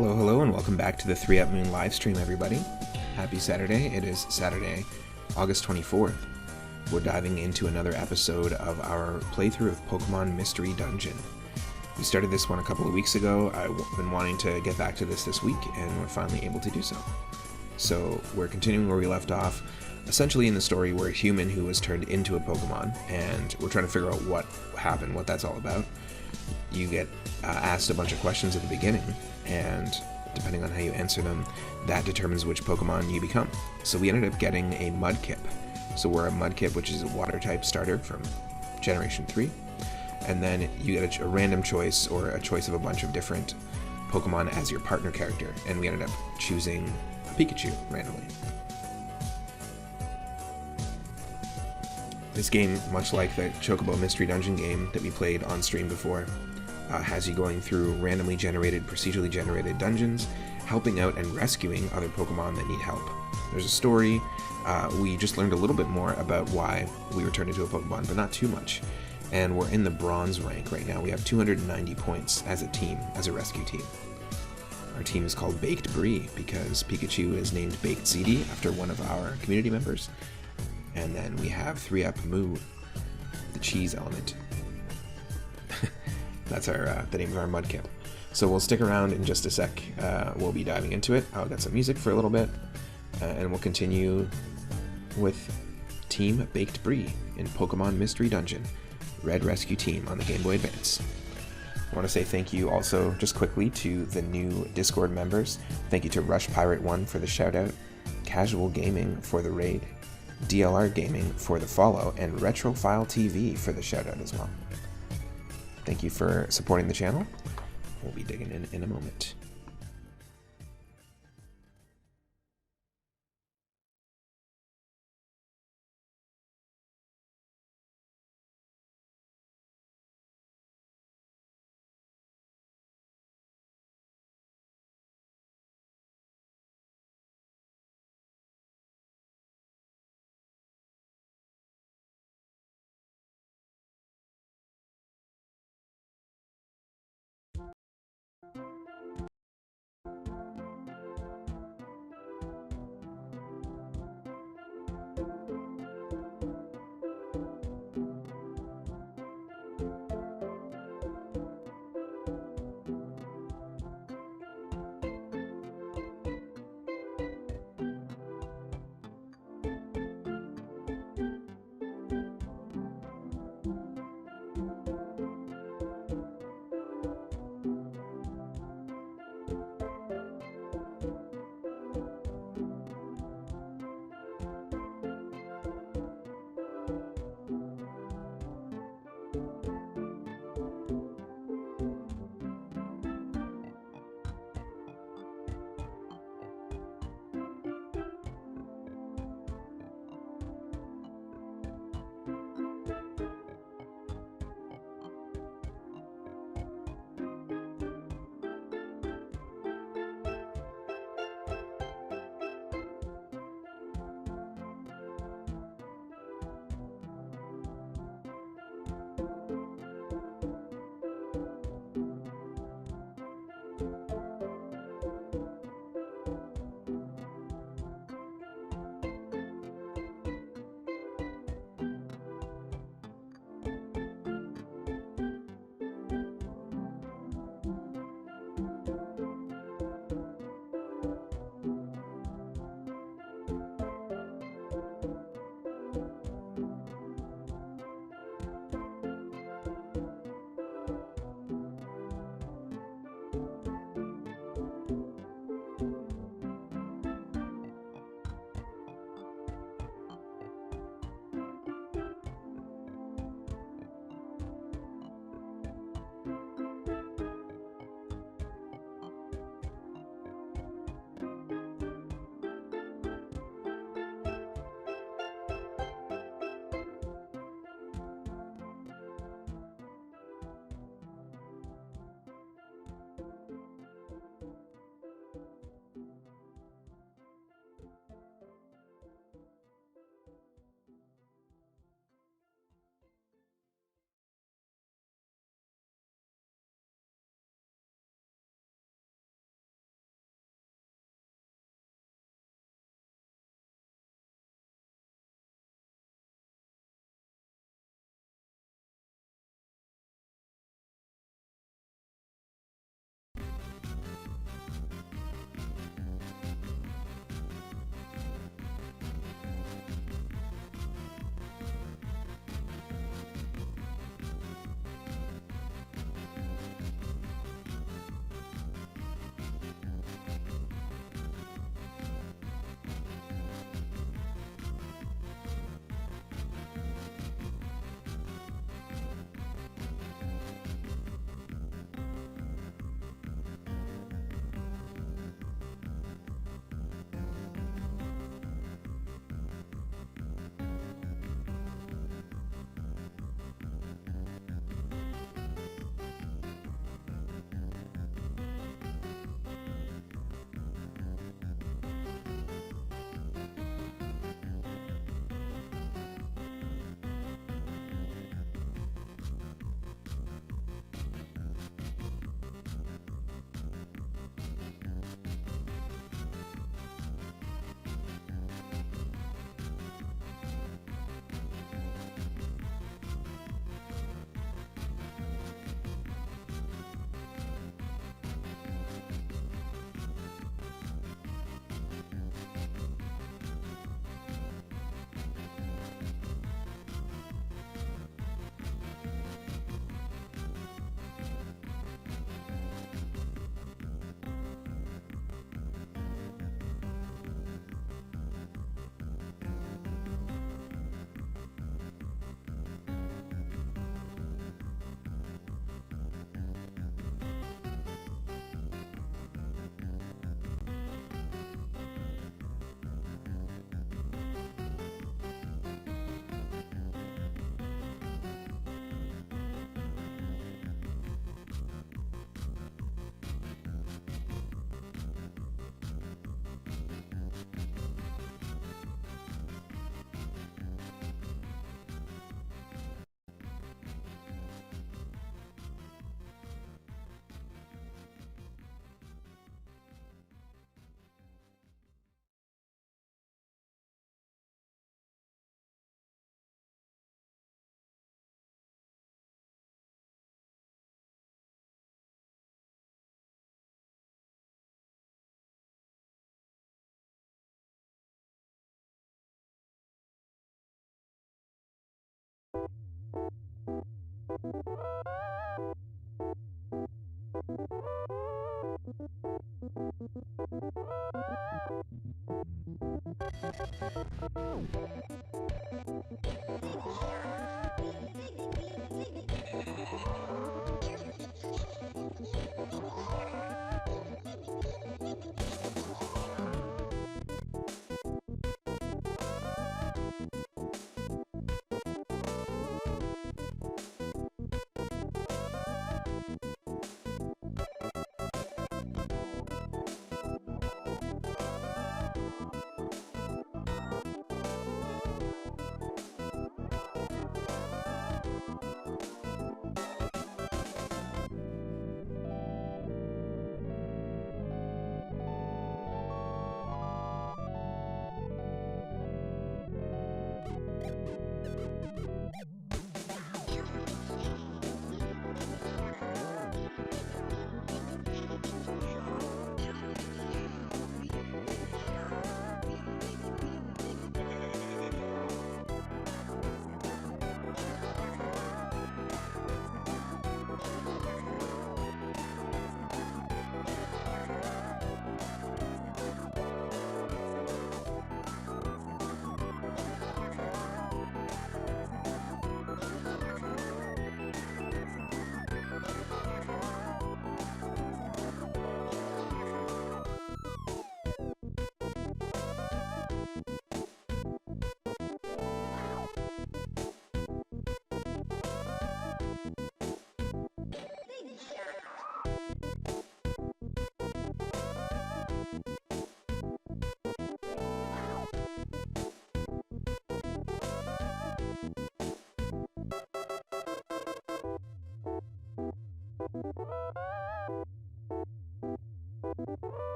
Hello, hello, and welcome back to the 3 Up Moon live stream, everybody. Happy Saturday. It is Saturday, August 24th. We're diving into another episode of our playthrough of Pokemon Mystery Dungeon. We started this one a couple of weeks ago. I've been wanting to get back to this week, and we're finally able to do so. So we're continuing where we left off. Essentially in the story, we're a human who was turned into a Pokemon, and we're trying to figure out what happened, what that's all about. You get asked a bunch of questions at the beginning, and depending on how you answer them, that determines which Pokemon you become. So we ended up getting a Mudkip. So we're a Mudkip, which is a water-type starter from Generation 3. And then you get a random choice, or a choice of a bunch of different Pokemon as your partner character. And we ended up choosing a Pikachu randomly. This game, much like the Chocobo Mystery Dungeon game that we played on stream before, has you going through randomly generated, procedurally generated dungeons, helping out and rescuing other Pokemon that need help. There's a story. We just learned a little bit more about why we were turned into a Pokemon, but not too much. And we're in the bronze rank right now. We have 290 points as a team, as a rescue team. Our team is called Baked Brie because Pikachu is named Baked CD after one of our community members. And then we have 3Up Moo, the cheese element. That's the name of our Mudkip. So we'll stick around in just a sec. We'll be diving into it. I'll get some music for a little bit, and we'll continue with Team Baked Brie in Pokemon Mystery Dungeon, Red Rescue Team on the Game Boy Advance. I want to say thank you also, just quickly, to the new Discord members. Thank you to Rush Pirate 1 for the shout-out, Casual Gaming for the raid, DLR Gaming for the follow, and Retrophile TV for the shout-out as well. Thank you for supporting the channel. We'll be digging in a moment.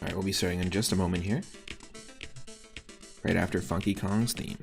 Alright, we'll be starting in just a moment here, right after Funky Kong's theme.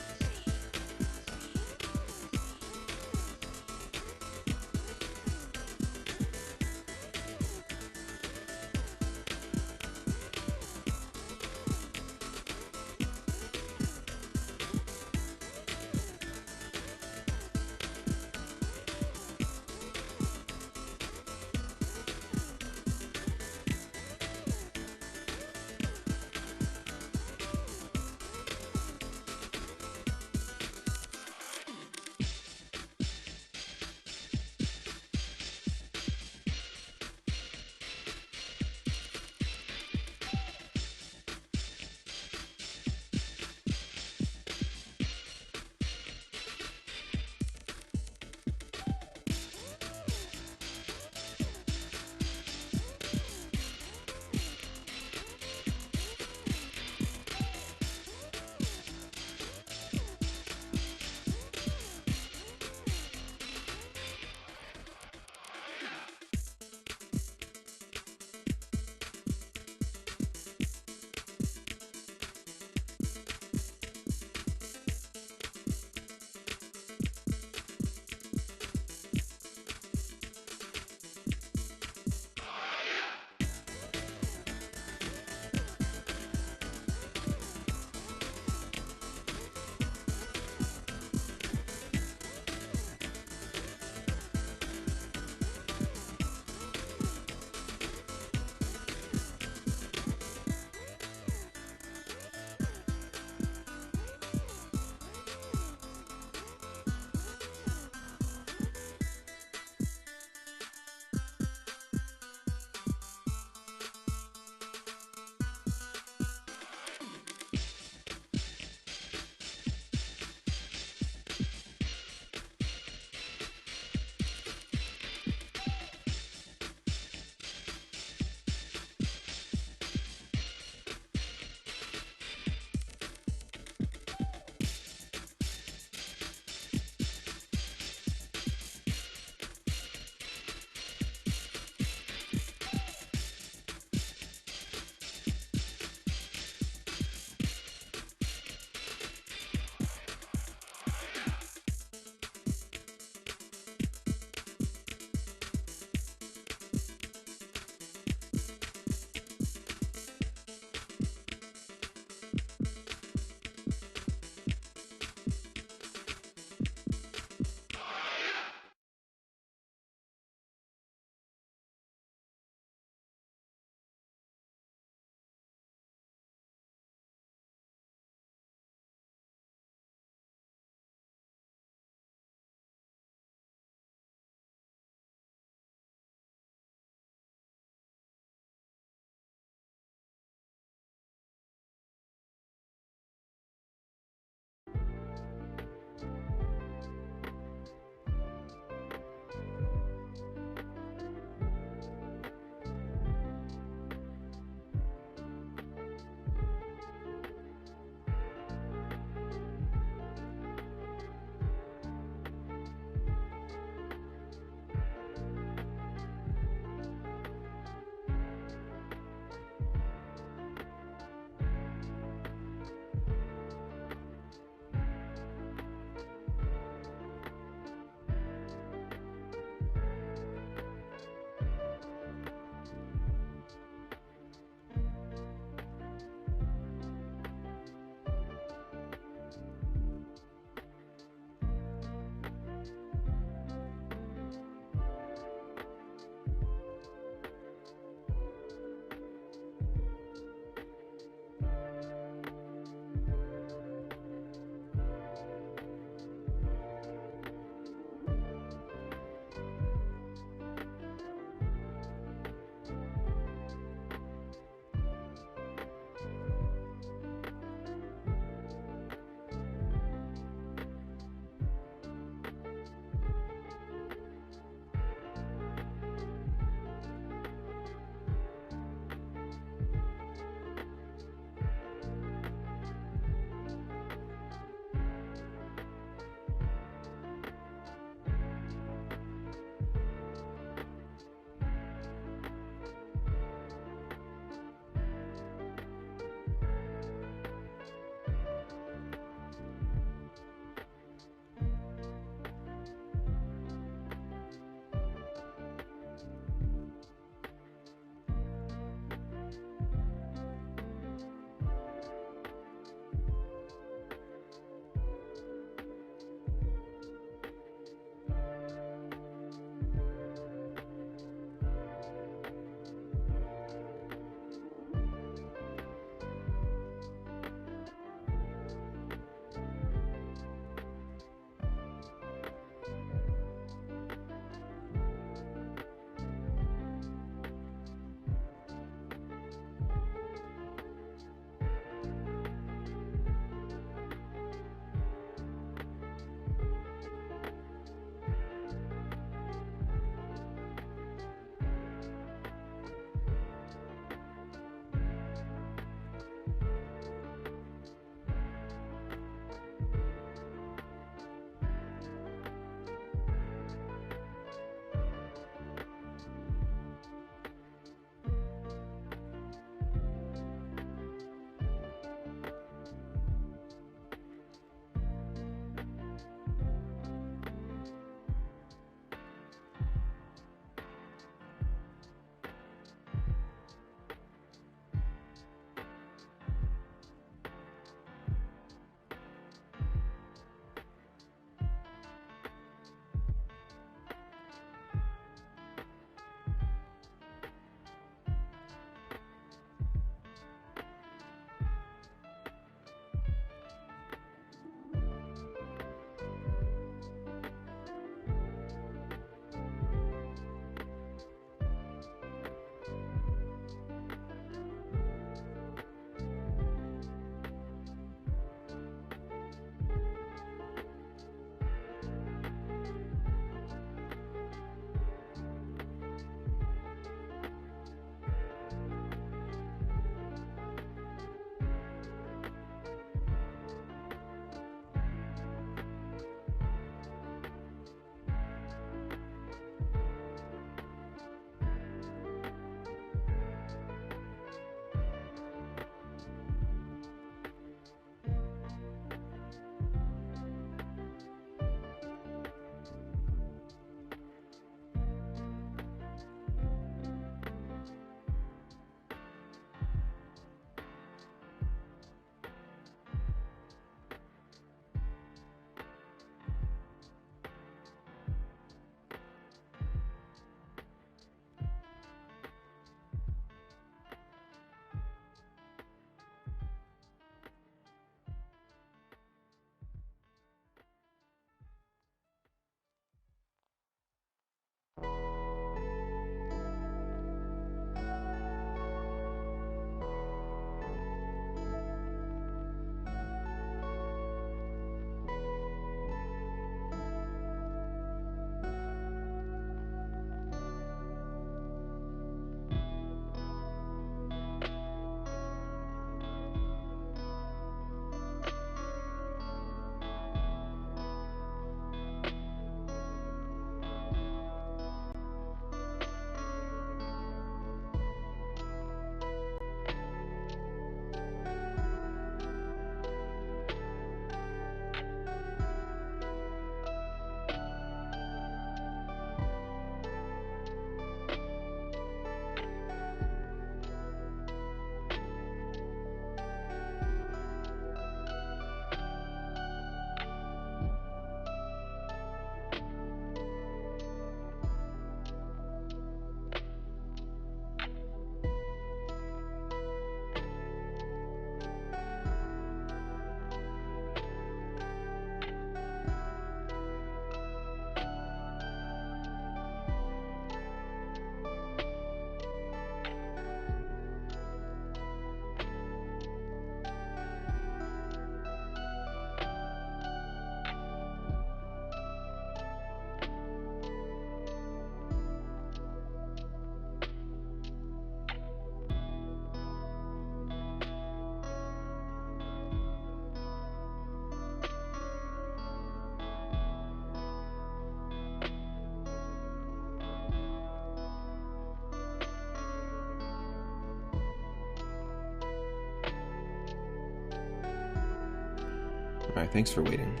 Alright, thanks for waiting.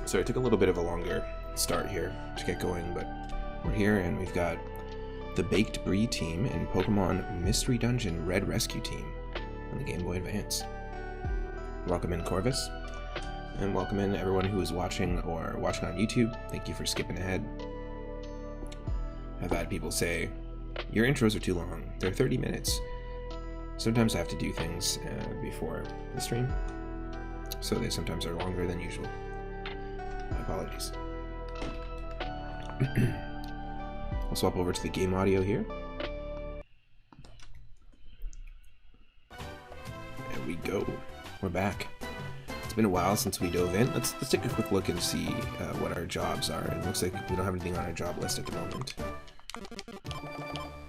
So it took a little bit of a longer start here to get going, but we're here and we've got the Baked Brie team and Pokemon Mystery Dungeon Red Rescue team on the Game Boy Advance. Welcome in, Corvus, and welcome in everyone who is watching or watching on YouTube. Thank you for skipping ahead. I've had people say, your intros are too long. They're 30 minutes. Sometimes I have to do things before the stream, so they sometimes are longer than usual. My apologies. I'll swap over to the game audio here. There we go. We're back. It's been a while since we dove in. Let's take a quick look and see what our jobs are. It looks like we don't have anything on our job list at the moment.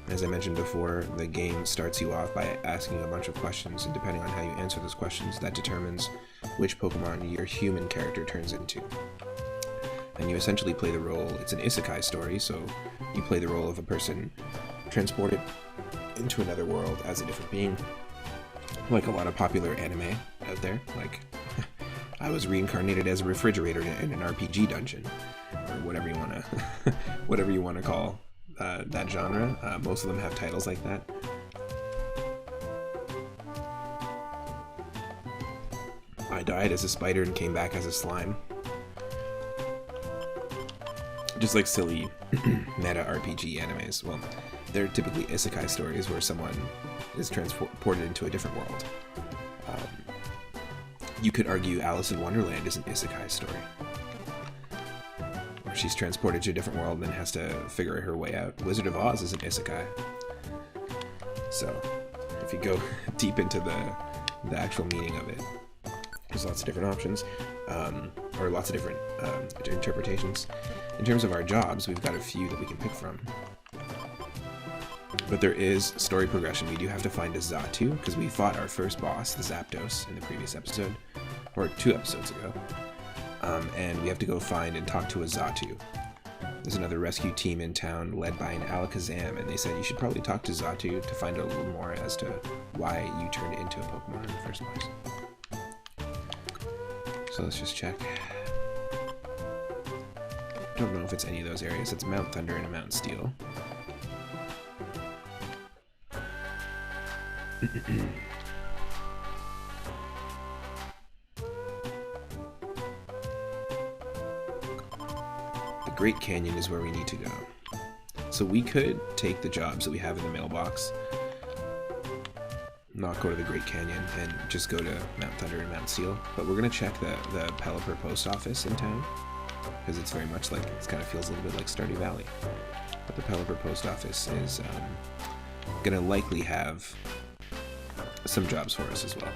As I mentioned before, the game starts you off by asking a bunch of questions, and depending on how you answer those questions, that determines which Pokemon your human character turns into. And you essentially play the role, it's an isekai story, so you play the role of a person transported into another world as a different being. Like a lot of popular anime out there, like I was reincarnated as a refrigerator in an RPG dungeon, or whatever you want to call that genre. Most of them have titles like that. I died as a spider and came back as a slime. Just like silly meta RPG animes. Well, they're typically isekai stories where someone is transported into a different world. You could argue Alice in Wonderland is an isekai story, where she's transported to a different world and then has to figure her way out. Wizard of Oz is an isekai. So, if you go deep into the actual meaning of it, there's lots of different options, or lots of different interpretations. In terms of our jobs, we've got a few that we can pick from. But there is story progression. We do have to find a Xatu, because we fought our first boss, the Zapdos, in the previous episode, or 2 episodes ago. And we have to go find and talk to a Xatu. There's another rescue team in town led by an Alakazam, and they said you should probably talk to Xatu to find out a little more as to why you turned into a Pokemon in the first place. So let's just check. Don't know if it's any of those areas. It's Mount Thunder and a Mount Steel. The Great Canyon is where we need to go. So we could take the jobs that we have in the mailbox, not go to the Great Canyon, and just go to Mount Thunder and Mount Steel. But we're going to check the Pelipper post office in town, because it's very much like, it kind of feels a little bit like Stardew Valley. But the Pelipper post office is going to likely have some jobs for us as well.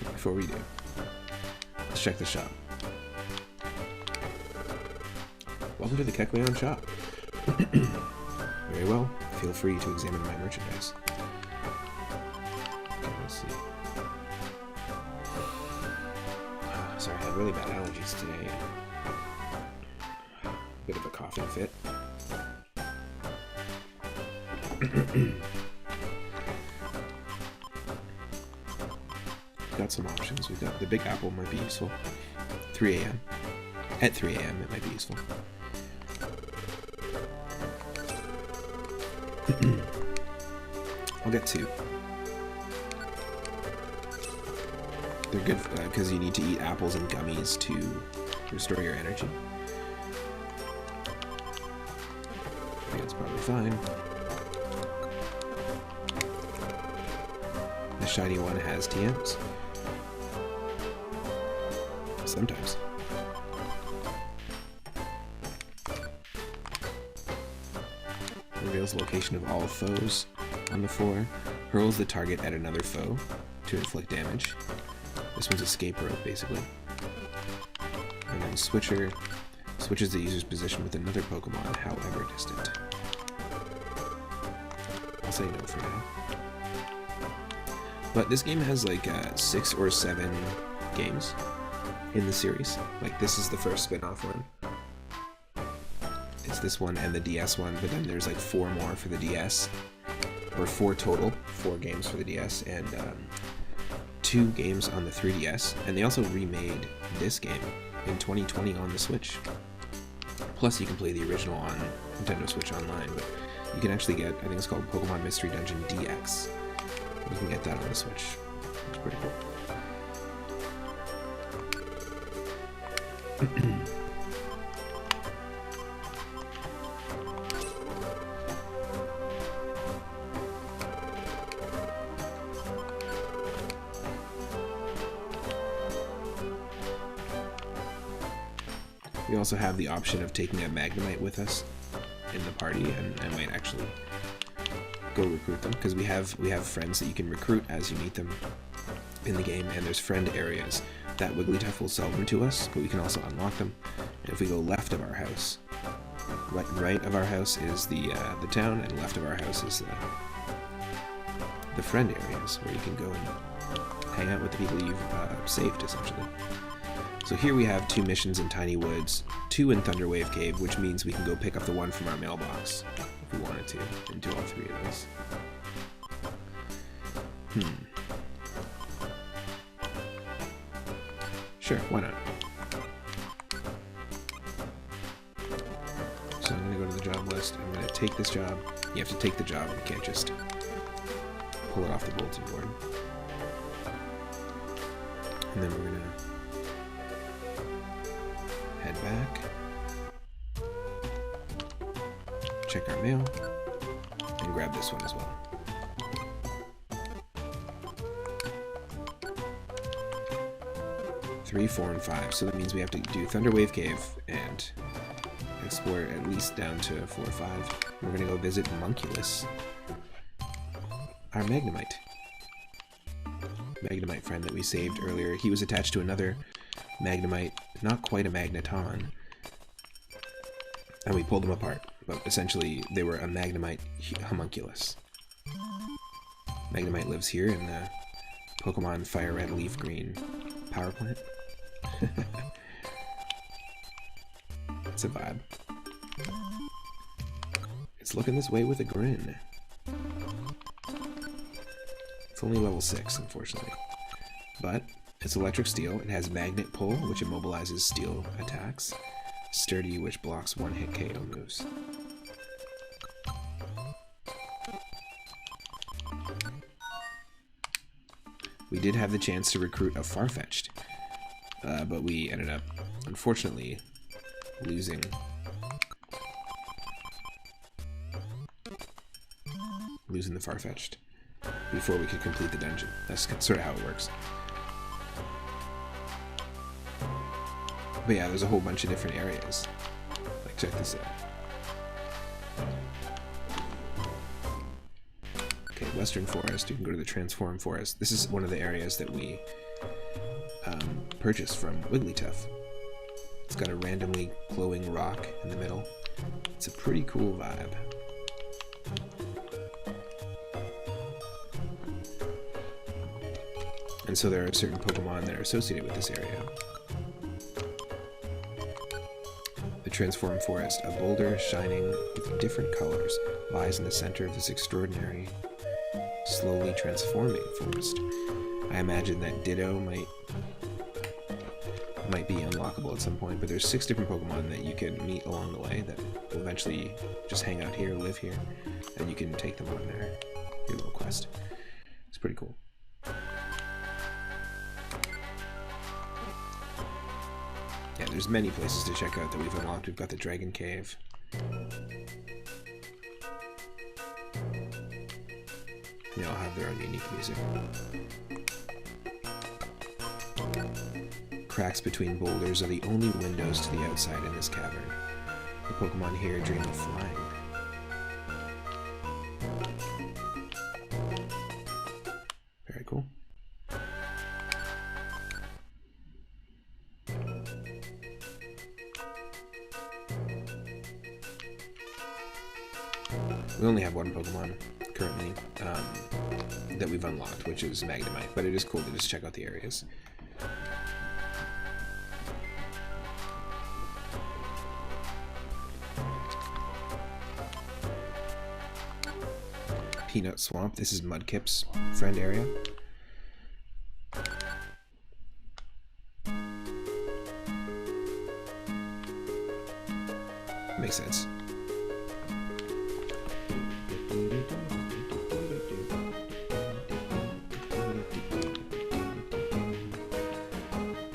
Before we do, let's check the shop. Welcome to the Kecleon shop. Very well, feel free to examine my merchandise. Okay, let's see. Sorry, I had really bad allergies today. Bit of a coughing fit. Got some options. We've got the Big Apple might be useful. 3 a.m. At 3 a.m. it might be useful. I'll get 2. They're good because you need to eat apples and gummies to restore your energy. I think that's probably fine. The shiny one has TMs. Sometimes. Reveals the location of all foes on the floor. Hurls the target at another foe to inflict damage. This one's escape rope, basically. And then Switcher switches the user's position with another Pokemon, however distant. I'll say no for now. But this game has like 6 or 7 games in the series. Like, this is the first spin-off one. It's this one and the DS one, but then there's like 4 more for the DS. or 4 total, 4 games for the DS, and 2 games on the 3DS. And they also remade this game in 2020 on the Switch. Plus, you can play the original on Nintendo Switch Online, but you can actually get, I think it's called Pokemon Mystery Dungeon DX. You can get that on the Switch. It's pretty cool. We also have the option of taking a Magnemite with us in the party, and I might actually go recruit them, because we have friends that you can recruit as you meet them in the game, and there's friend areas that Wigglytuff will sell them to us, but we can also unlock them. And if we go left of our house, right of our house is the town, and left of our house is the friend areas where you can go and hang out with the people you've saved, essentially. So here we have 2 missions in Tiny Woods, 2 in Thunderwave Cave, which means we can go pick up the one from our mailbox if we wanted to, and do all 3 of those. Sure, why not? So I'm going to go to the job list. I'm going to take this job. You have to take the job. You can't just pull it off the bulletin board. And then we're going to head back, check our mail, and grab this one as well. Three, 4, and 5. So that means we have to do Thunderwave Cave and explore at least down to 4 or 5. We're going to go visit Munculus, our Magnemite friend that we saved earlier. He was attached to another Magnemite, not quite a Magneton, and we pulled them apart, but essentially they were a Magnemite homunculus. Magnemite lives here in the Pokemon Fire Red Leaf Green power plant. It's a vibe. It's looking this way with a grin. It's only level 6, unfortunately, but it's electric steel. It has magnet pull, which immobilizes steel attacks. Sturdy, which blocks one-hit KO moves. We did have the chance to recruit a Farfetch'd, but we ended up, unfortunately, losing the Farfetch'd before we could complete the dungeon. That's sort of how it works. But yeah, there's a whole bunch of different areas. Like, check this out. Okay, Western Forest. You can go to the Transform Forest. This is one of the areas that we purchased from Wigglytuff. It's got a randomly glowing rock in the middle. It's a pretty cool vibe. And so there are certain Pokemon that are associated with this area. The Transform Forest, a boulder shining with different colors, lies in the center of this extraordinary, slowly transforming forest. I imagine that Ditto might be unlockable at some point, but there's 6 different Pokemon that you can meet along the way that will eventually just hang out here, live here, and you can take them on your little quest. It's pretty cool. Yeah, there's many places to check out that we've unlocked. We've got the Dragon Cave. They all have their own unique music. Cracks between boulders are the only windows to the outside in this cavern. The Pokemon here dream of flying. Very cool. We only have one Pokemon currently that we've unlocked, which is Magnemite, but it is cool to just check out the areas. Peanut Swamp. This is Mudkip's friend area. Makes sense.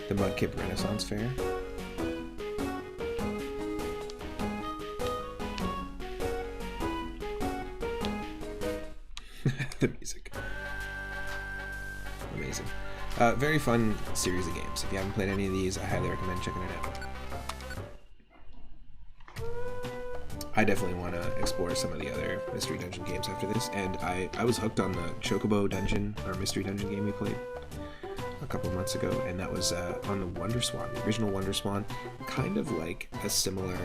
The Mudkip Renaissance Fair. The music. Amazing. Very fun series of games. If you haven't played any of these, I highly recommend checking it out. I definitely want to explore some of the other Mystery Dungeon games after this, and I was hooked on the Chocobo Dungeon, or Mystery Dungeon game we played a couple of months ago, and that was on the Wonder Swan, the original Wonder Swan, kind of like a similar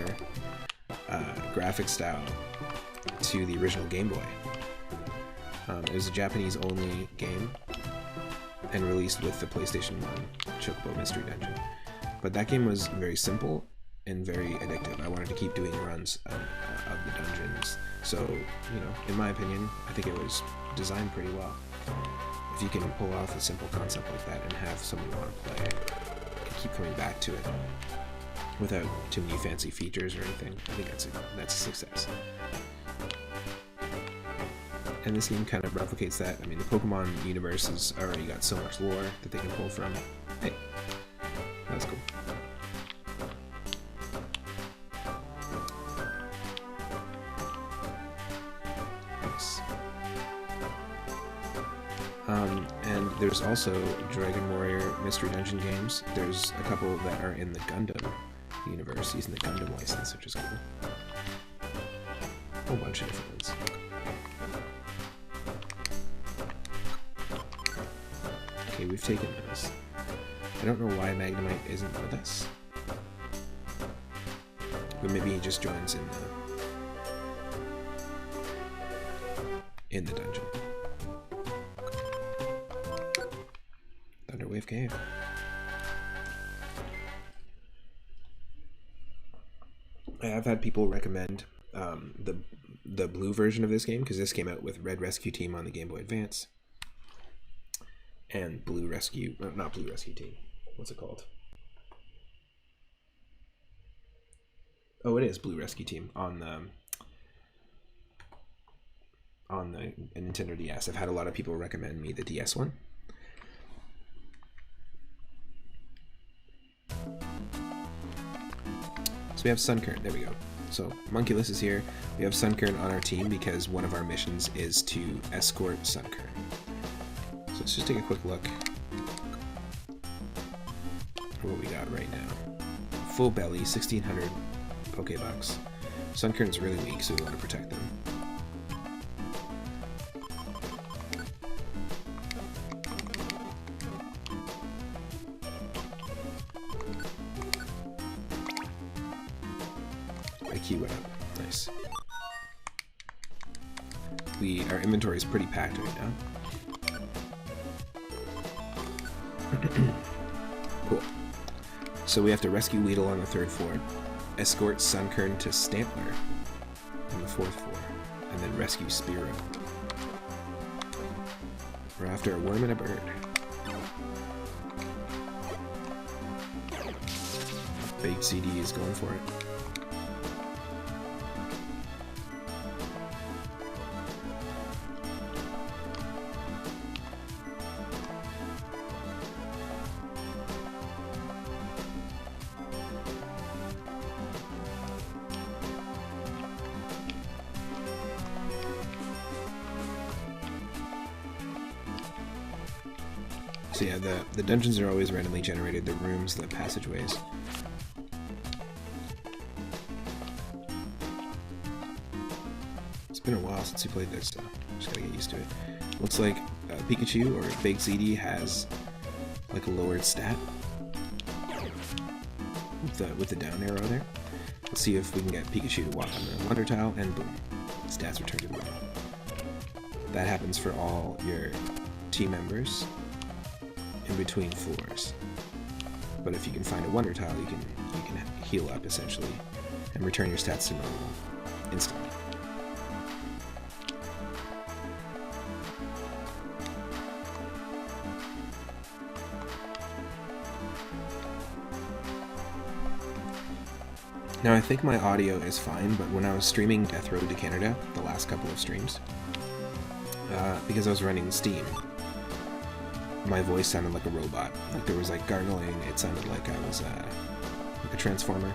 graphic style to the original Game Boy. It was a Japanese-only game, and released with the PlayStation 1 Chocobo Mystery Dungeon. But that game was very simple and very addictive. I wanted to keep doing runs of the dungeons. So, you know, in my opinion, I think it was designed pretty well. If you can pull off a simple concept like that and have someone want to play it and keep coming back to it without too many fancy features or anything, I think that's a success. And this game kind of replicates that. I mean, the Pokemon universe has already got so much lore that they can pull from. Hey, that's cool. Nice. And there's also Dragon Warrior Mystery Dungeon games. There's a couple that are in the Gundam universe using the Gundam license, which is cool. A whole bunch of different ones. Okay, we've taken those. I don't know why Magnemite isn't with us. But maybe he just joins in the dungeon. Thunderwave Cave. I've had people recommend the blue version of this game, because this came out with Red Rescue Team on the Game Boy Advance. And Blue Rescue, not Blue Rescue Team. What's it called? Oh, it is Blue Rescue Team on the Nintendo DS. I've had a lot of people recommend me the DS one. So we have Sunkern. There we go. So Monculus is here. We have Sunkern on our team because one of our missions is to escort Sunkern. So let's just take a quick look at what we got right now. Full belly, 1,600 Pokebucks. Sunkern's really weak, so we want to protect them. IQ went up. Nice. Our inventory is pretty packed right now. Cool. So we have to rescue Weedle on the 3rd floor, escort Sunkern to Stampler on the 4th floor, and then rescue Spearow. We're after a worm and a bird. Big CD is going for it. So yeah, the dungeons are always randomly generated, the rooms, the passageways. It's been a while since we played this, so just gotta get used to it. Looks like Pikachu, or Big CD, has like a lowered stat with the down arrow there. Let's see if we can get Pikachu to walk on the Wonder Tile, and boom, stats return to normal. That happens for all your team members in between floors. But if you can find a Wonder Tile, you can heal up essentially and return your stats to normal instantly. Now I think my audio is fine, but when I was streaming Death Road to Canada, the last couple of streams, because I was running Steam, my voice sounded like a robot. Like there was like gargling, it sounded like I was like a transformer.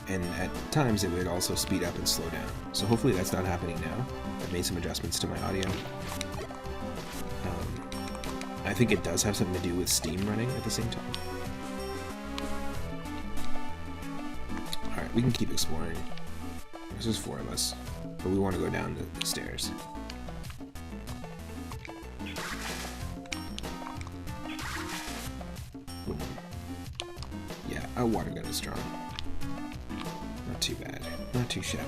And at times it would also speed up and slow down. So hopefully that's not happening now. I've made some adjustments to my audio. I think it does have something to do with Steam running at the same time. Alright, we can keep exploring. There's just 4 of us, but we want to go down the stairs. Boom. Yeah, a water gun is strong. Not too bad. Not too shabby.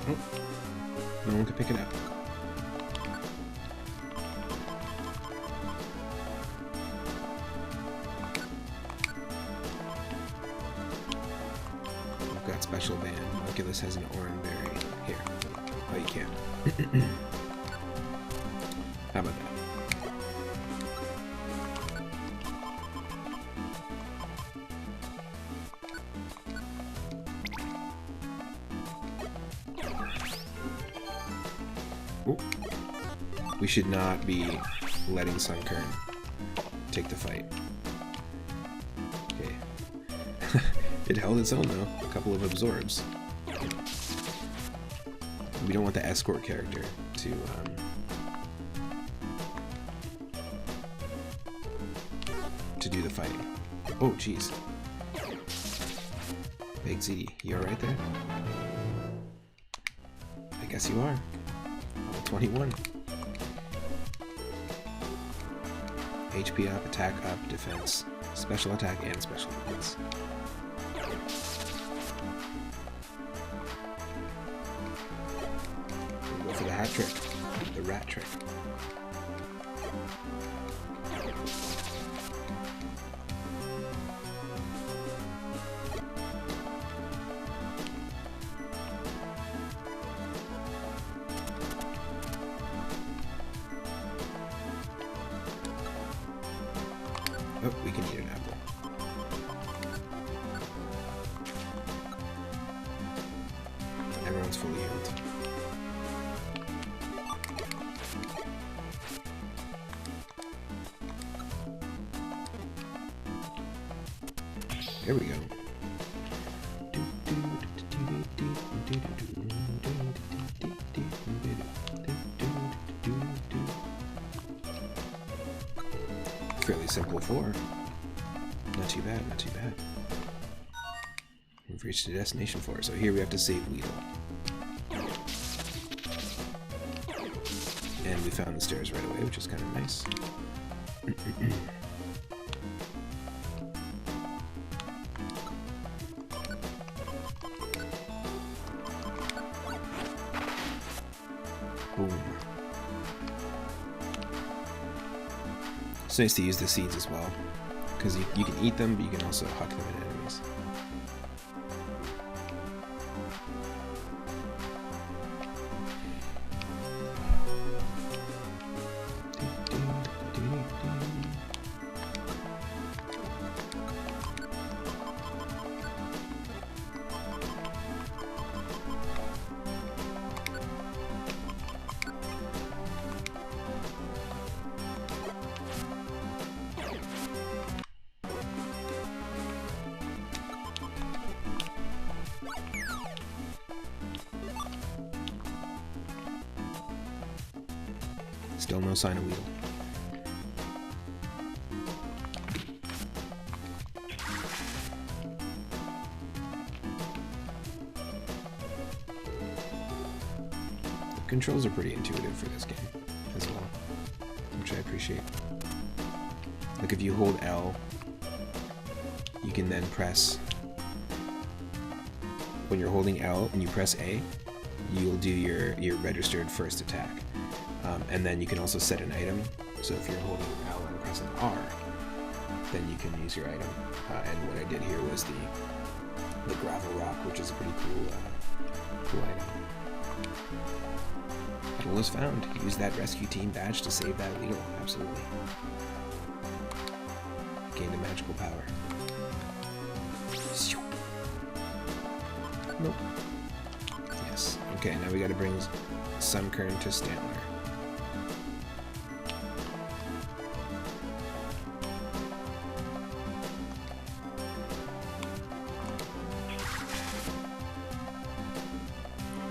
Oh, no one can pick it up. I've got special band. Oculus has an orange berry. Here. Oh, you can't. How about that? Ooh. We should not be letting Sunkern take the fight. Okay. It held its own though. A couple of absorbs. We don't want the escort character to do the fighting. Oh, jeez. Big ZD, you alright there? I guess you are. 21. HP up, attack up, defense, special attack, and special defense. We'll go for the hat trick, the rat trick. Oh, we can eat an apple. Everyone's fully healed. There we go. Fairly simple 4. Not too bad, not too bad. We've reached the destination 4, so here we have to save Weedle. And we found the stairs right away, which is kind of nice. Boom. It's nice to use the seeds as well, because you can eat them, but you can also huck them at enemies. Still no sign of Weedle. Looking controls are pretty intuitive for this game as well, which I appreciate. Like if you hold L, you can then press, when you're holding L and you press A, you'll do your registered first attack. And then you can also set an item, so if you're holding L and pressing R, then you can use your item. And what I did here was the gravel rock, which is a pretty cool item. Idol was found. Use that rescue team badge to save that wheel. Absolutely. Gained a magical power. Nope. Yes. Okay, now we gotta bring Sunkern to Stantler.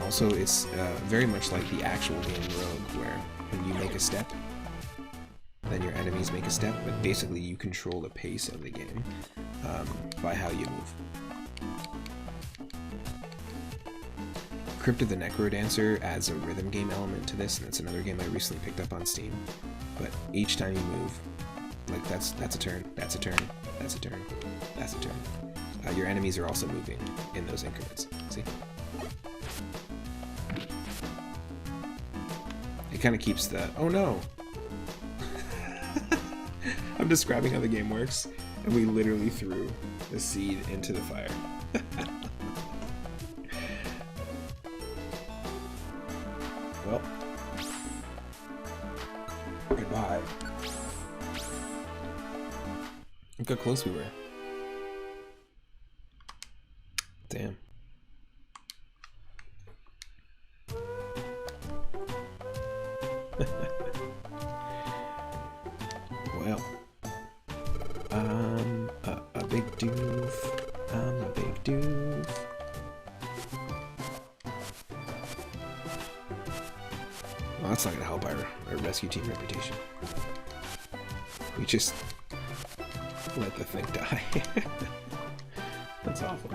Also, it's very much like the actual game Rogue, where when you make a step, then your enemies make a step, but basically you control the pace of the game by how you move. Crypt of the Necrodancer adds a rhythm game element to this, and that's another game I recently picked up on Steam. But each time you move, like that's a turn, that's a turn, that's a turn, that's a turn. Your enemies are also moving in those increments. See? It kind of keeps the... Oh no! I'm describing how the game works, and we literally threw the seed into the fire. Well, goodbye. Look how close we were. Damn. Well, a big doof. I'm a big doof. Well, that's not gonna help our rescue team reputation. We just let the thing die. That's awful.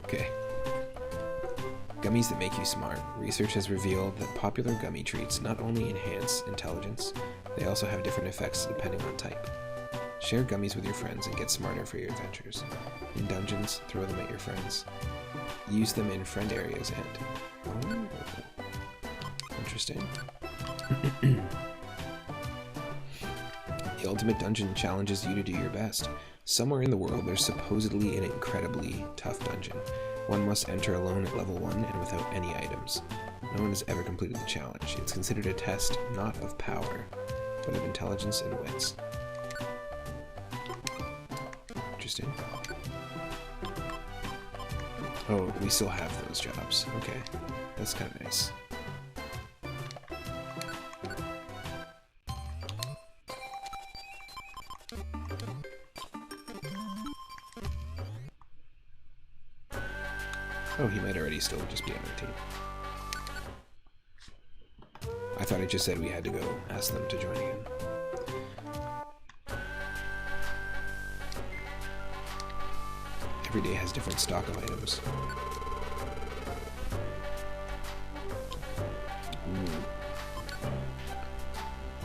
Okay. Gummies that make you smart. Research has revealed that popular gummy treats not only enhance intelligence, they also have different effects depending on type. Share gummies with your friends and get smarter for your adventures. In dungeons, throw them at your friends. Use them in friend areas and... Oh, interesting. The Ultimate Dungeon challenges you to do your best. Somewhere in the world there's supposedly an incredibly tough dungeon. One must enter alone at level 1 and without any items. No one has ever completed the challenge. It's considered a test not of power, but of intelligence and wits. Interesting. Oh, we still have those jobs. Okay. That's kind of nice. Oh, he might already still just be on our team. I thought it just said we had to go ask them to join again. Every day has different stock of items.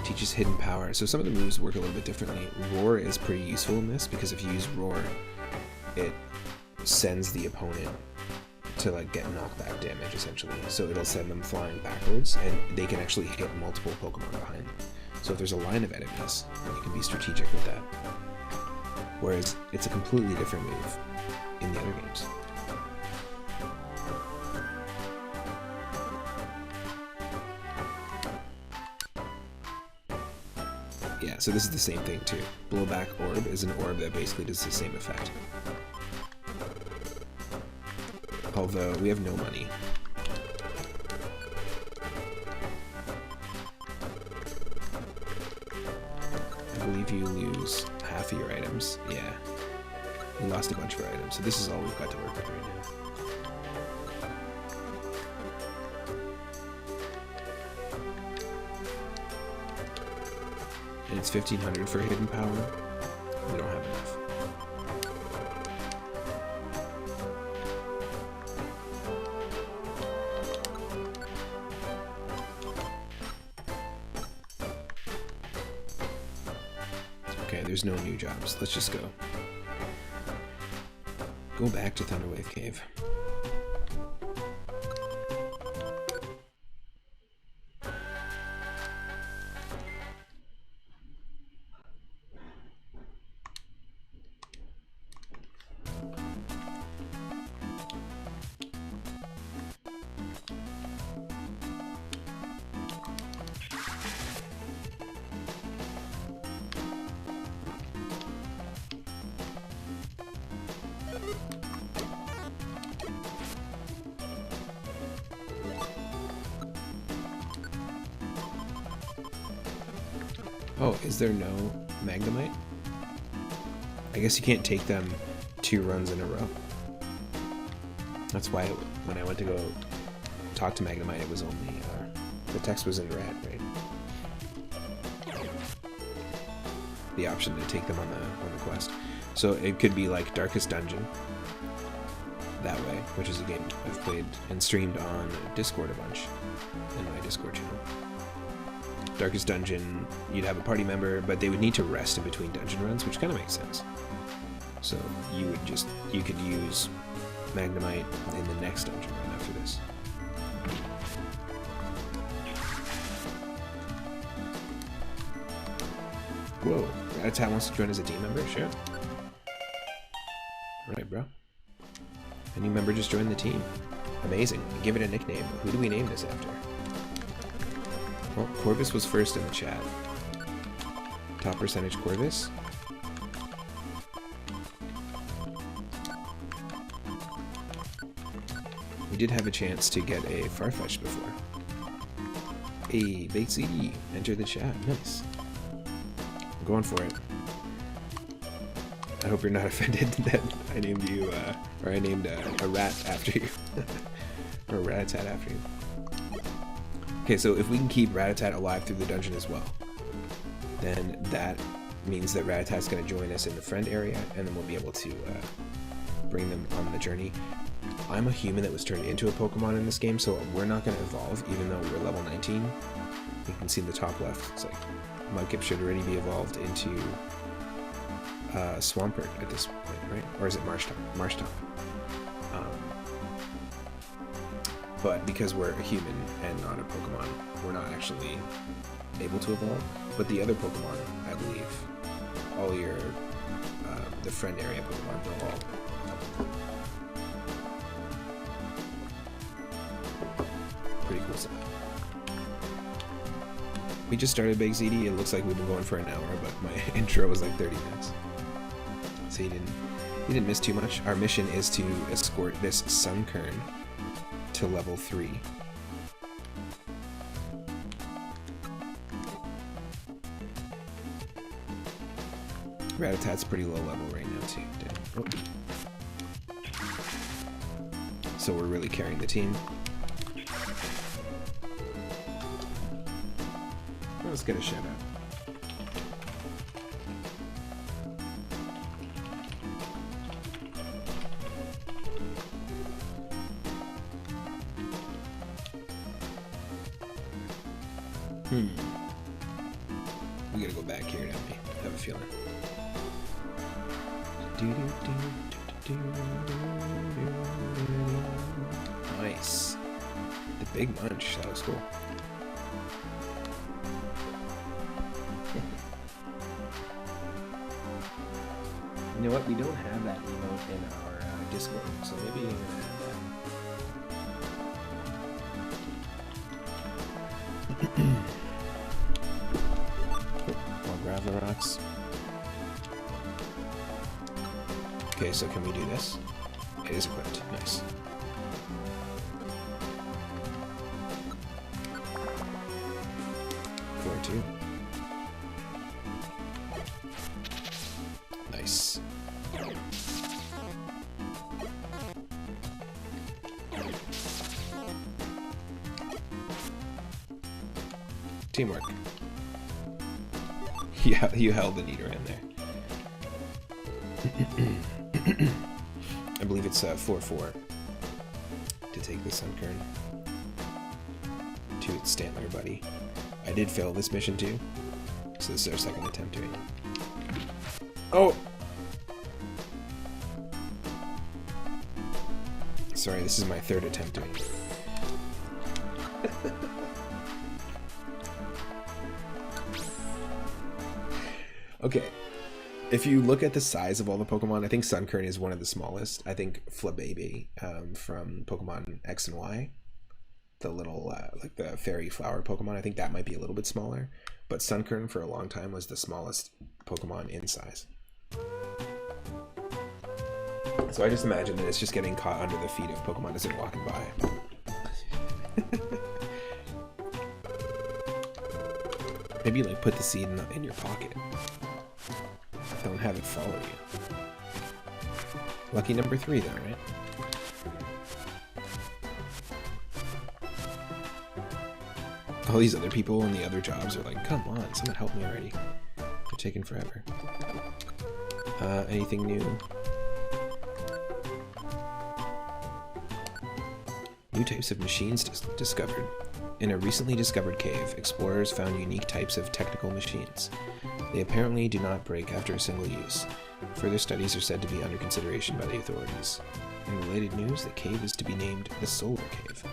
Teaches hidden power. So some of the moves work a little bit differently. Roar is pretty useful in this because if you use Roar, it sends the opponent to like get knockback damage essentially. So it'll send them flying backwards and they can actually hit multiple Pokemon behind them. So if there's a line of enemies, then you can be strategic with that. Whereas it's a completely different move in the other games. Yeah, so this is the same thing too. Blowback Orb is an orb that basically does the same effect. Although we have no money. I believe you lose half of your items. Yeah. We lost a bunch of our items, so this is all we've got to work with right now. And it's 1500 for hidden power. We don't have enough. there's no new jobs. Let's just go. Go back to Thunderwave Cave. Oh, is there no Magnemite? I guess you can't take them 2 runs in a row. That's why when I went to go talk to Magnemite, it was only, the text was in red, right? The option to take them on the quest. So it could be like Darkest Dungeon, that way, which is a game I've played and streamed on Discord a bunch, in my Discord channel. Darkest Dungeon, you'd have a party member, but they would need to rest in between dungeon runs, which kind of makes sense. So you could use Magnemite in the next dungeon run after this. Whoa, Rattata wants to join as a team member? Sure. Alright, bro. A new member just joined the team. Amazing. Give it a nickname. Who do we name this after? Well, Corvus was first in the chat. Top percentage Corvus. We did have a chance to get a Farfetch'd before. A Baked CD. Enter the chat. Nice. I'm going for it. I hope you're not offended that I named you, or I named a rat after you. Or a Rattata after you. Okay, so if we can keep Rattata alive through the dungeon as well, then that means that Rattata's going to join us in the friend area, and then we'll be able to bring them on the journey. I'm a human that was turned into a Pokemon in this game, so we're not going to evolve, even though we're level 19. You can see in the top left, it's like Mudkip should already be evolved into Swampert at this point, right? Or is it Marshtomp? Marshtomp. But because we're a human and not a Pokemon, we're not actually able to evolve. But the other Pokemon, I believe, all your, the friend area Pokemon, they'll all evolve. Pretty cool stuff. We just started Big ZD. It looks like we've been going for an hour, but my intro was like 30 minutes. So you didn't miss too much. Our mission is to escort this Sunkern to level 3. Rattatat's pretty low level right now too. Oh. So we're really carrying the team. Let's get a shout out. We gotta go back here, don't we? I have a feeling. Nice. The big munch. That was cool. You know what? We don't have that emote in our Discord, so maybe you're gonna have that. More gravel rocks. Okay, so can we do this? It is equipped. Nice. Floor 2. Nice. Teamwork. Yeah, you held the Nidoran there. I believe it's 4-4 to take the Sunkern to its Stantler buddy. I did fail this mission too, so this is our second attempt doing it. Oh! Sorry, this is my third attempt doing it. Okay. If you look at the size of all the Pokemon, I think Sunkern is one of the smallest. I think Flabébé from Pokemon X and Y, the little, like the fairy flower Pokemon, I think that might be a little bit smaller. But Sunkern for a long time was the smallest Pokemon in size. So I just imagine that it's just getting caught under the feet of Pokemon as they're walking by. Maybe like put the seed in your pocket. Don't have it follow you. Lucky number 3 though, right? All these other people and the other jobs are like, come on, someone help me already. They're taking forever. Anything new? New types of machines discovered. In a recently discovered cave, explorers found unique types of technical machines. They apparently do not break after a single use. Further studies are said to be under consideration by the authorities. In related news, the cave is to be named the Solar Cave.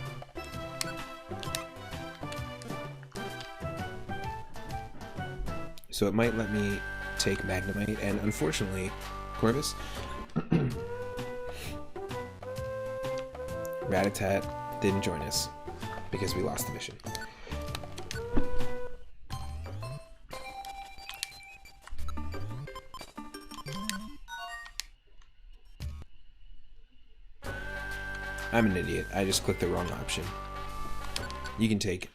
So it might let me take Magnemite, and unfortunately, Corvus, Ratatat didn't join us because we lost the mission. I'm an idiot. I just clicked the wrong option. You can take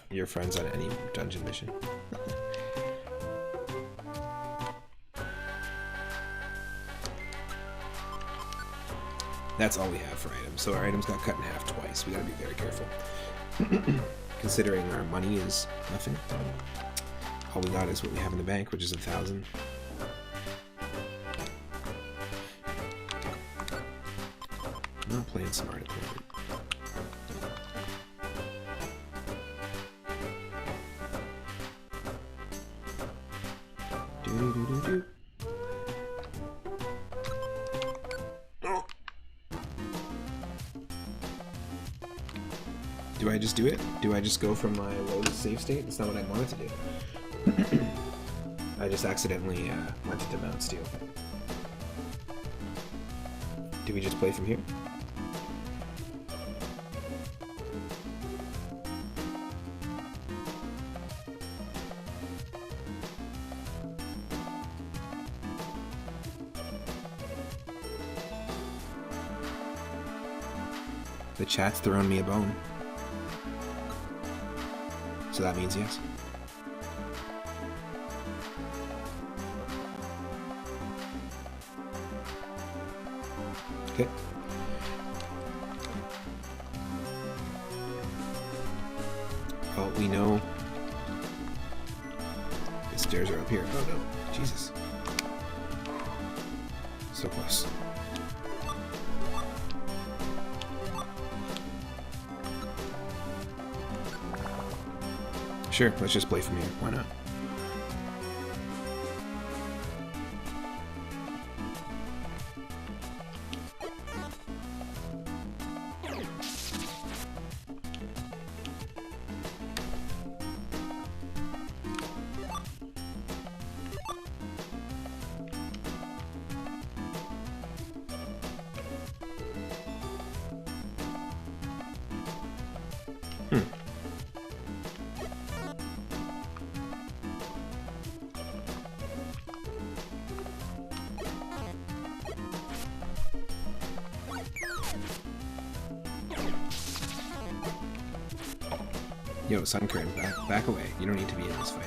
your friends on any dungeon mission. That's all we have for items. So our items got cut in half twice. We gotta be very careful. Considering our money is nothing. All we got is what we have in the bank, which is 1,000. I'm not playing smart at the moment. Do-do-do-do-do. Do I just do it? Do I just go from my low save state? That's not what I wanted to do. I just accidentally went into Mount Steel. Do we just play from here? The chat's throwing me a bone. So that means yes. Okay. Well, we know the stairs are up here. Oh no, Jesus. So close. Sure, let's just play from here. Why not? Yo, Sunkern, back away. You don't need to be in this fight.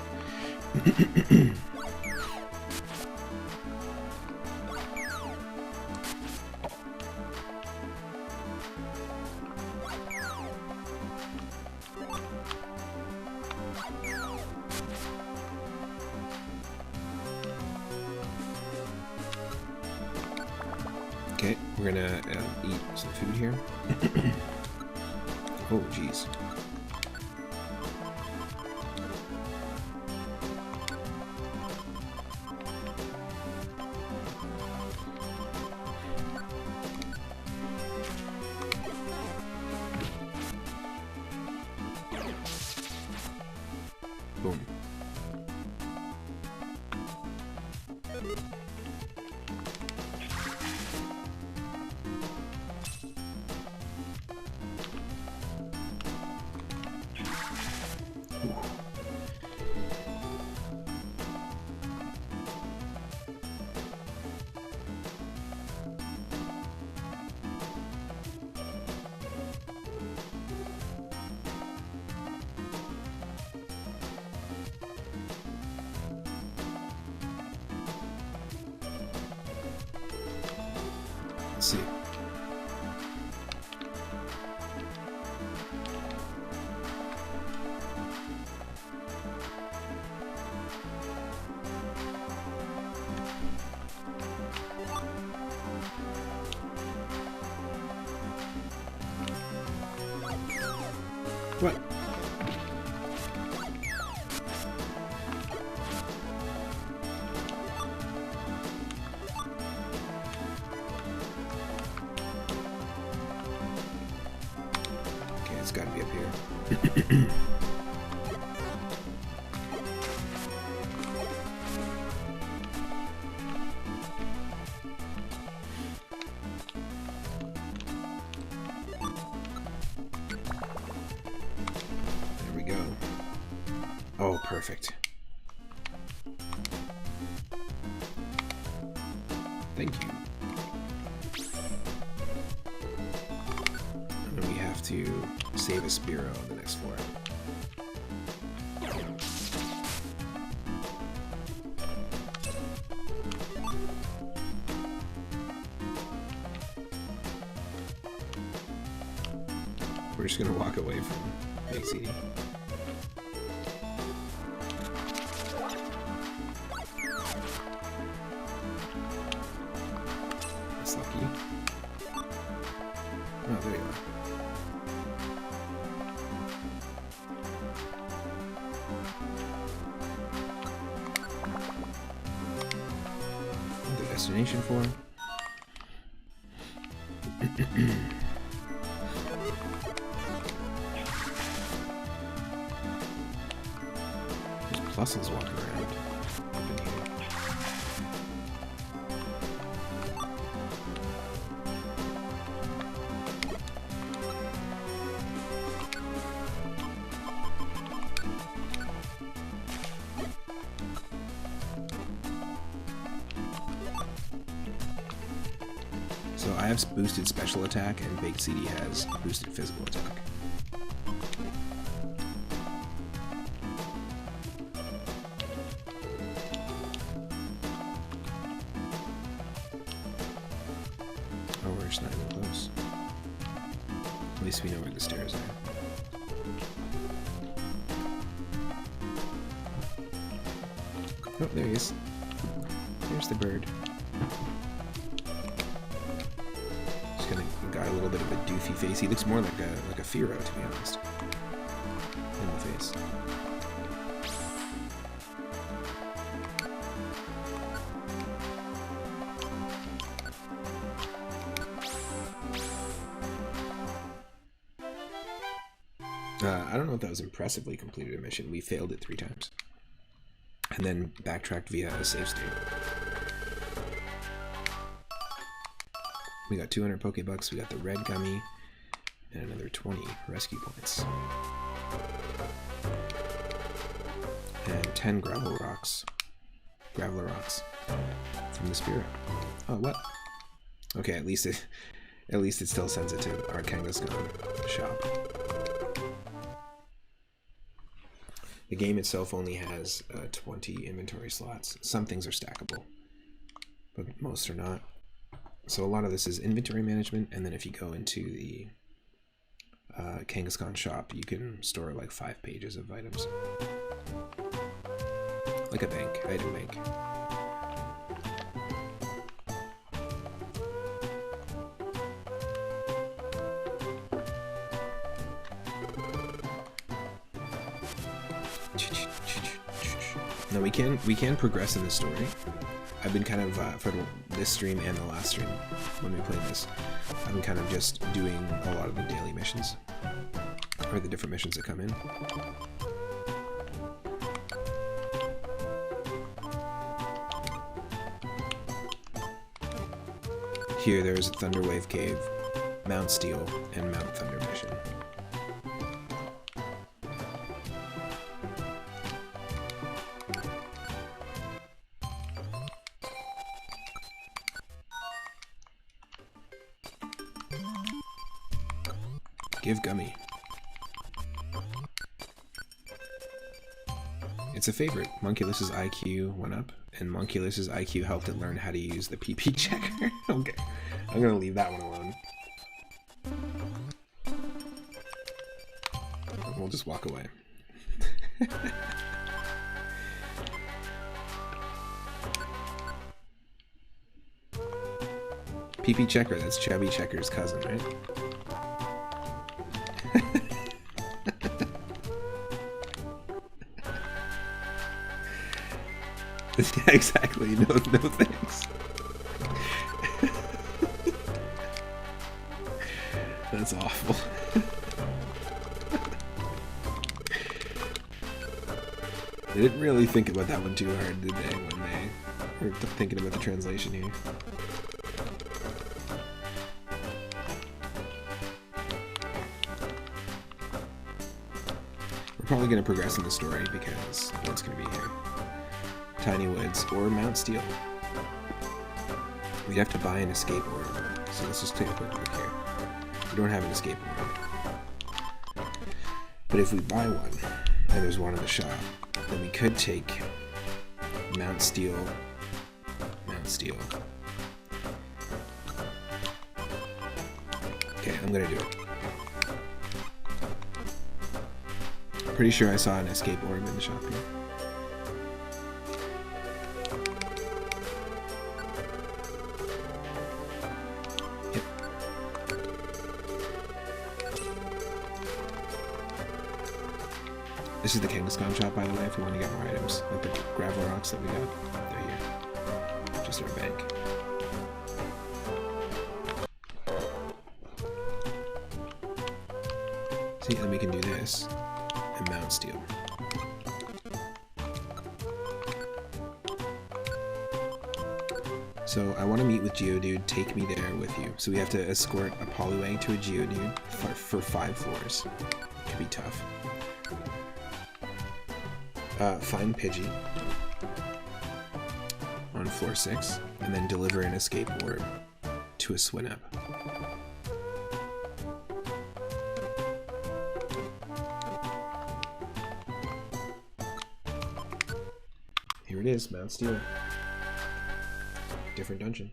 Okay, we're gonna eat some food here. Oh, jeez. Boom. Let's see. What? Okay, it's gotta be up here. Oh, perfect. Thank you. And then we have to save a Spiro on the next floor. We're just gonna walk away from Big CD. That's lucky. Oh, there you are. The destination for him. There's pluses walking around. So I have boosted special attack, and Baked CD has boosted physical attack. Oh, we're just not even close. At least we know where the stairs are. Oh, there he is. There's the bird. Got a little bit of a doofy face. He looks more like a Firo, to be honest. In the face. I don't know if that was impressively completed a mission. We failed it 3 times. And then backtracked via a save state. We got 200 Pokebucks, we got the red gummy, and another 20 rescue points. And 10 Graveler Rocks from the Spirit. Oh, what? Okay, at least it still sends it to our Kangaskhan shop. The game itself only has 20 inventory slots. Some things are stackable, but most are not. So a lot of this is inventory management, and then if you go into the Kangaskhan shop, you can store like 5 pages of items. Like a bank, item bank. Now we can progress in the story. I've been kind of, for this stream and the last stream, when we played this, I've been kind of just doing a lot of the daily missions, or the different missions that come in. Here there's Thunderwave Cave, Mount Steel, and Mount Thunder Mission. Give Gummy. It's a favorite. Monculus's IQ went up, and Monculus's IQ helped it learn how to use the PP checker. Okay, I'm gonna leave that one alone. We'll just walk away. PP Checker, that's Chubby Checker's cousin, right? Yeah, exactly. No thanks. That's awful. They didn't really think about that one too hard, did they, when they were thinking about the translation here? We're probably going to progress in the story because what's going to be here? Tiny Woods or Mount Steel. We'd have to buy an escape orb, so let's just take a quick look here. We don't have an escape orb. But if we buy one, and there's one in the shop, then we could take Mount Steel. Okay, I'm gonna do it. Pretty sure I saw an escape orb in the shop here. This is the Kangaskhan shop, by the way, if we want to get more items, like the gravel rocks that we got. They're here. Just our bank. See, then we can do this, and Mount Steel. So I want to meet with Geodude, take me there with you. So we have to escort a Poliwag to a Geodude for 5 floors. Could be tough. Find Pidgey on floor 6, and then deliver an escape orb to a Swinub. Here it is, Mount Steel. Different dungeon.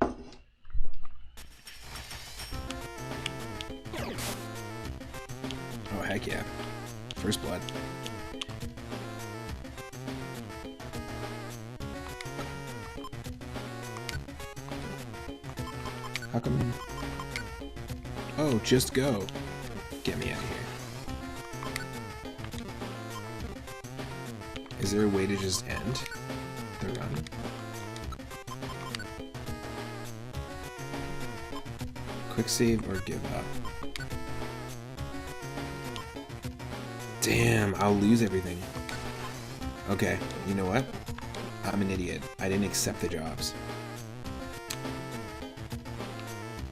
Oh, heck yeah. First blood. How come? Oh, just go. Get me out of here. Is there a way to just end the run? Quick save or give up? Damn, I'll lose everything. Okay, you know what? I'm an idiot. I didn't accept the jobs.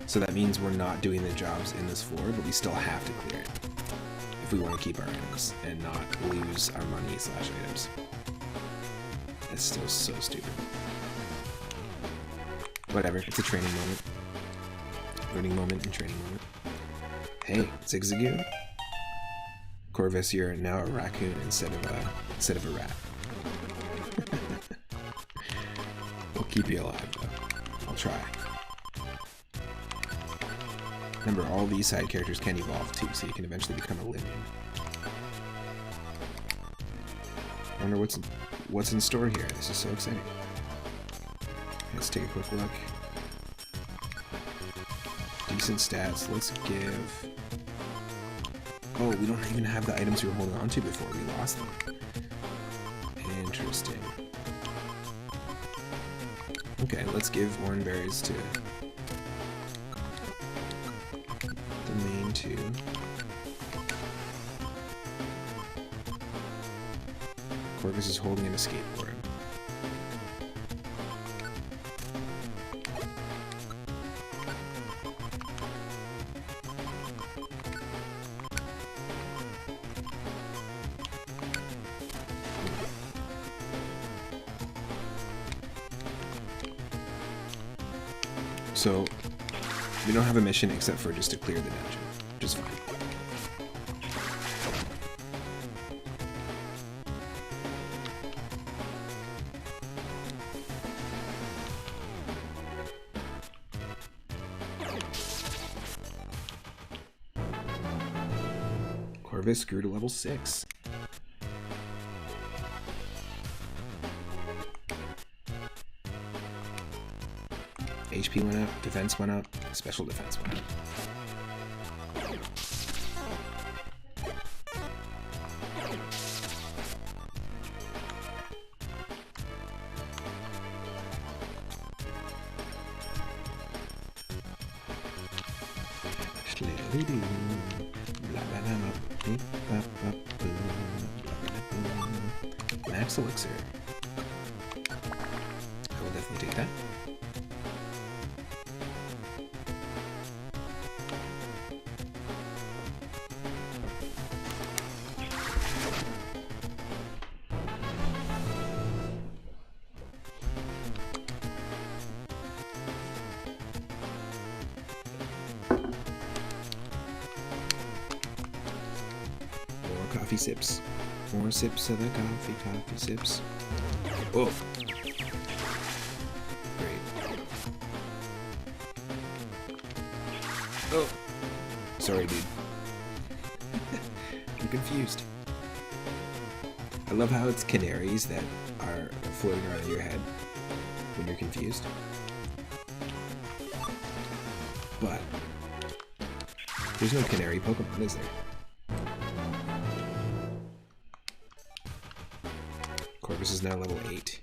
So that means we're not doing the jobs in this floor, but we still have to clear it if we want to keep our items and not lose our money / items. That's still so stupid. Whatever, it's a training moment. Learning moment and training moment. Hey, Zigzagoon. Corvus, you're now a raccoon instead of a rat. We'll keep you alive though. I'll try. Remember, all these side characters can evolve too, so you can eventually become a Limian. I wonder what's in store here. This is so exciting. Let's take a quick look. Decent stats. Let's give... Oh, we don't even have the items we were holding on to before we lost them. Interesting. Okay, let's give orange berries to the main 2. Corvus is holding an escape orb. So, we don't have a mission except for just to clear the dungeon, which is fine. Corvus grew to level 6. HP went up, defense went up, special defense went up. Max elixir. I will definitely take that. Coffee sips. More sips of the coffee sips. Oh! Great. Oh! Sorry, dude. I'm confused. I love how it's canaries that are floating around in your head when you're confused. But there's no canary Pokemon, is there? Corvus is now level 8.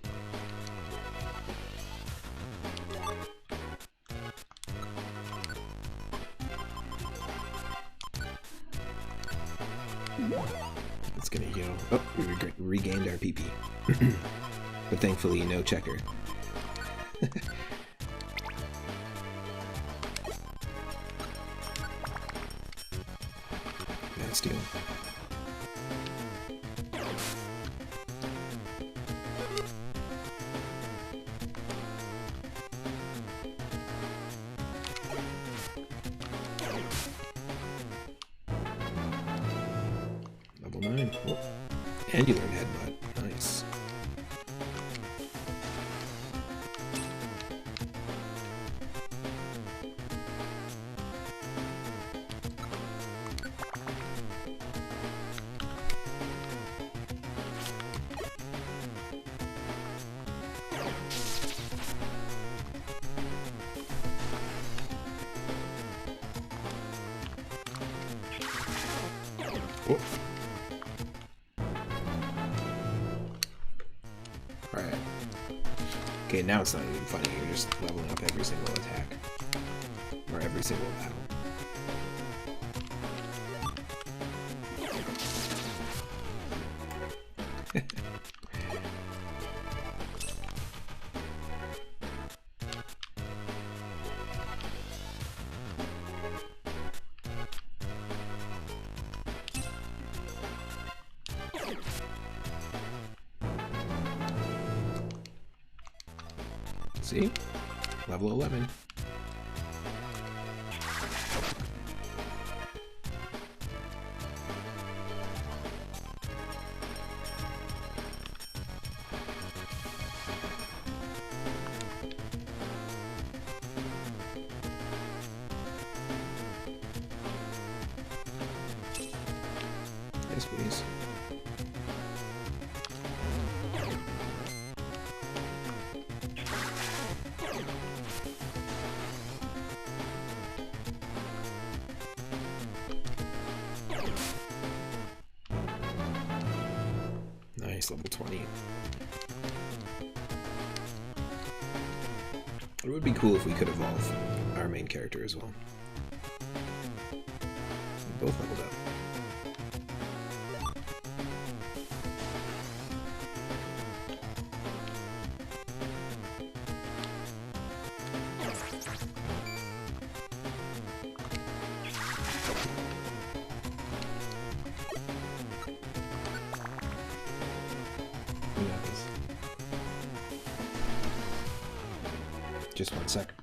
It's gonna heal. Oh, we regained our PP. But thankfully, no checker. That's steal. Level 9. Oh. And you learn headbutt. Nice. Oh. Alright. Okay, now it's not even funny. You're just leveling up every single attack. Or every single battle. See? Level 11. Yes, please. Nice, level 20. It would be cool if we could evolve our main character as well. We both leveled up. We got this. Just 1 sec.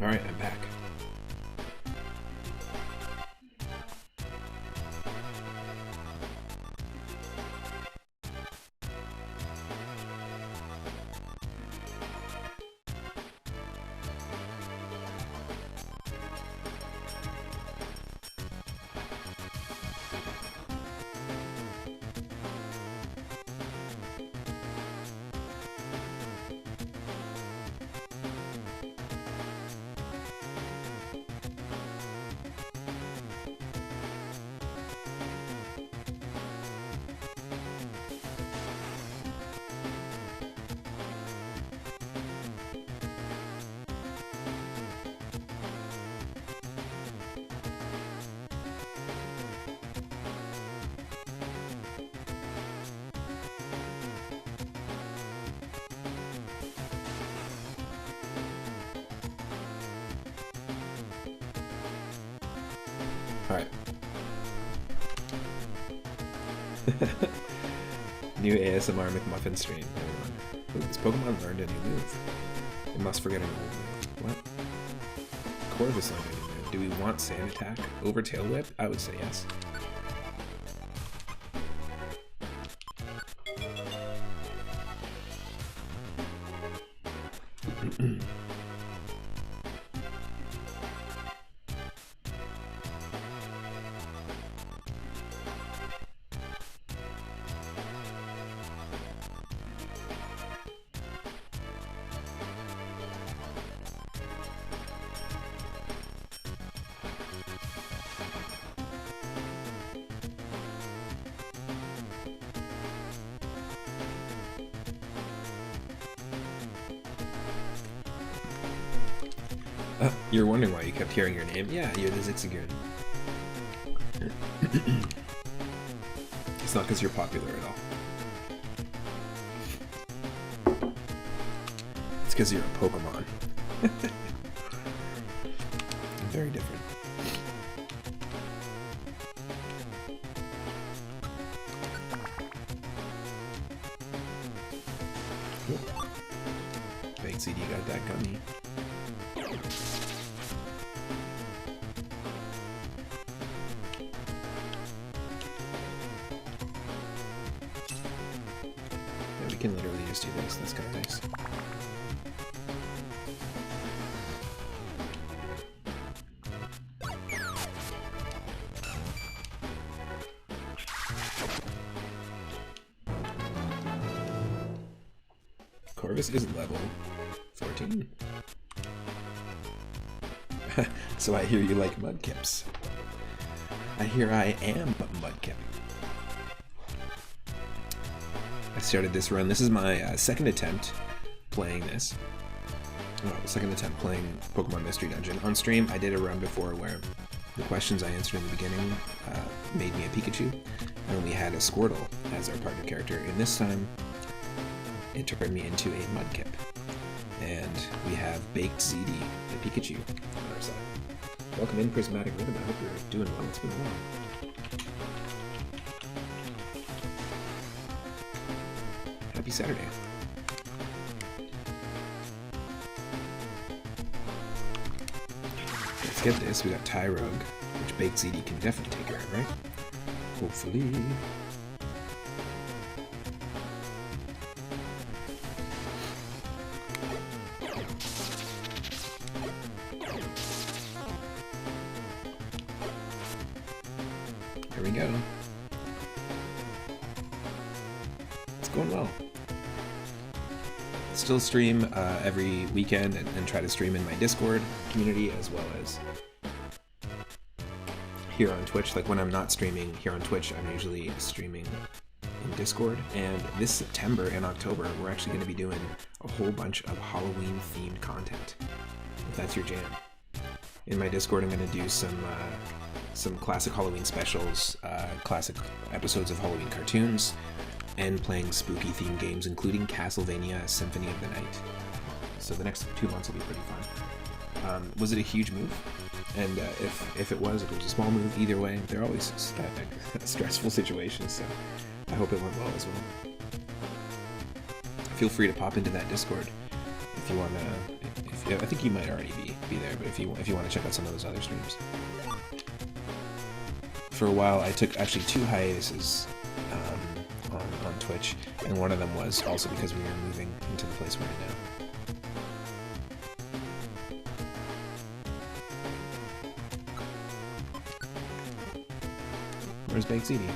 Alright, I'm back. Alright. New ASMR McMuffin stream, everyone. Ooh, this Pokemon learned a new move. It must forget an old move. What? Corvus learned a new move. Do we want Sand Attack over Tail Whip? I would say yes. You're wondering why you kept hearing your name? Yeah, you're the Zigzagoon. It's not because you're popular at all. It's because you're a Pokemon. Very different. Cool. Big CD got that gummy. We can literally just do this. That's kind of nice. Corvus is level 14. So I hear you like Mudkips. I hear I am Mudkip. I started this run. This is my second attempt playing this. Well, second attempt playing Pokemon Mystery Dungeon. On stream, I did a run before where the questions I answered in the beginning made me a Pikachu, and we had a Squirtle as our partner character. And this time, it turned me into a Mudkip. And we have Baked ZD, the Pikachu, on our side. Welcome in, Prismatic Rhythm. I hope you're doing well. It's been a while. Happy Saturday. Let's get this. We got Tyrogue, which Baked ZD can definitely take care of, right? Hopefully. Here we go. It's going well. Still stream every weekend and try to stream in my Discord community as well as here on Twitch. Like when I'm not streaming here on Twitch, I'm usually streaming in Discord. And this September and October, we're actually going to be doing a whole bunch of Halloween themed content, if that's your jam. In my Discord, I'm going to do some classic Halloween specials, classic episodes of Halloween cartoons, and playing spooky themed games, including Castlevania Symphony of the Night. So the next 2 months will be pretty fun. Was it a huge move? And if it was a small move, either way, they're always stressful situations, so I hope it went well as well. Feel free to pop into that Discord if you want to, I think you might already be there, but if you want to check out some of those other streams. For a while, I took actually 2 hiatuses on Twitch, and one of them was also because we were moving into the place we're in now. Where's Baked Ziti?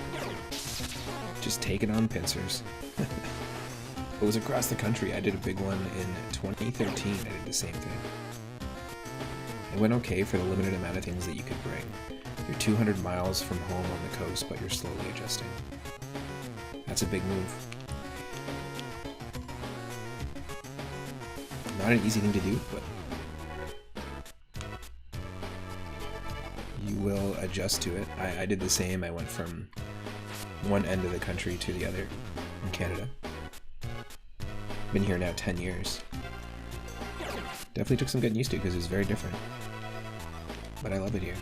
Just take it on pincers. It was across the country. I did a big one in 2013. I did the same thing. It went okay for the limited amount of things that you could bring. You're 200 miles from home on the coast, but you're slowly adjusting. That's a big move. Not an easy thing to do, but you will adjust to it. I did the same. I went from one end of the country to the other in Canada. Been here now 10 years. Definitely took some getting used to because it's very different. But I love it here.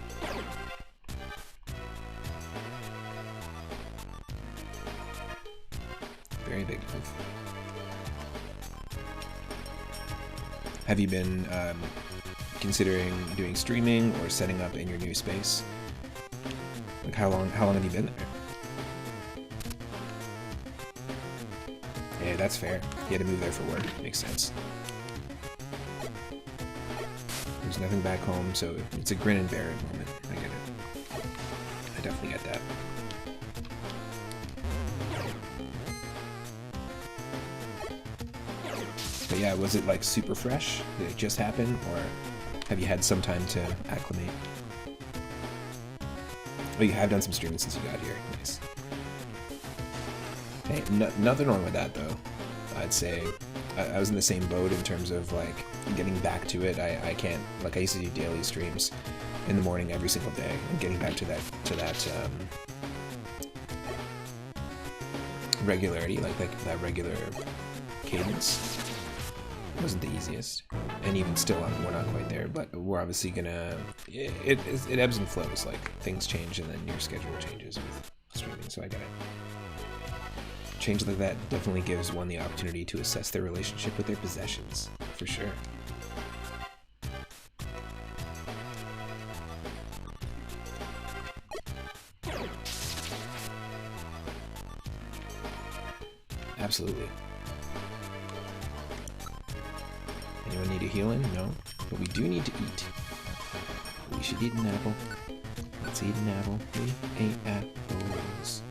Very big move. Have you been considering doing streaming or setting up in your new space? Like how long have you been there? Yeah, that's fair. You had to move there for work. Makes sense. There's nothing back home, so it's a grin and bear it moment. I get it. I definitely get that. But yeah, was it like super fresh? Did it just happen, or have you had some time to acclimate? Oh, you have done some streaming since you got here. Nice. Hey, nothing wrong with that though. I'd say I was in the same boat in terms of like getting back to it. I can't, like, I used to do daily streams in the morning every single day, and getting back to that regularity, like that regular cadence wasn't the easiest. And even still, we're not quite there, but we're obviously gonna, it ebbs and flows, like things change and then your schedule changes with streaming, so I get it. Change like that definitely gives one the opportunity to assess their relationship with their possessions, for sure. Absolutely. Anyone need a healing? No. But we do need to eat. We should eat an apple. Let's eat an apple. We ate apples.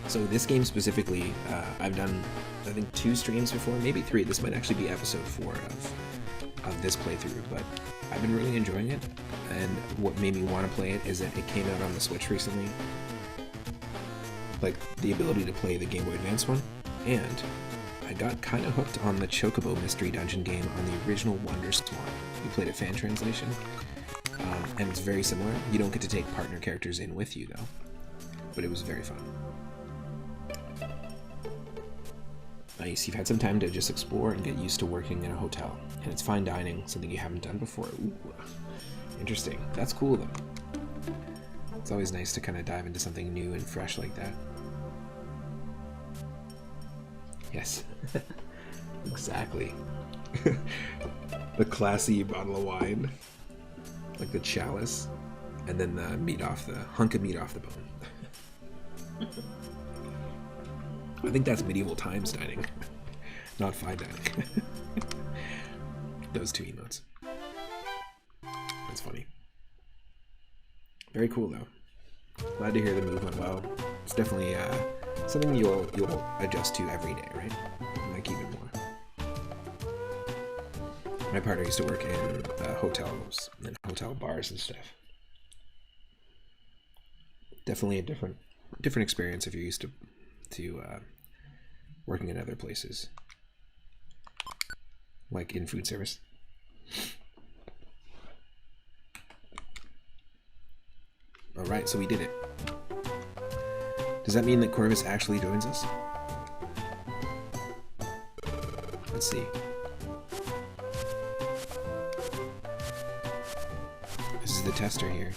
So this game specifically, I've done, I think, 2 streams before, maybe 3. This might actually be episode 4 of this playthrough, but I've been really enjoying it. And what made me want to play it is that it came out on the Switch recently. Like, the ability to play the Game Boy Advance one, and I got kind of hooked on the Chocobo Mystery Dungeon game on the original Wonder Swan. We played a fan translation, and it's very similar. You don't get to take partner characters in with you, though, but it was very fun. Nice, you've had some time to just explore and get used to working in a hotel, and it's fine dining, something you haven't done before. Ooh, interesting. That's cool, though. It's always nice to kind of dive into something new and fresh like that. Yes. Exactly. The classy bottle of wine. Like the chalice. And then the meat off the hunk of meat off the bone. I think that's medieval times dining. Not fine dining. Those 2 emotes. That's funny. Very cool though. Glad to hear the move went well. It's definitely something you'll adjust to every day, right? Like even more. My partner used to work in hotels and hotel bars and stuff. Definitely a different experience if you're used to working in other places, like in food service. Alright, so we did it. Does that mean that Corvus actually joins us? Let's see. This is the tester here.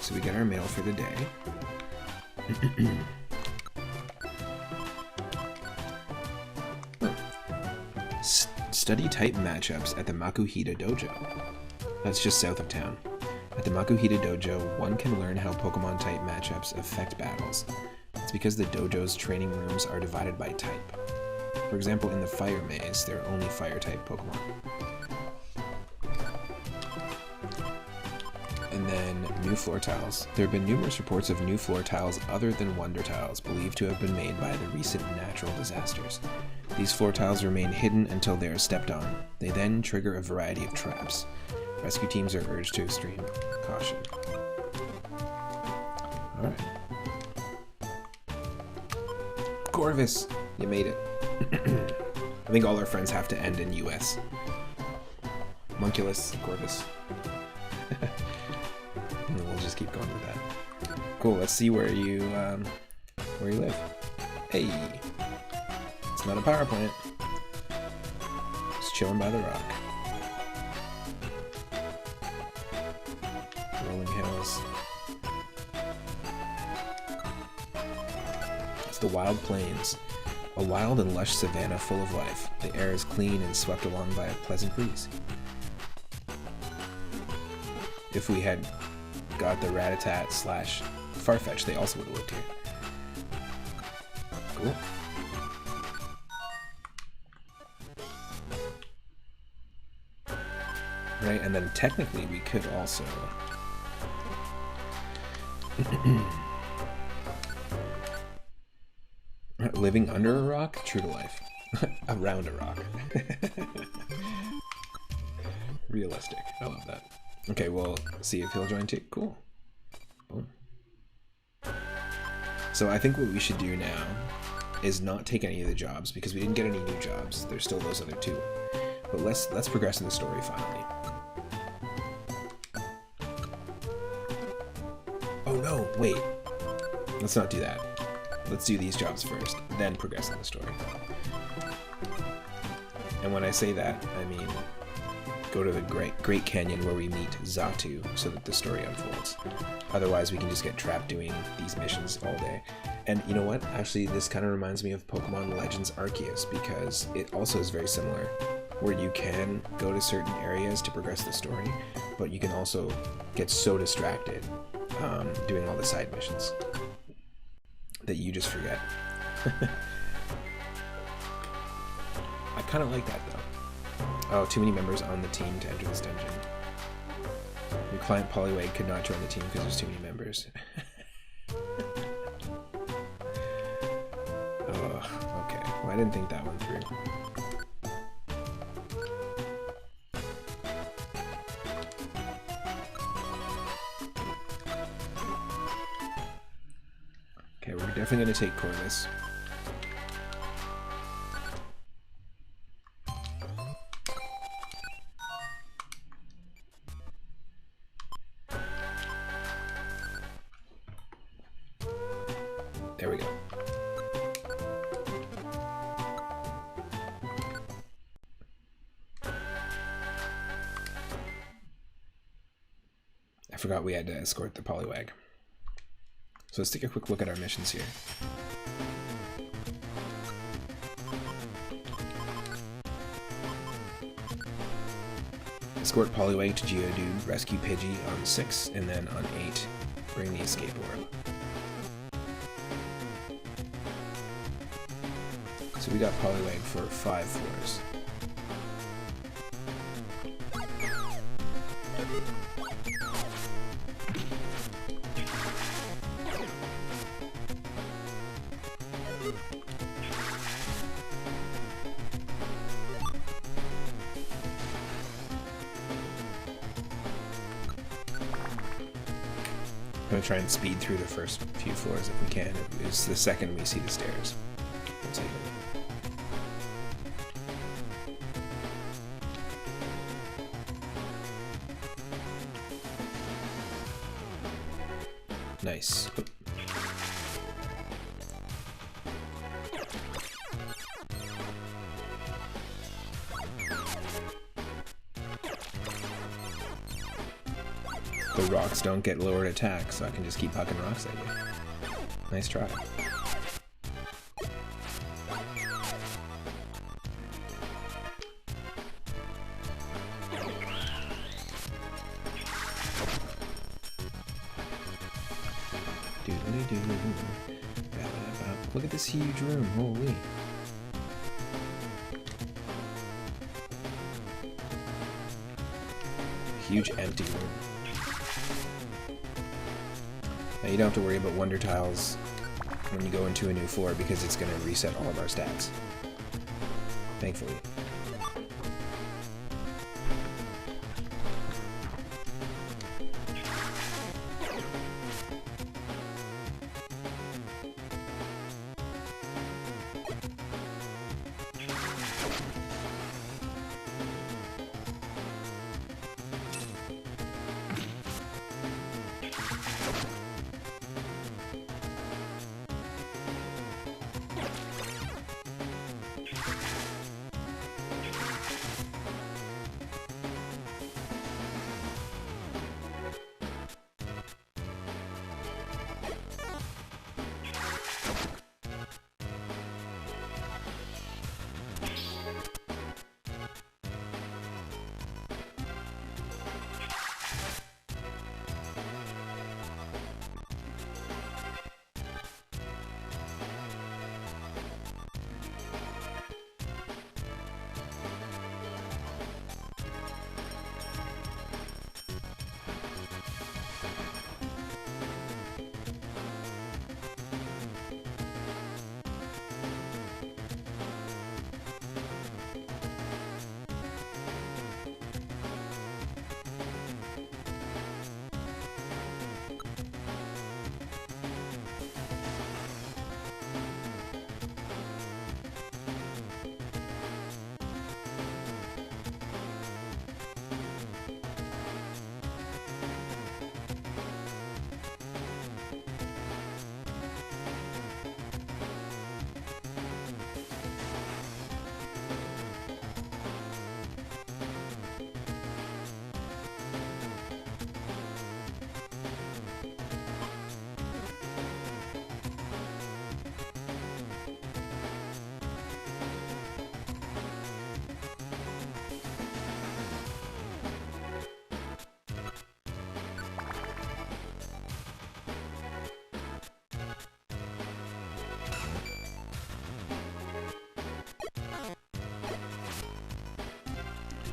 So we get our mail for the day. Study type matchups at the Makuhita Dojo. That's just south of town. At the Makuhita Dojo, one can learn how Pokemon type matchups affect battles. It's because the dojo's training rooms are divided by type. For example, in the Fire Maze, there are only Fire-type Pokemon. And then, new floor tiles. There have been numerous reports of new floor tiles other than Wonder Tiles, believed to have been made by the recent natural disasters. These floor tiles remain hidden until they are stepped on. They then trigger a variety of traps. Rescue teams are urged to extreme caution. Alright. Corvus! You made it. I think all our friends have to end in US. Munculus, Corvus. And we'll just keep going with that. Cool, let's see where you live. Hey! It's not a power plant. Just chilling by the rock. Rolling hills. It's the Wild Plains. A wild and lush savanna full of life. The air is clean and swept along by a pleasant breeze. If we had got the Rattata / Farfetch, they also would have lived here. Cool. Right, and then technically we could also... Living under a rock? True to life. Around a rock. Realistic. I love that. Okay, we'll see if he'll join too. Cool. Boom. So I think what we should do now is not take any of the jobs, because we didn't get any new jobs. There's still those other two. But let's progress in the story finally. Oh no, wait. Let's not do that. Let's do these jobs first, then progress in the story. And when I say that, I mean go to the Great Canyon where we meet Xatu so that the story unfolds. Otherwise, we can just get trapped doing these missions all day. And you know what? Actually, this kind of reminds me of Pokemon Legends Arceus, because it also is very similar, where you can go to certain areas to progress the story, but you can also get so distracted doing all the side missions that you just forget. I kind of like that though. Oh, too many members on the team to enter this dungeon. Your client Poliwag could not join the team because there's too many members. Oh, okay. Well, I didn't think that one through. Okay, we're definitely going to take Corvus. There we go. I forgot we had to escort the Poliwag. So let's take a quick look at our missions here. Escort Poliwag to Geodude, rescue Pidgey on 6, and then on 8, bring the escape orb. So we got Poliwag for 5 floors. I'm gonna try and speed through the first few floors if we can. It's the second we see the stairs. We'll take it. Nice. The rocks don't get lowered attack, so I can just keep hucking rocks at you. Nice try. Look at this huge room, holy. Huge empty room. Now you don't have to worry about wonder tiles when you go into a new floor because it's going to reset all of our stats. Thankfully.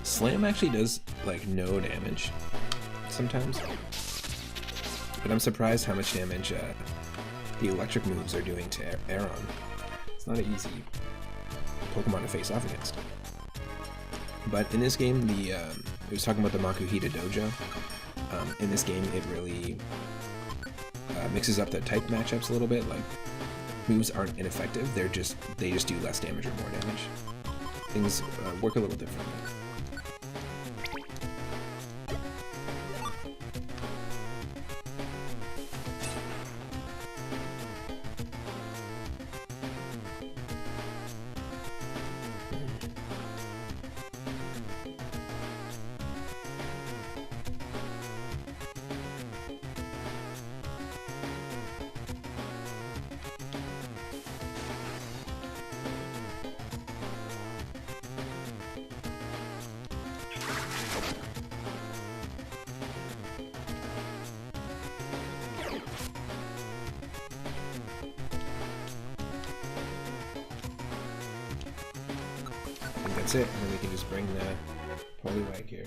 Slam actually does, like, no damage sometimes. But I'm surprised how much damage the electric moves are doing to Aeron. It's not an easy Pokemon to face off against. But in this game, I was talking about the Makuhita Dojo. In this game, it really mixes up the type matchups a little bit. Like, moves aren't ineffective, they just do less damage or more damage. Things work a little differently. That's it, and then we can just bring the Poliwag here.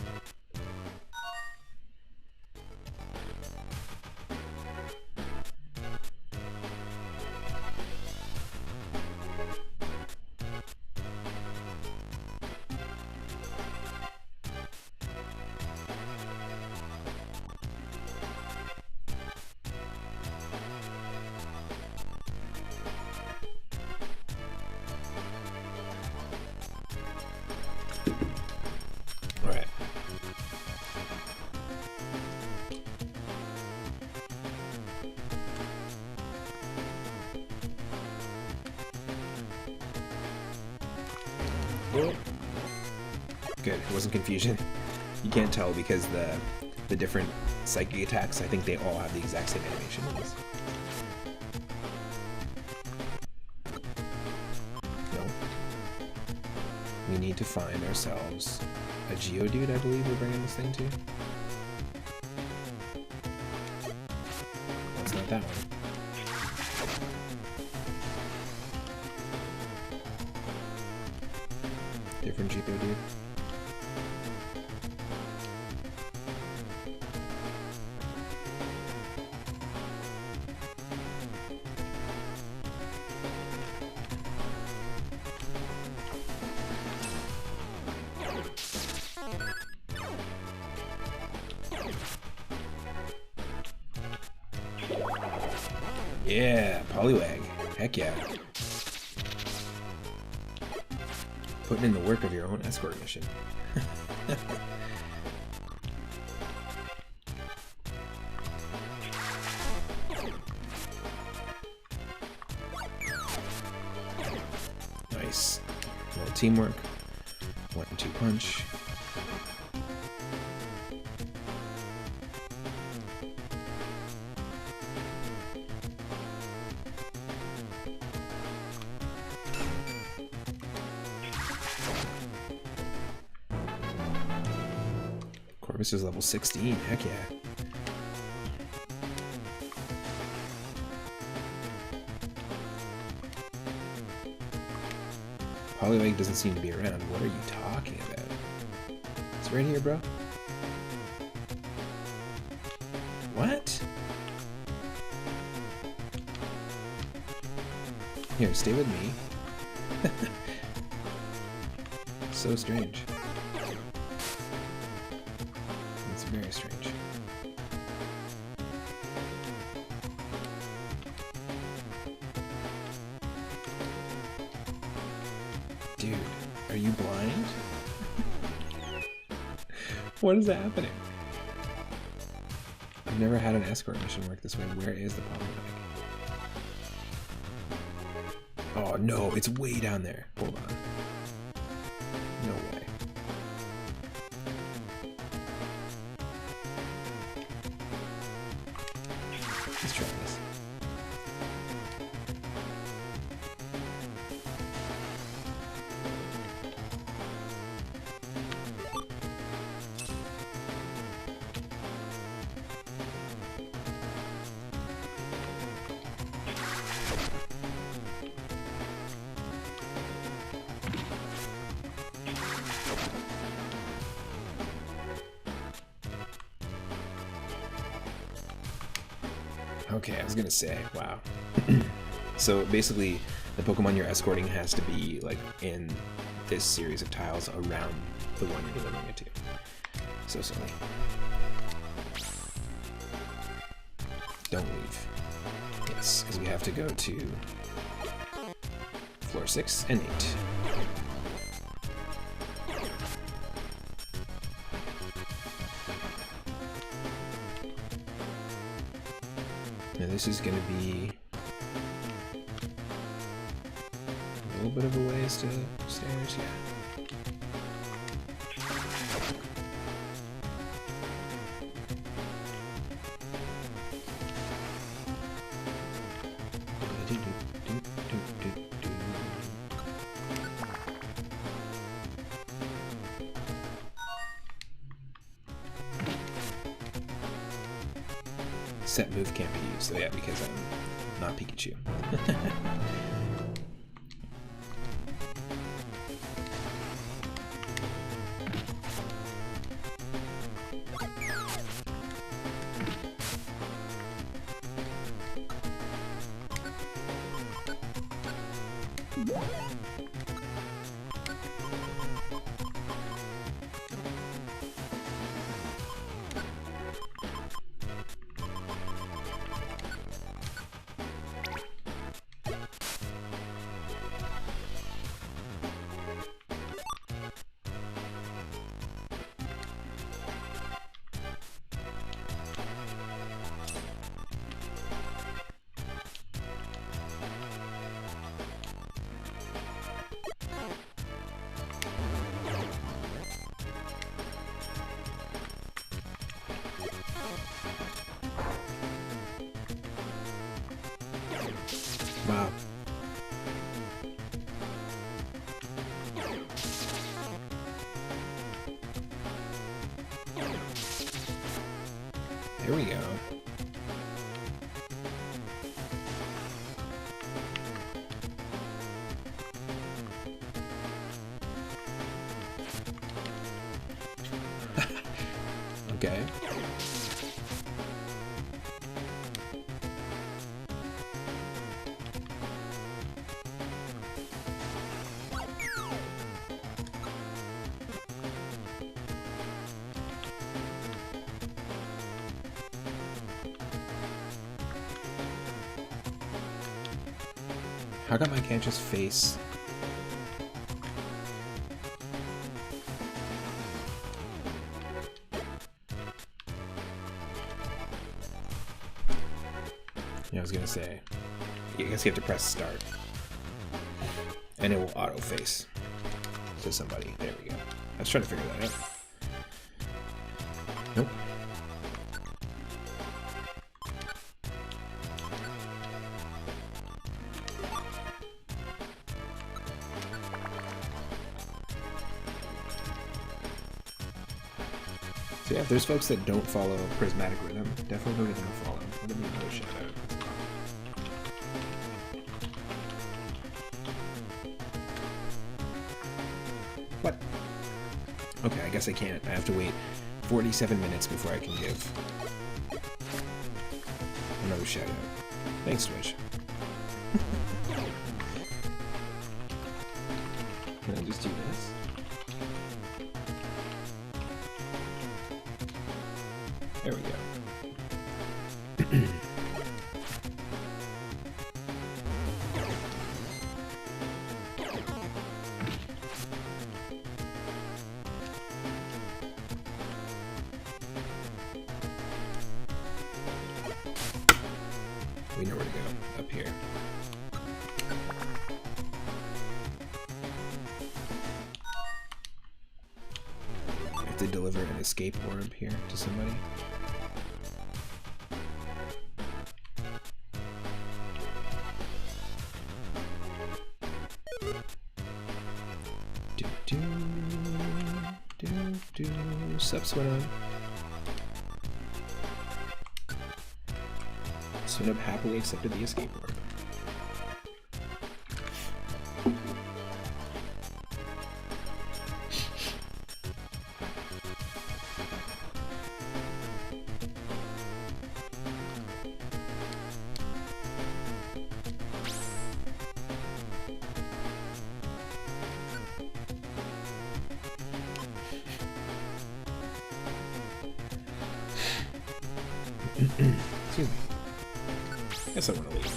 Good, it wasn't confusion. You can't tell because the different psychic attacks, I think they all have the exact same animations. No. We need to find ourselves a Geodude, I believe we're bringing this thing to. That's not that one. different GBA, dude. Yeah, Poliwag. Heck yeah. Putting in the work of your own escort mission. Nice. A little teamwork. 1-2 punch. Corvus is level 16, heck yeah. Poliwag doesn't seem to be around. What are you talking about? It's right here, bro. What? Here, stay with me. So strange. It's very strange. Dude, are you blind? What is happening? I've never had an escort mission work this way. Where is the Poliwag? Oh no, it's way down there. Hold on. No way. Let's try this. Okay, I was gonna say, wow. So basically, the Pokemon you're escorting has to be like in this series of tiles around the one you're delivering it to. So silly. Don't leave. Yes, because we have to go to floor 6 and 8. Now this is going to be a little bit of a ways to stairs, yeah. Set move can't be used, so yeah, because I'm not Pikachu. Wow. There we go. Okay. How come I can't just face? Yeah, I was gonna say, I guess you have to press start. And it will auto face to somebody. There we go. I was trying to figure that out. Nope. So yeah, if there's folks that don't follow Prismatic Rhythm, definitely go give them a follow. Let me know shit out. What? Okay, I guess I can't. I have to wait 47 minutes before I can give another shout out. Thanks, Twitch. Can I just do this? There we go. We know where to go. Up here. I have to deliver an escape orb here to somebody. Sup, Swinub? Swinub happily accepted the escape orb. Excuse me. Guess I want to leave.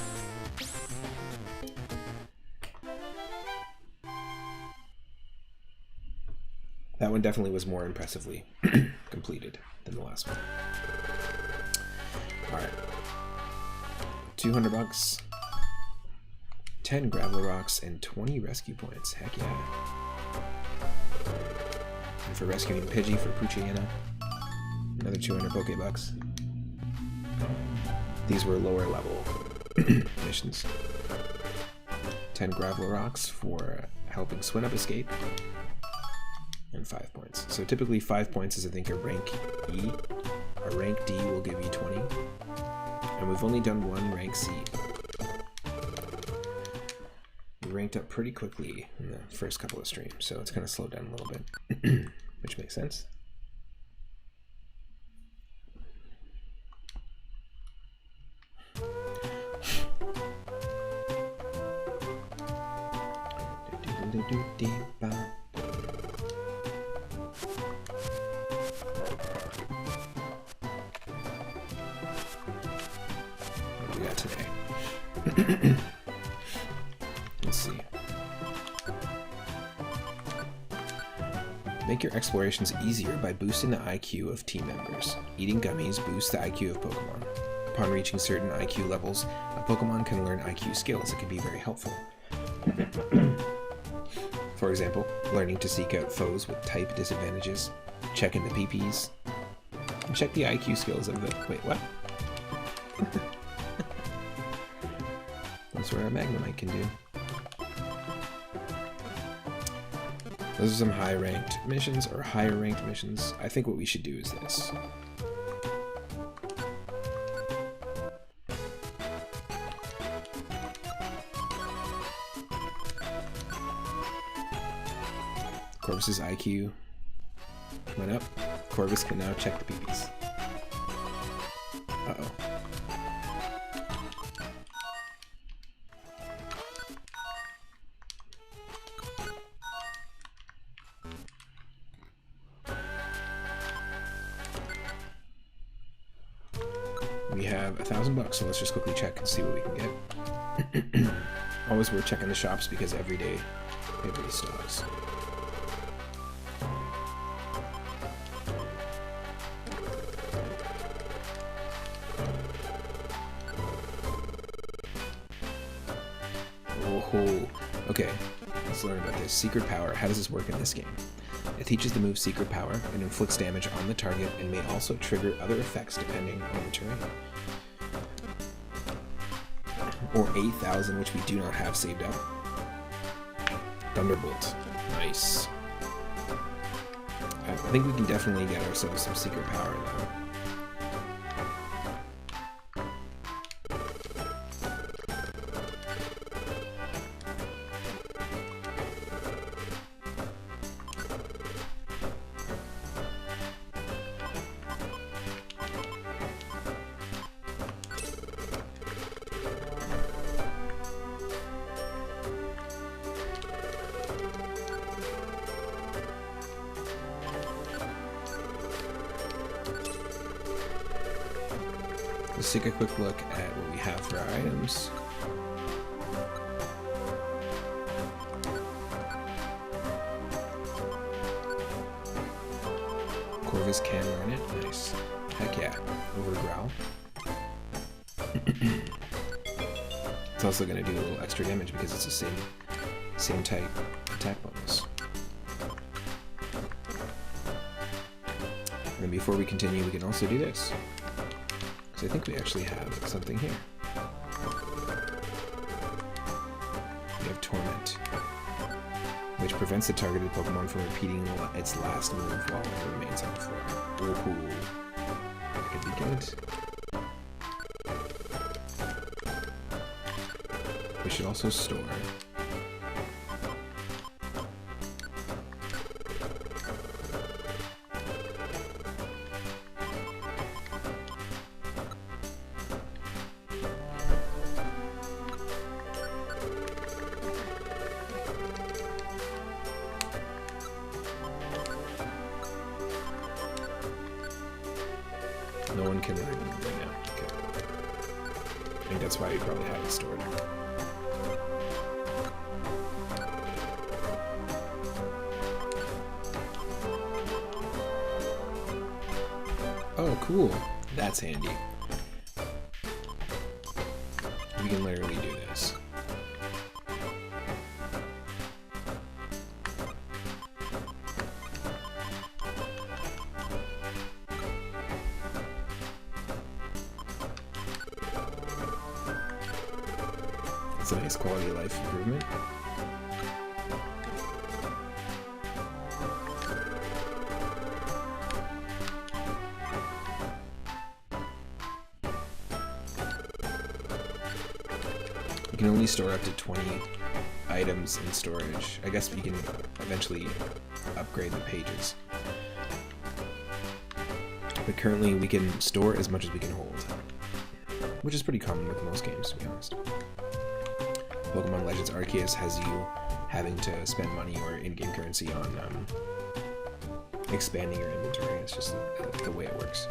That one definitely was more impressively completed than the last one. Alright. 200 bucks, 10 gravel rocks, and 20 rescue points. Heck yeah. And for rescuing Pidgey for Poochiana, another 200 Pokebucks. These were lower level missions. 10 gravel rocks for helping Swinub escape, and 5 points. So typically 5 points is, I think, a rank E. A rank D will give you 20. And we've only done one rank C. We ranked up pretty quickly in the first couple of streams, so it's kind of slowed down a little bit, which makes sense. What do we got today? Let's see. Make your explorations easier by boosting the IQ of team members. Eating gummies boosts the IQ of Pokemon. Upon reaching certain IQ levels, a Pokemon can learn IQ skills that can be very helpful. For example, learning to seek out foes with type disadvantages, check in the PPs, and check the IQ skills of the... Wait, what? That's what our Magnemite can do. Those are some high-ranked missions, or higher-ranked missions. I think what we should do is this. Corvus's IQ went up Corvus can now check the peepees. Uh-oh. We have $1,000, so let's just quickly check and see what we can get. Always worth checking the shops because every day they have restocks. Oh, okay. Let's learn about this. Secret Power. How does this work in this game? It teaches the move Secret Power and inflicts damage on the target and may also trigger other effects depending on the terrain. Or 8,000, which we do not have saved up. Thunderbolt. Nice. I think we can definitely get ourselves some Secret Power now. Let's take a quick look at what we have for our items. Corvus can learn it. Nice. Heck yeah. Over Growl. It's also going to do a little extra damage because it's the same type attack bonus. And then before we continue, we can also do this. So I think we actually have something here. We have Torment, which prevents the targeted Pokemon from repeating its last move while it remains on the floor. Ooh, that could be good. We should also store. No one can learn right now. Okay. I think that's why you probably have it stored. Oh, cool. That's handy. We can literally do this. It's a nice quality of life improvement. You can only store up to 20 items in storage. I guess we can eventually upgrade the pages. But currently we can store as much as we can hold, which is pretty common with most games, to be honest. Pokemon Legends Arceus has you having to spend money or in-game currency on expanding your inventory. It's just the way it works.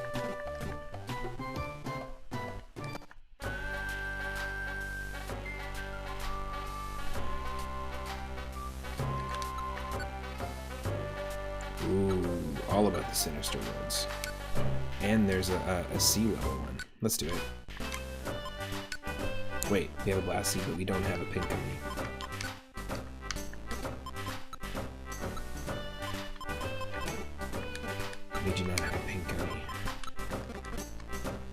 Ooh, all about the Sinister Woods. And there's a sea level one. Let's do it. Wait, we have a Blast Seed, but we don't have a Pink Gummy. We do not have a Pink Gummy.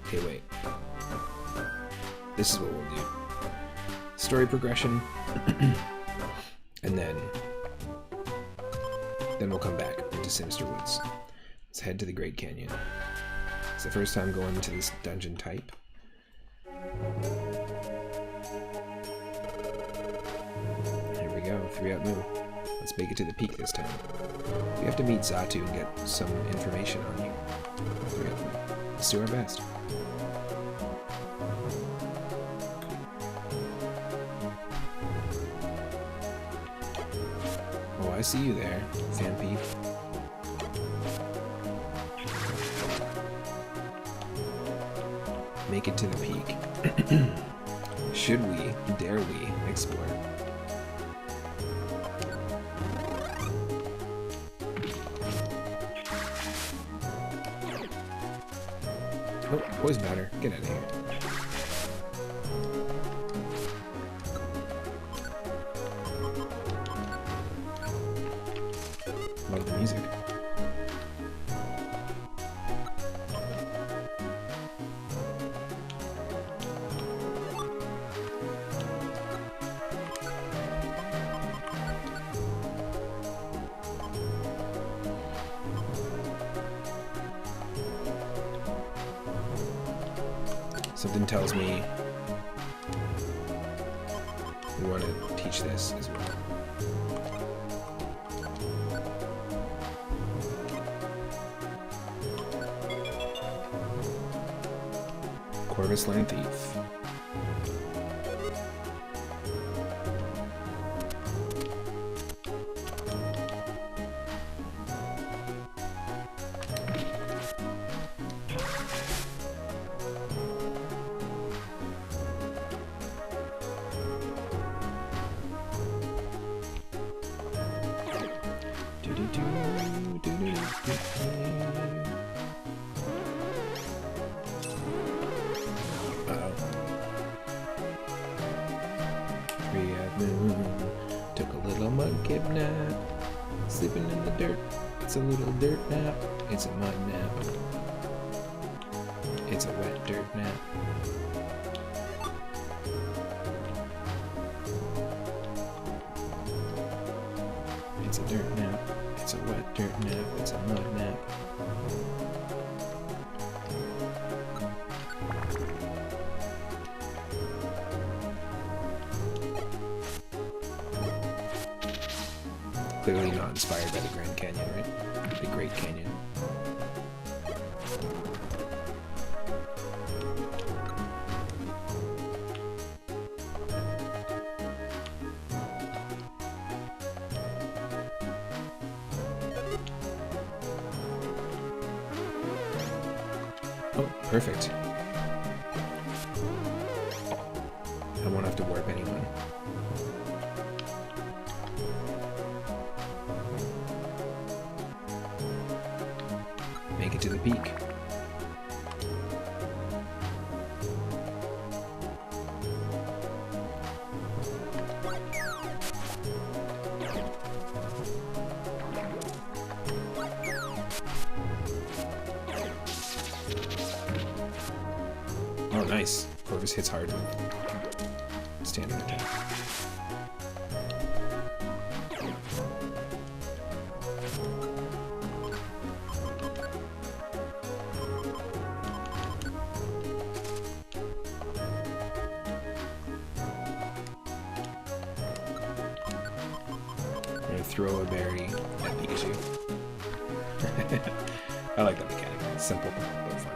Okay, wait. This is what we'll do. Story progression. And then we'll come back into Sinister Woods. Let's head to the Great Canyon. It's the first time going to this dungeon type. Here we go, 3-up move. Let's make it to the peak this time. We have to meet Xatu and get some information on you. Let's do our best. Oh, I see you there, Fanpeep. Make it to the peak. Should we, dare we, explore? Oh, poison powder. Get out of here. Love the music. Something tells me we want to teach this as well. Corvus Land Thief. Took a little monkey nap, sleeping in the dirt. It's a little dirt nap. It's a mud nap. It's a wet dirt nap. It's a dirt nap. It's a wet dirt nap. It's a mud nap. Clearly not inspired by the Grand Canyon, right? The Great Canyon. Oh, perfect. I won't have to warp anyone. Make it to the peak. Oh, nice. Corvus hits hard with standard attack. Throw a berry at Pikachu. I like that mechanic. It's simple but fun.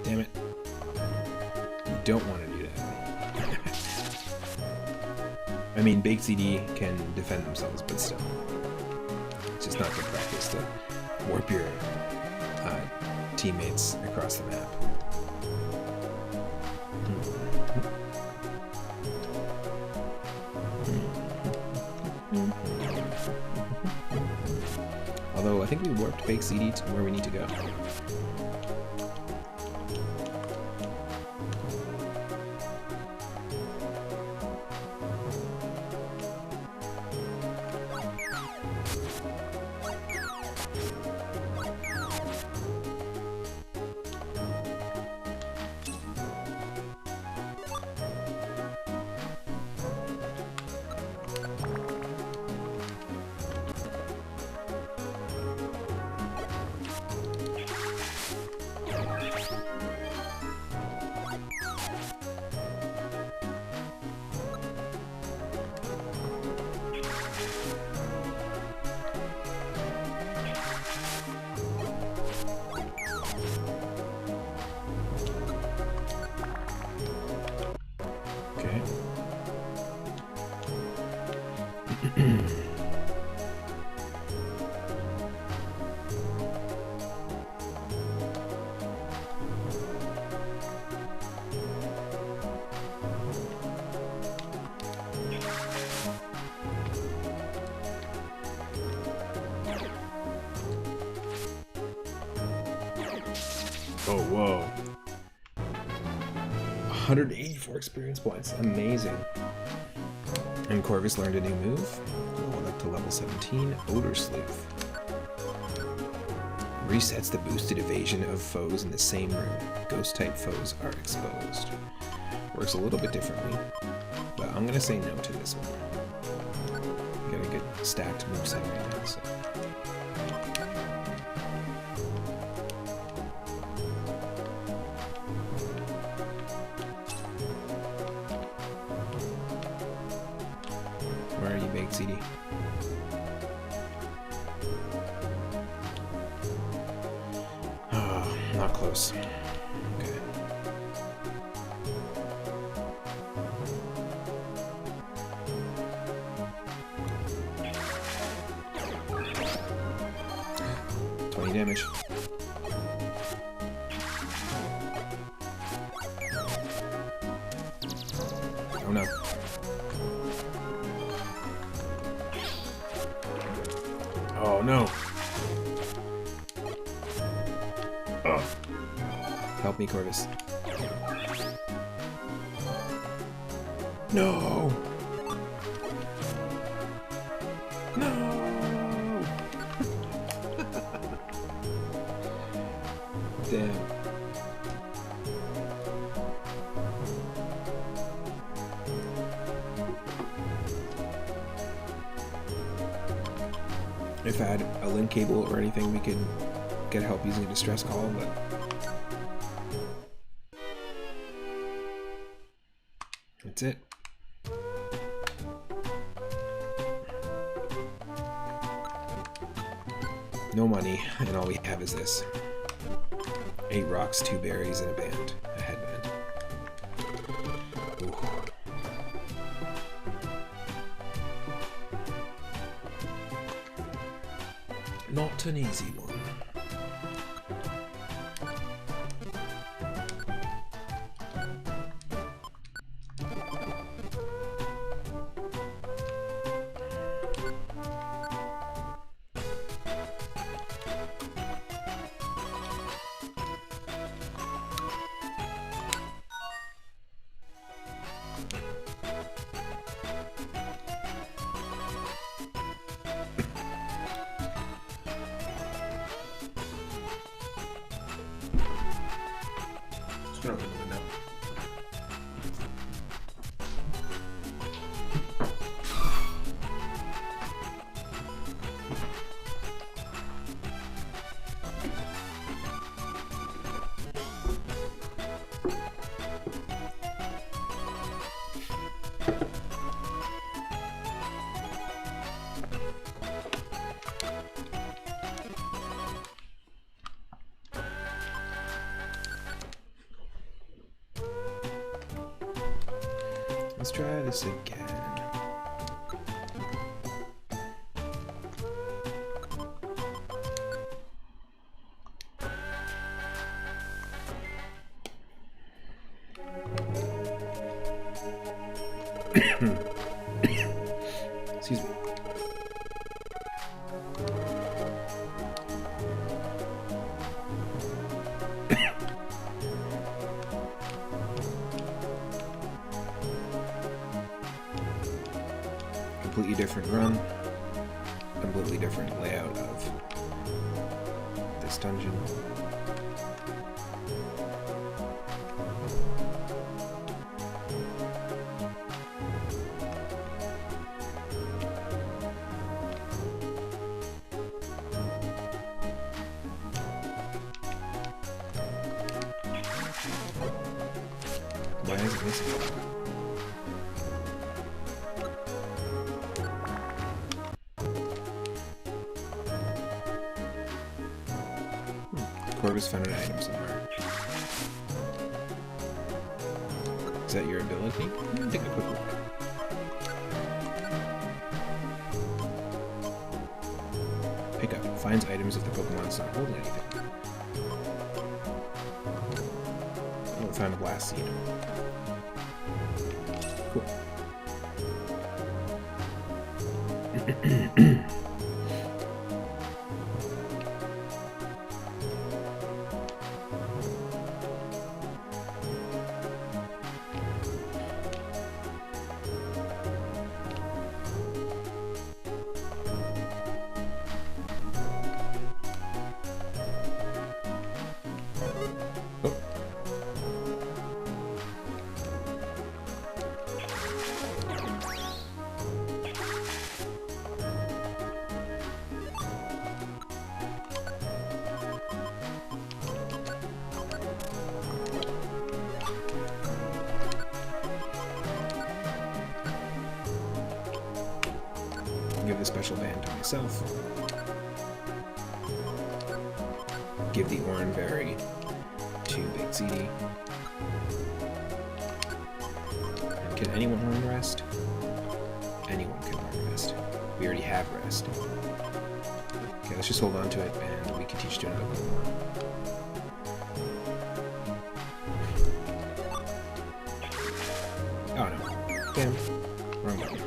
Damn it. You don't want to do that. I mean, Baked CD can defend themselves, but still. It's just not good practice to warp your teammates across the map. I think we warped Bake CD to where we need to go. Oh, whoa. 184 experience points. Amazing. And Corvus learned a new move. Leveled up to level 17, Odor Sleuth. Resets the boosted evasion of foes in the same room. Ghost-type foes are exposed. Works a little bit differently, but I'm gonna say no to this one. Got a good stacked moveset right now, so. Where are you, Baked CD? Oh, not close. Okay. Damage. Oh no. Oh no. Oh. Help me, Corvus. No. No. Damn. If I had a link cable or anything, we could get help using a distress call, but that's it. No money, and all we have is this. 8 rocks, 2 berries, and a band. A headband. Ooh. Not an easy one. Open the window. Let's try this again. Excuse me. different run, completely different layout of this dungeon. Why is it missing? Corvus found an item somewhere. Is that your ability? Take a quick look. Pick up. Finds items if the Pokemon's not holding anything. Oh, found a blast seed. Cool. Give the special band to myself. Give the Oran Berry to Big ZD. And can anyone learn rest? Anyone can learn rest. We already have rest. Okay, let's just hold on to it and we can teach to another Pokemon. Oh no. Damn. Wrong button.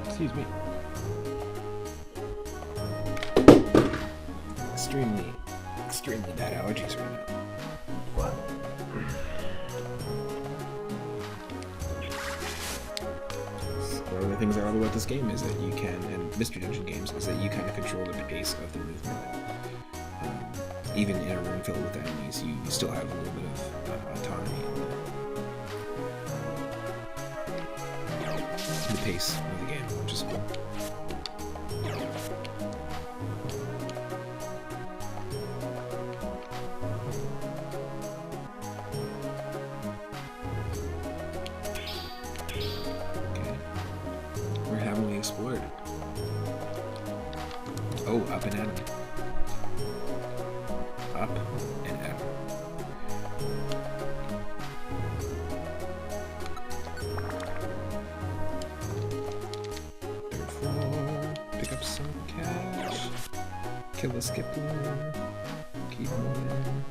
Excuse me. Extremely bad allergies right now. What? One of the things I love about this game is that you can, and Mystery Dungeon games, is that you kind of control the pace of the movement. Even in a room filled with enemies, you still have a little bit of autonomy in the pace of the game, which is cool. Explored. Oh, up and at 'em. Up and at 'em. Third floor. Pick up some cash. Kill a skipper. Keep moving.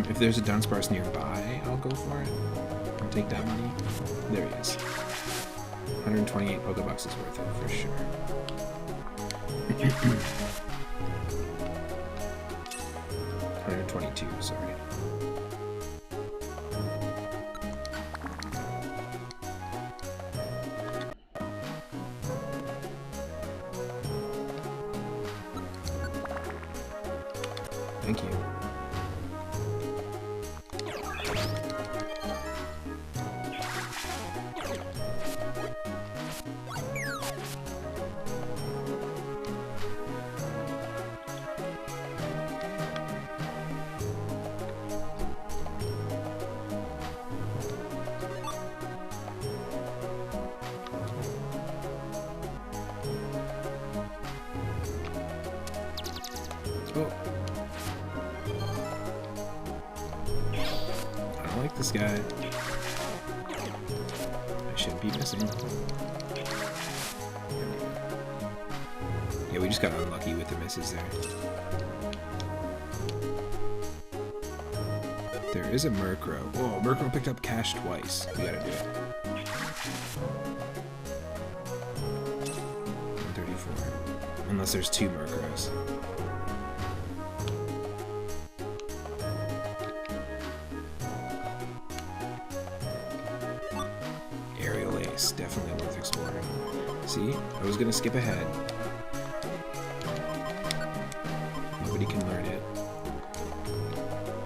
If there's a Dunsparce nearby, I'll go for it. I'll take that money. There he is. 128 Pokebucks is worth it for sure. $122, sorry. Thank you. Oh. I don't like this guy. I should be missing. Yeah, we just got unlucky with the misses there. There is a Murkrow. Whoa, Murkrow picked up cash twice. We gotta do it. 134. Unless there's two Murkrows. Aerial Ace, definitely worth exploring. See, I was gonna skip ahead. Nobody can learn it.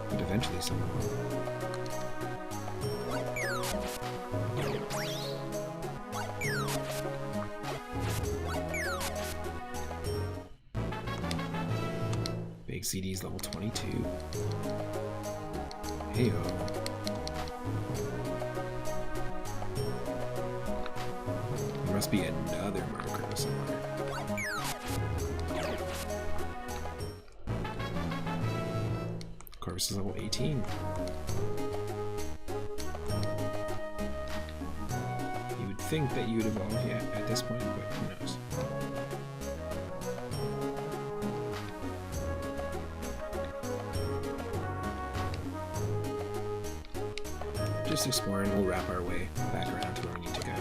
But eventually someone will. Big CD's level 22. Heyo. There must be another Murkrow somewhere. Corvus is level 18. You would think that you would evolve yet at this point, but who knows. Just exploring, we'll wrap our way back around to where we need to go.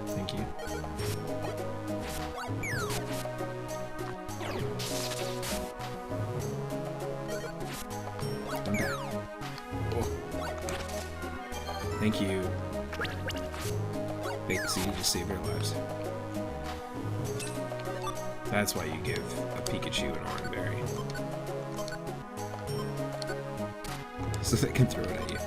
Thank you. Don't die. Oh. Thank you. Big C just saved our lives. That's why you give a Pikachu an orange berry. So they can throw it at you.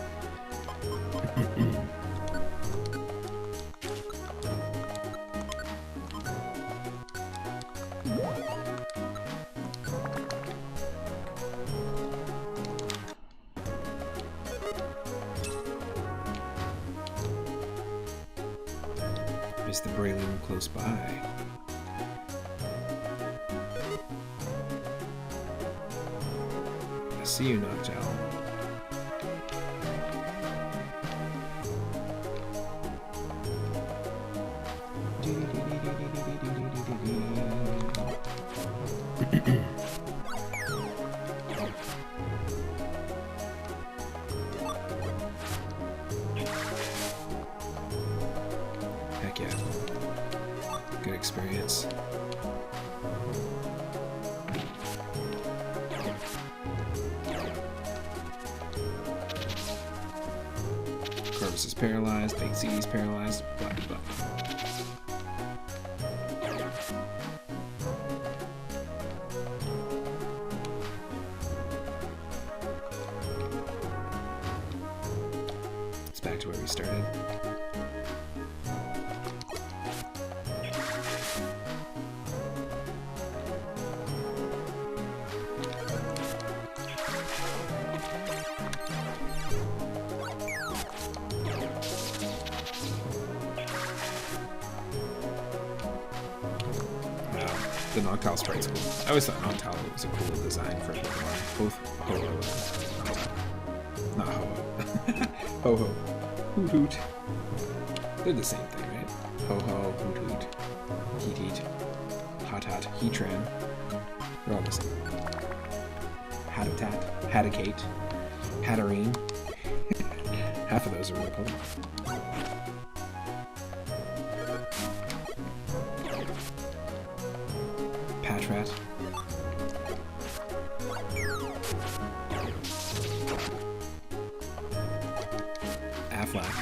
Is the Brie close by? I see you, Noctowl. Heck yeah. Good experience. Corvus is paralyzed, Big Z is paralyzed, blah blah. It's back to where we started. The Noctowl sprite's cool. I always thought Noctowl was a cool design for Pokemon. Both Ho-Ho and... not Ho-Ho. Ho-Ho. Hoot Hoot. They're the same thing, right? Ho-Ho, Hoot Hoot. Heat Heat. Hot Hot. Heatran. They're all the same. Hattatat. Hatticate. Hatterene. Half of those are real Pokemon. Patrat. Affleck.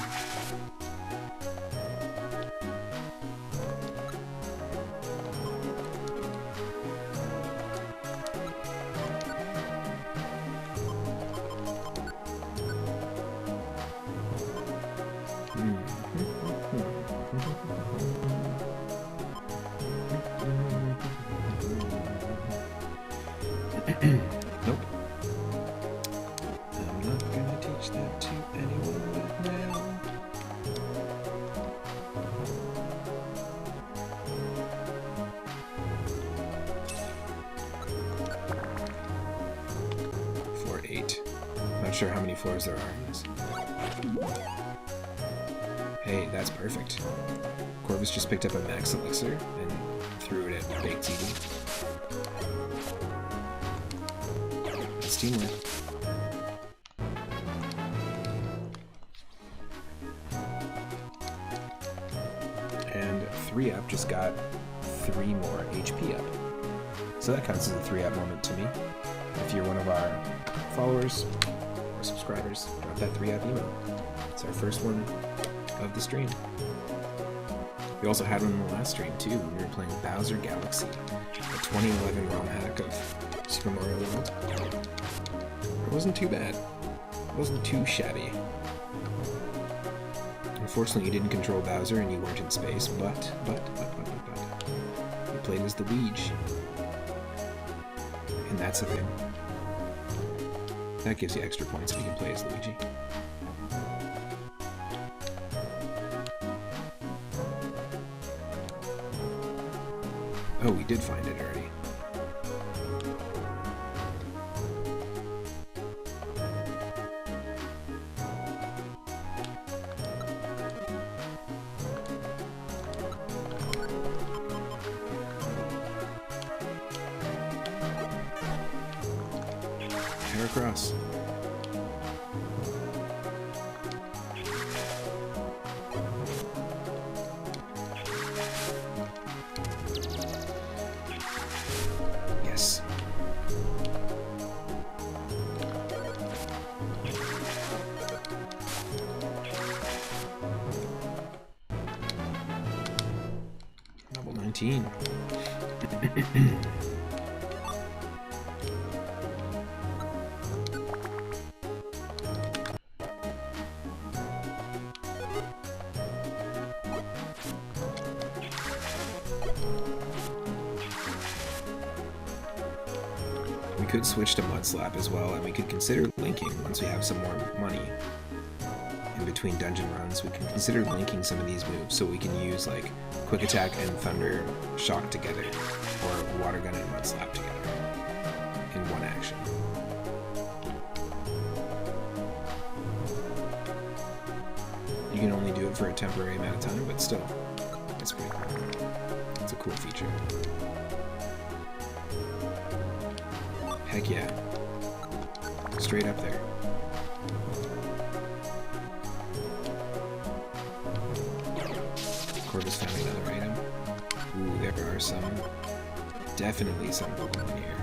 Nope. I'm not gonna teach that to anyone right now. Floor 8. Not sure how many floors there are in this. Hey, that's perfect. Corvus just picked up a Max Elixir and threw it at Baked Eating. That's teamwork. And 3-up just got 3 more HP up. So that counts as a 3-up moment to me. If you're one of our followers or subscribers, drop that 3-up email. It's our first one of the stream. We also had one in the last stream too, when we were playing Bowser Galaxy, a 2011 ROM hack of Super Mario World. It wasn't too bad. It wasn't too shabby. Unfortunately, you didn't control Bowser and you weren't in space, but. You played as the Luigi. And that's the thing. That gives you extra points if you can play as Luigi. Oh, we did find it already. Heracross. Yes. Level 19. We could switch to Mud Slap as well, and we could consider linking once we have some more money in between dungeon runs. We can consider linking some of these moves so we can use like Quick Attack and Thunder Shock together, or Water Gun and Mud Slap together in one action. You can only do it for a temporary amount of time, but still, it's pretty cool. It's a cool feature. Heck yeah. Straight up there. Corvus found another item. Ooh, there are some. Definitely some Pokemon here.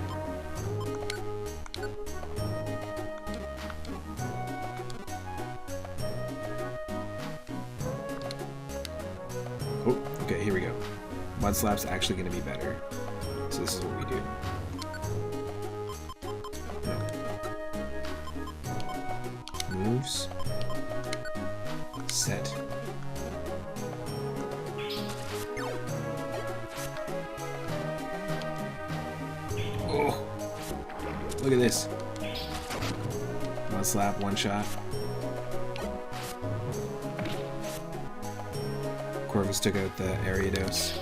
Oh, okay, here we go. Mud Slap's actually going to be better. So this is what we do. Moves. Set. Oh! Look at this. Mud Slap, one shot. Corvus took out the Ariados.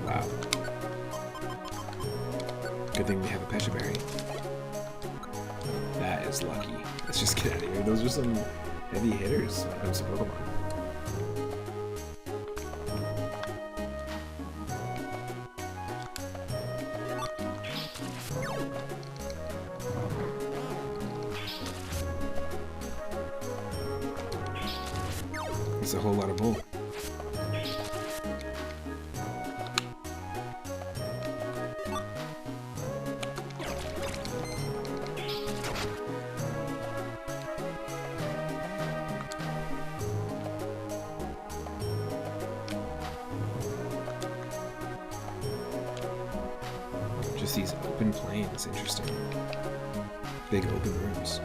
Wow. Good thing we have a Pecha Berry. That is lucky. Let's just get out of here. Those are some heavy hitters when it comes to Pokemon. It's a whole lot of bull. Just these open plains, interesting. Big open rooms.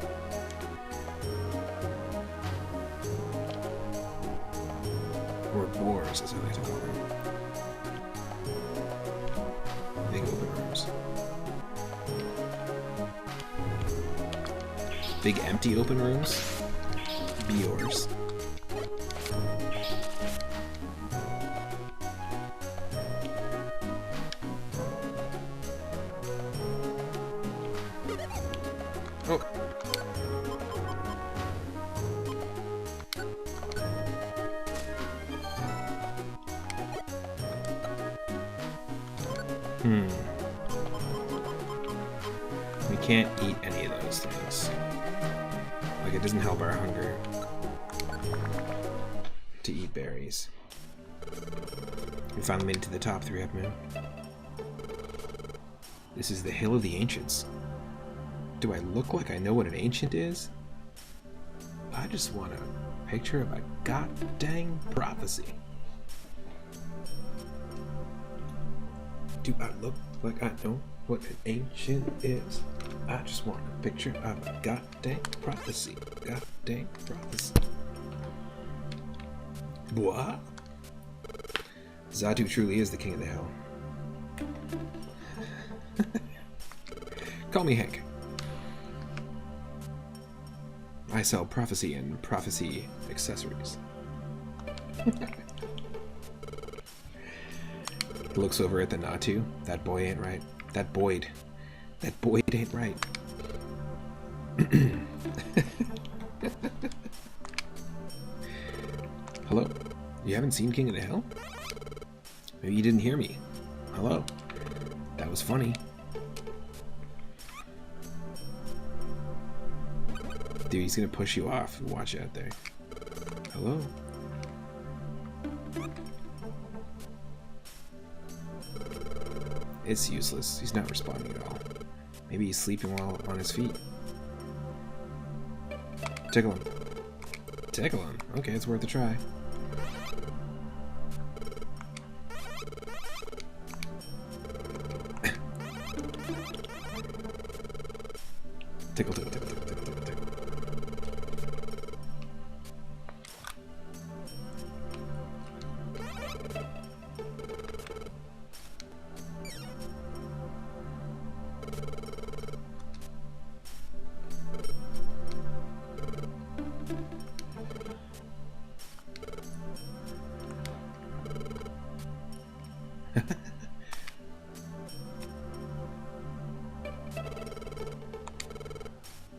Or boars, as I like to call them. Big open rooms. Big empty open rooms. Be yours. Oh. We can't eat any of those things. Like, it doesn't help our hunger to eat berries. We finally made it to the top 3-up moon. This is the Hill of the Ancients. Do I look like I know what an ancient is? I just want a picture of a god-dang prophecy. Do I look like I know what an ancient is? I just want a picture of a god-dang prophecy. God-dang prophecy. What? Xatu truly is the king of the hill. Call me Hank. I sell prophecy and prophecy accessories. Looks over at the Natu. That boy ain't right. That Boyd ain't right. Hello? You haven't seen King of the Hill? Maybe you didn't hear me. Hello? That was funny. Dude, he's gonna push you off. Watch out there. Hello? It's useless. He's not responding at all. Maybe he's sleeping while on his feet. Tickle him. Tickle him. Okay, it's worth a try. Tickle, tickle, tickle, tickle, tickle, tickle, tickle.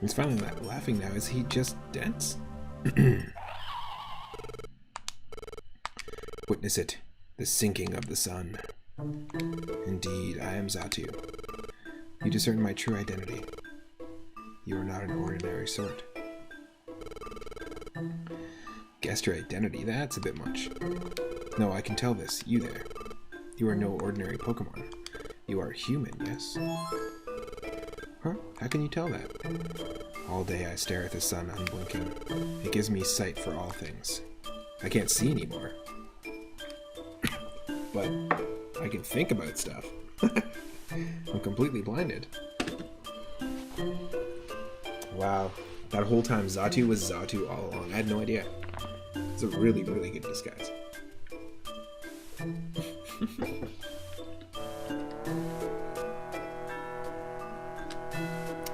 He's finally laughing now. Is he just dense? Witness it, the sinking of the sun. Indeed, I am Xatu. You discern my true identity. You are not an ordinary sort. Guessed your identity? That's a bit much. No, I can tell this. You there. You are no ordinary Pokemon. You are human, yes? Huh? How can you tell that? All day I stare at the sun unblinking. It gives me sight for all things. I can't see anymore. But I can think about stuff. I'm completely blinded. Wow. That whole time Xatu was Xatu all along. I had no idea. It's a really, really good disguise.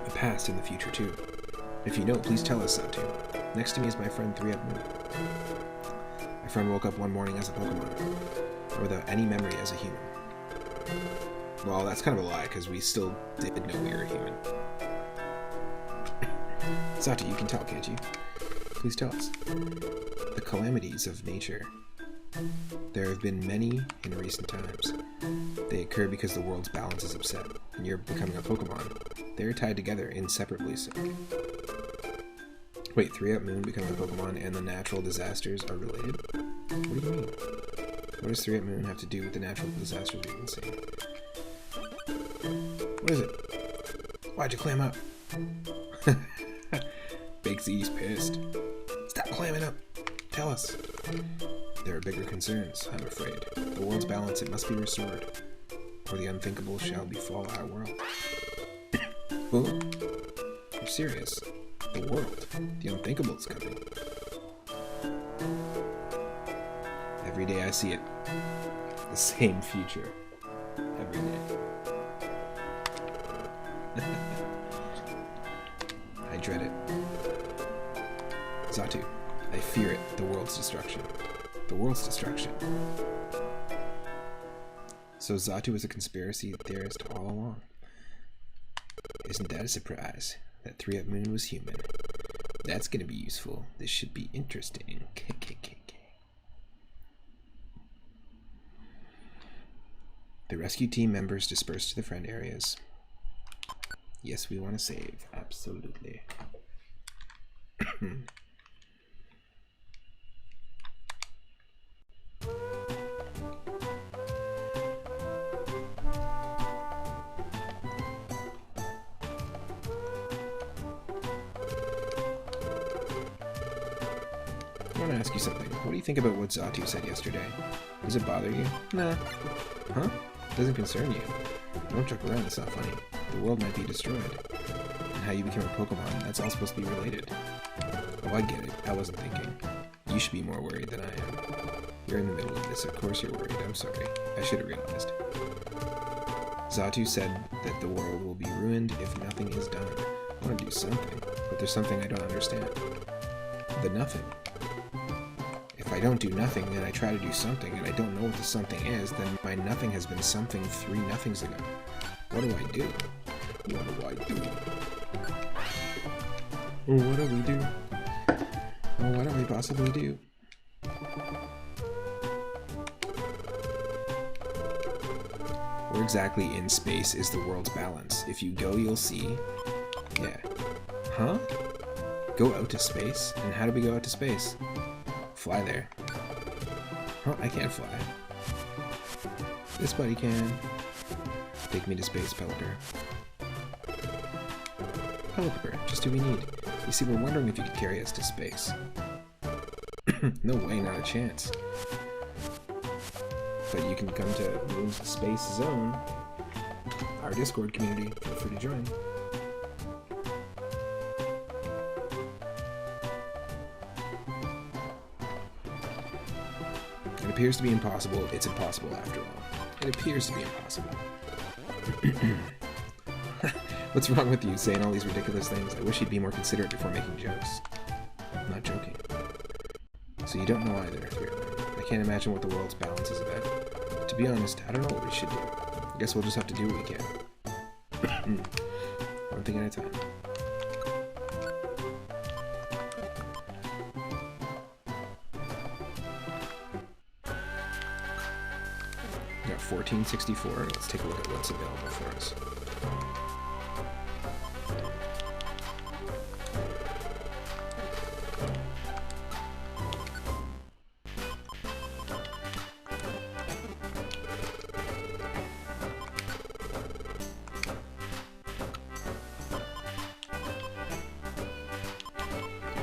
The past and the future too. If you know, please tell us, Xatu. Next to me is my friend 3-up moon. My friend woke up one morning as a Pokemon, without any memory as a human. Well, that's kind of a lie, because we still did know we were human. Xatu, you can tell, can't you? Please tell us. The calamities of nature. There have been many in recent times. They occur because the world's balance is upset, and you're becoming a Pokemon. They're tied together inseparably so. Wait, 3-Up Moon becomes a Pokemon and the natural disasters are related? What do you mean? What does 3-Up Moon have to do with the natural disasters we've been seeing? What is it? Why'd you clam up? Big Z's pissed. Stop clamming up! Tell us! There are bigger concerns, I'm afraid. The world's balance, it must be restored, or the unthinkable shall befall our world. Oh? You're serious? The world. The unthinkable is coming. Every day I see it. The same future. Every day. I dread it. Xatu, I fear it. The world's destruction. The world's destruction. So Xatu was a conspiracy theorist all along. Isn't that a surprise? That 3-Up Moon was human. That's gonna be useful. This should be interesting. The rescue team members dispersed to the friend areas. Yes, we want to save. Absolutely. I want to ask you something. What do you think about what Xatu said yesterday? Does it bother you? Nah. Huh? Doesn't concern you. Don't joke around, it's not funny. The world might be destroyed. And how you became a Pokemon, that's all supposed to be related. Oh, I get it. I wasn't thinking. You should be more worried than I am. You're in the middle of this, of course you're worried. I'm sorry. I should have realized. Xatu said that the world will be ruined if nothing is done. I want to do something, but there's something I don't understand. The nothing. If I don't do nothing and I try to do something and I don't know what the something is, then my nothing has been something 3 nothings ago. What do I do? What do I do? What do we do? Oh, what do we possibly do? Where exactly in space is the world's balance? If you go, you'll see. Yeah. Huh? Go out to space? And how do we go out to space? Fly there. Oh, I can't fly. This buddy can. Take me to space, Pelipper. Pelipper, just who we need. You see, we're wondering if you could carry us to space. No way, not a chance. But you can come to Moon's Space Zone, our Discord community. Feel free to join. It appears to be impossible. It's impossible after all. It appears to be impossible. What's wrong with you saying all these ridiculous things? I wish you'd be more considerate before making jokes. I'm not joking. So you don't know either. I can't imagine what the world's balance is about. To be honest, I don't know what we should do. I guess we'll just have to do what we can. One thing at a time. We got 1464. Let's take a look at what's available for us.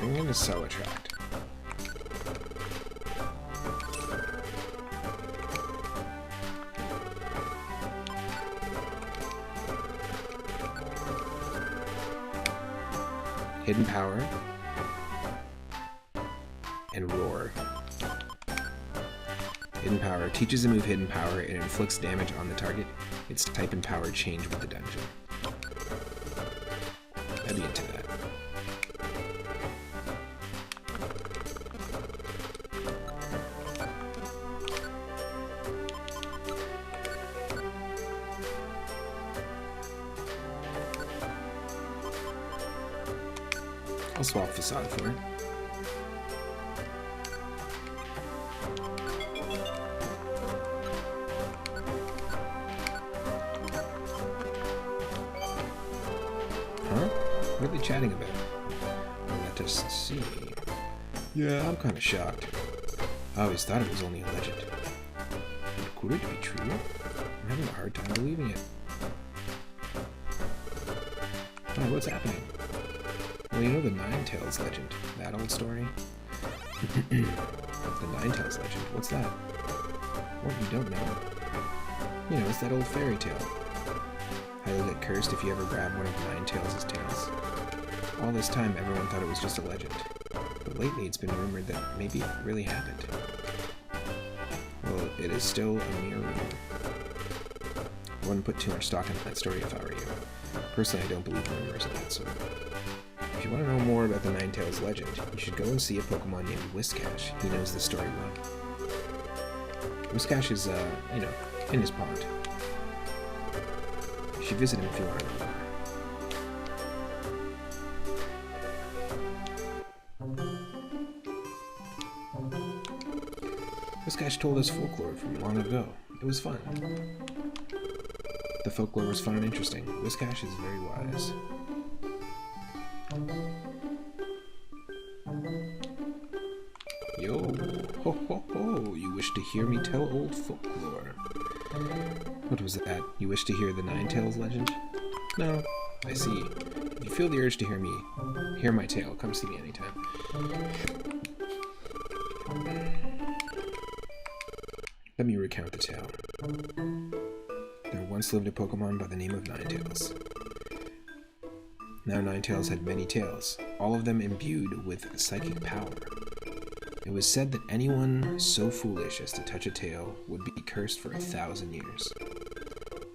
I'm going to so attract. Hidden Power and Roar. Hidden Power teaches a move Hidden Power and inflicts damage on the target. Its type and power change with the dungeon. I'd be into that. I'll swap Facade for it. Huh? What are they chatting about? Oh, that Let's see. Yeah, I'm kind of shocked. I always thought it was only a legend. But could it be true? I'm having a hard time believing it. Oh, what's happening? Well, you know the Nine-Tails legend, that old story? The Nine-Tails legend, what's that? What, you don't know? You know, it's that old fairy tale. How you'll get cursed if you ever grab one of Nine-Tails' tails. All this time, everyone thought it was just a legend. But lately, it's been rumored that maybe it really happened. Well, it is still a mere rumor. I wouldn't put too much stock into that story if I were you. Personally, I don't believe in rumors of that sort. If you want to know more about the Nine-Tails legend, you should go and see a Pokemon named Whiscash. He knows the story well. Whiscash is, you know, in his pond. You should visit him if you want to know more. Whiscash told us folklore from long ago. It was fun. The folklore was fun and interesting. Whiscash is very wise. Yo, ho ho ho, you wish to hear me tell old folklore. What was that? You wish to hear the Nine-Tails legend? No, I see. If you feel the urge to hear my tale, come see me anytime. Let me recount the tale. There once lived a Pokemon by the name of Nine-Tails. Now Nine-Tails had many tails, all of them imbued with psychic power. It was said that anyone so foolish as to touch a tail would be cursed for 1,000 years.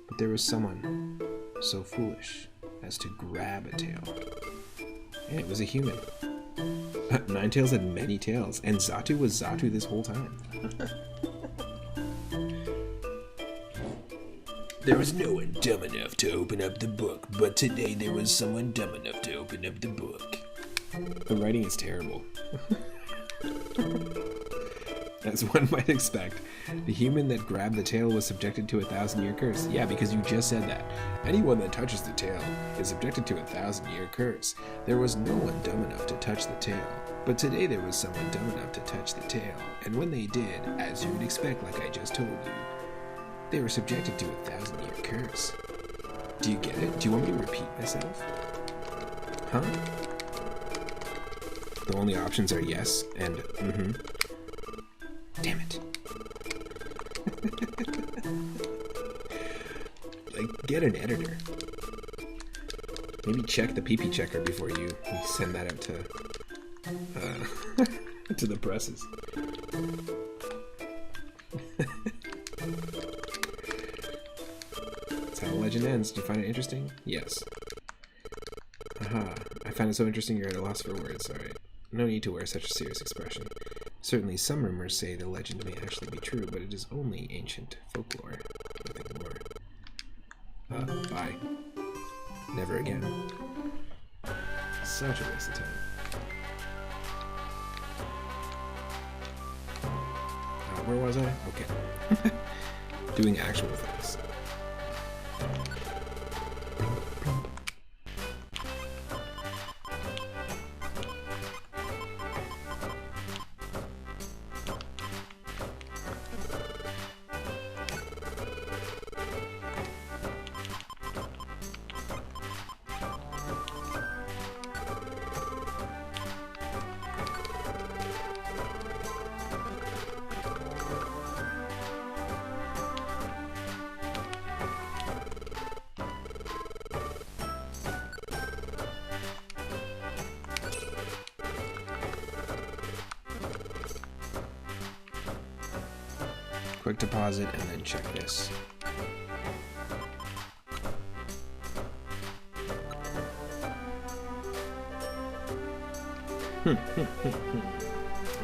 But there was someone so foolish as to grab a tail. And it was a human. Nine-Tails had many tails, and Xatu was Xatu this whole time. There was no one dumb enough to open up the book, but today there was someone dumb enough to open up the book. The writing is terrible. As one might expect, the human that grabbed the tail was subjected to a 1,000-year curse. Yeah, because you just said that. Anyone that touches the tail is subjected to a 1,000-year curse. There was no one dumb enough to touch the tail. But today there was someone dumb enough to touch the tail. And when they did, as you would expect like I just told you, they were subjected to a 1,000-year curse. Do you get it? Do you want me to repeat myself? Huh? The only options are yes and mm-hmm. Damn it. Like, get an editor. Maybe check the PP checker before you send that out to, to the presses. That's how the legend ends. Do you find it interesting? Yes. Aha. I find it so interesting you're at a loss for words. Alright. No need to wear such a serious expression. Certainly some rumors say the legend may actually be true, but it is only ancient folklore. Nothing more. Bye. Never again. Such a waste of time. Where was I? Okay. Doing actual things. Quick deposit and then check this.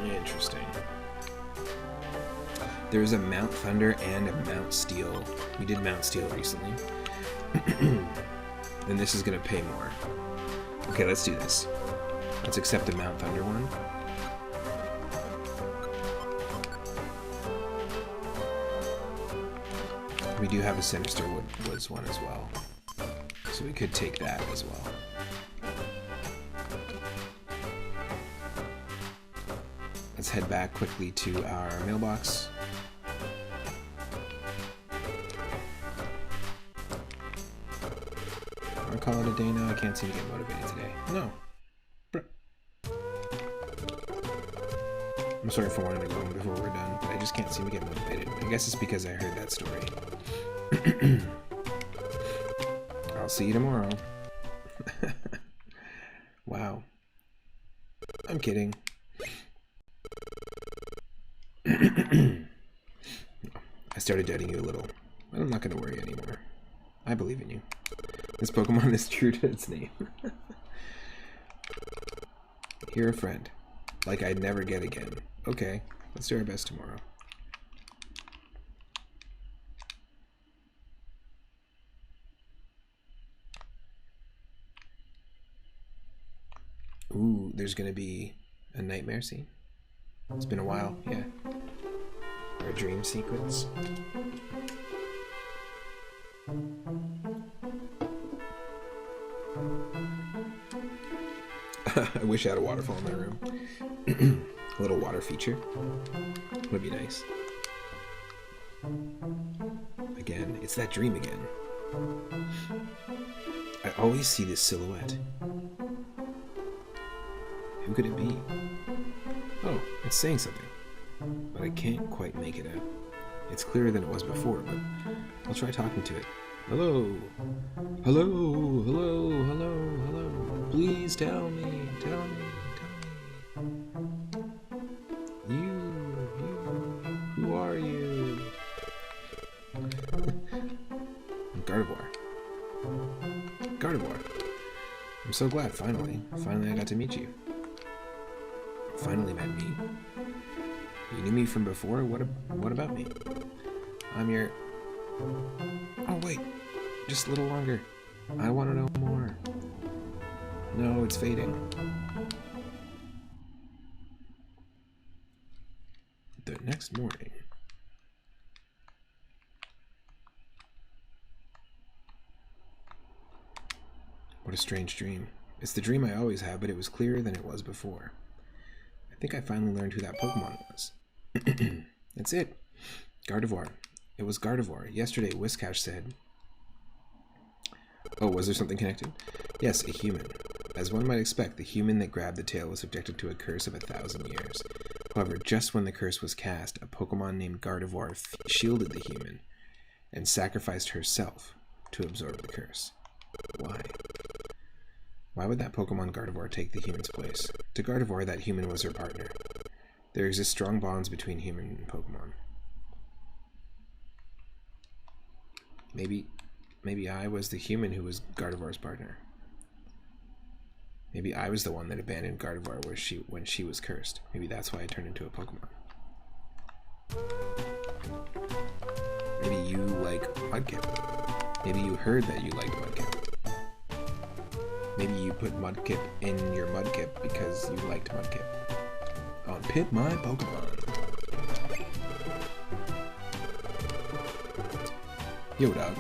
Interesting. There's a Mount Thunder and a Mount Steel. We did Mount Steel recently. And this is going to pay more. Okay, let's do this. Let's accept the Mount Thunder one. We do have a Sinister Woods one as well. So we could take that as well. let's head back quickly to our mailbox. I'll call it a day now. I can't seem to get motivated today. No. I'm sorry for wanting to go home before we're done, but I just can't seem to get motivated. I guess it's because I heard that story. I'll see you tomorrow. Wow. I'm kidding. I started doubting you a little, but I'm not going to worry anymore. I believe in you. This Pokemon is true to its name. You're a friend. Like I'd never get again. Okay, let's do our best tomorrow. Ooh, there's gonna be a nightmare scene. It's been a while, yeah. Or a dream sequence. I wish I had a waterfall in my room. A little water feature. Would be nice. Again, it's that dream again. I always see this silhouette. Who could it be? Oh, it's saying something. But I can't quite make it out. It's clearer than it was before, but I'll try talking to it. Hello? Hello? Hello? Hello? Hello? Please tell me. Tell me. Tell me. You. Who are you? Gardevoir. Gardevoir. I'm so glad, finally. Finally I got to meet you. Finally met me. You knew me from before? What about me? I'm your... Oh, wait. Just a little longer. I want to know more. No, it's fading. The next morning... What a strange dream. It's the dream I always have, but it was clearer than it was before. I think I finally learned who that Pokemon was. That's it. Gardevoir. It was Gardevoir. Yesterday, Whiscash said... Oh, was there something connected? Yes, a human. As one might expect, the human that grabbed the tail was subjected to a curse of 1,000 years. However, just when the curse was cast, a Pokemon named Gardevoir shielded the human and sacrificed herself to absorb the curse. Why? Why would that Pokemon Gardevoir take the human's place? To Gardevoir, that human was her partner. There exist strong bonds between human and Pokemon. Maybe I was the human who was Gardevoir's partner. Maybe I was the one that abandoned Gardevoir when she was cursed. Maybe that's why I turned into a Pokemon. Maybe you like Mudkip. Maybe you heard that you liked Mudkip. Maybe you put Mudkip in your Mudkip because you liked Mudkip. On Pit My Pokemon. Yo, dog.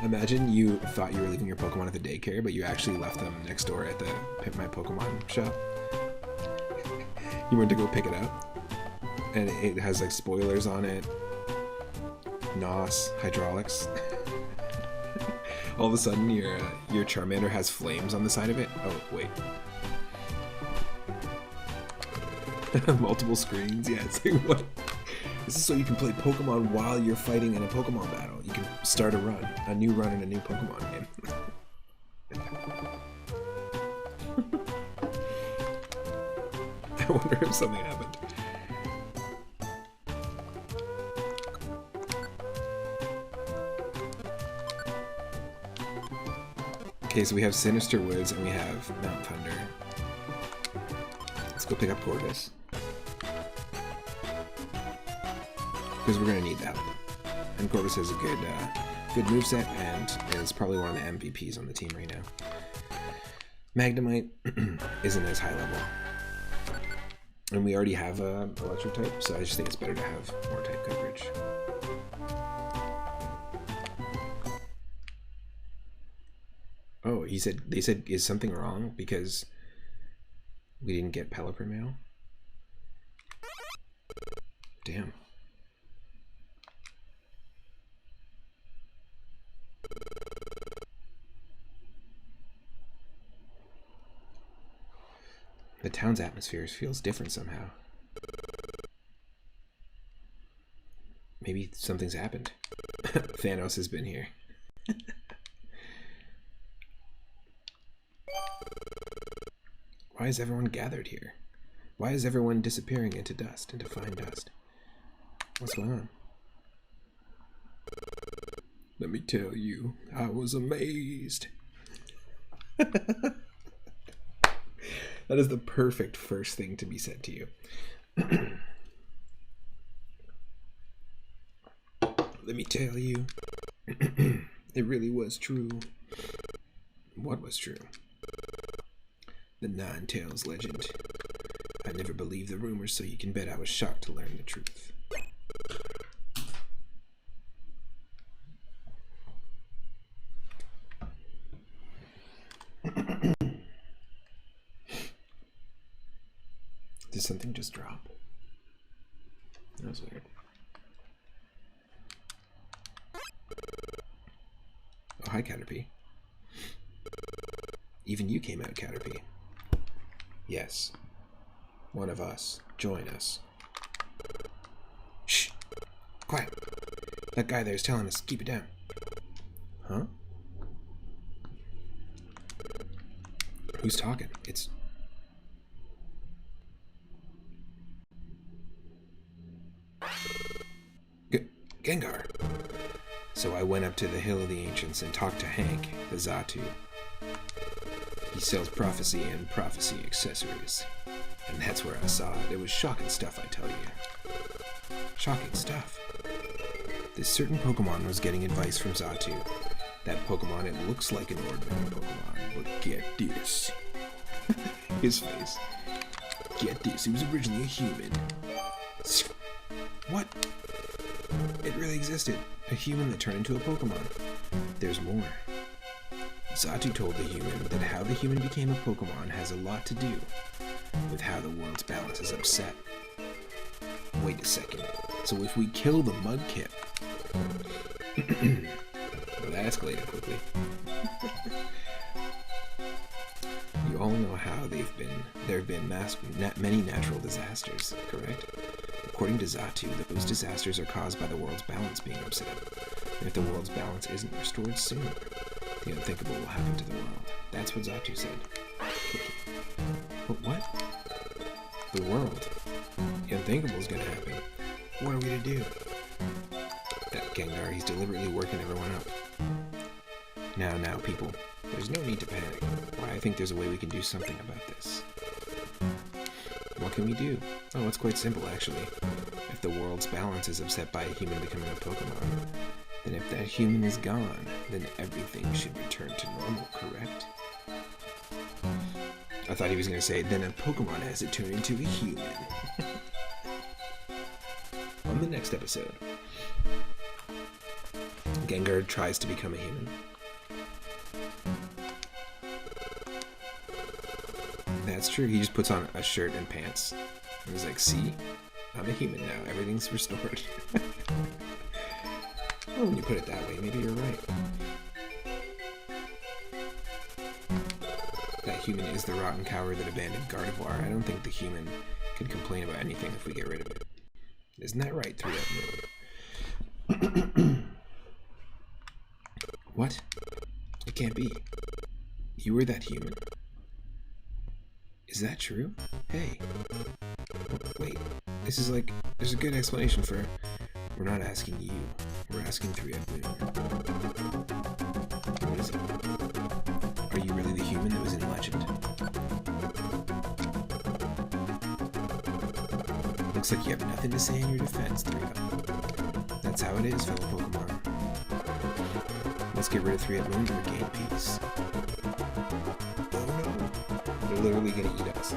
Imagine you thought you were leaving your Pokemon at the daycare, but you actually left them next door at the Pit My Pokemon shop. You went to go pick it up, and it has like spoilers on it, NOS, hydraulics. All of a sudden, your Charmander has flames on the side of it. Oh wait, multiple screens. Yeah, it's like what? This is so you can play Pokemon while you're fighting in a Pokemon battle. You can start a run, a new run in a new Pokemon game. I wonder if something happened. Okay, so we have Sinister Woods and we have Mount Thunder. Let's go pick up Corvus. Because we're going to need that. And Corvus has a good moveset and is probably one of the MVPs on the team right now. Magnemite isn't as high level. And we already have a electric type, so I just think it's better to have more type coverage. Oh, they said, is something wrong because we didn't get Pelipper mail? Damn. The town's atmosphere feels different somehow. Maybe something's happened. Thanos has been here. Why is everyone gathered here? Why is everyone disappearing into dust, into fine dust? What's going on? Let me tell you, I was amazed. That is the perfect first thing to be said to you. Let me tell you, it really was true. What was true? The Nine Tails legend. I never believed the rumors, so you can bet I was shocked to learn the truth. Did something just drop? That was weird. Oh, hi, Caterpie. Even you came out, Caterpie. Yes. One of us. Join us. Shh! Quiet! That guy there's telling us to keep it down. Huh? Who's talking? It's... Gengar! So I went up to the Hill of the Ancients and talked to Hank, the Xatu. He sells prophecy and prophecy accessories. And that's where I saw it. It was shocking stuff, I tell you. Shocking stuff. This certain Pokemon was getting advice from Xatu. That Pokemon, it looks like an ordinary Pokemon, but get this. His face. Get this, it was originally a human. What? It really existed. A human that turned into a Pokemon. There's more. Xatu told the human that how the human became a Pokemon has a lot to do with how the world's balance is upset. Wait a second. So if we kill the Mudkip... Well, that escalated quickly. You all know how there have been many natural disasters, correct? According to Xatu, those disasters are caused by the world's balance being upset. And if the world's balance isn't restored soon, the unthinkable will happen to the world. That's what Xatu said. But what? The world. The unthinkable is going to happen. What are we to do? That Gengar, he's deliberately working everyone up. Now, people. There's no need to panic. Why, I think there's a way we can do something about this. What can we do? Oh, it's quite simple, actually. If the world's balance is upset by a human becoming a Pokemon, then if that human is gone, then everything should return to normal, correct? I thought he was going to say, then a Pokemon has to turn into a human. On the next episode, Gengar tries to become a human. That's true, he just puts on a shirt and pants. And he's like, see? I'm a human now, everything's restored. Well, when you put it that way, maybe you're right. That human is the rotten coward that abandoned Gardevoir. I don't think the human can complain about anything if we get rid of it. Isn't that right, 3Up Moon? What? It can't be. You were that human. Is that true? Hey. Wait. This is like... There's a good explanation for... We're not asking you. We're asking 3Up Moon. What is it? Are you really the human that was in Legend? Looks like you have nothing to say in your defense, 3Up. That's how it is, fellow Pokemon. Let's get rid of 3Up Moon and regain peace. Oh no. They're literally gonna eat us.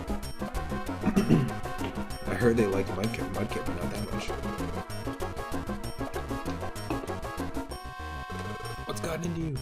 I heard they like Mudkip, but not that much. What's gotten into you?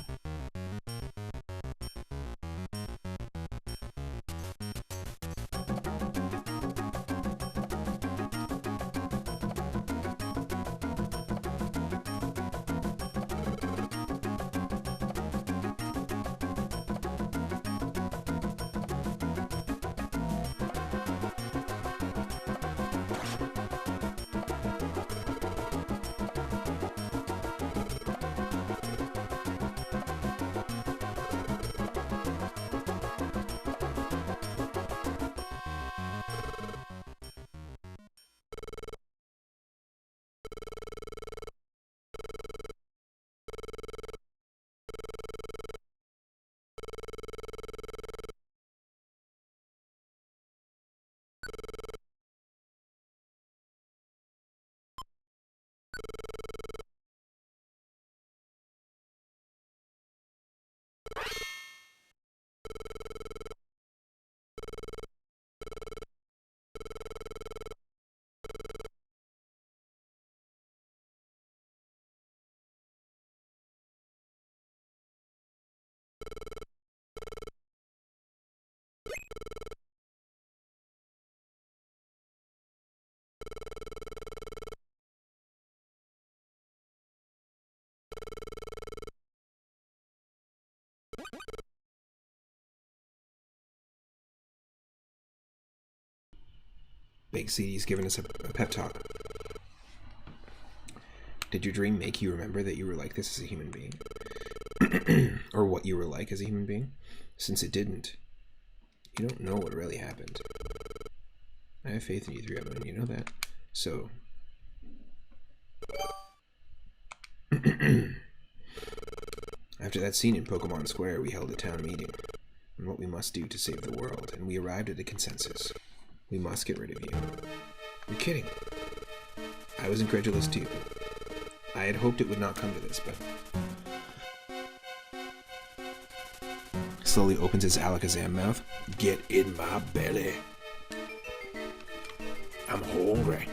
Big CD's giving us a pep talk. Did your dream make you remember that you were like this as a human being? Or what you were like as a human being? Since it didn't, you don't know what really happened. I have faith in you, 3-Up Moon, you know that? So... After that scene in Pokemon Square, we held a town meeting on what we must do to save the world, and we arrived at a consensus. We must get rid of you. You're kidding. I was incredulous too. I had hoped it would not come to this, but... Slowly opens his Alakazam mouth. Get in my belly. I'm hungry.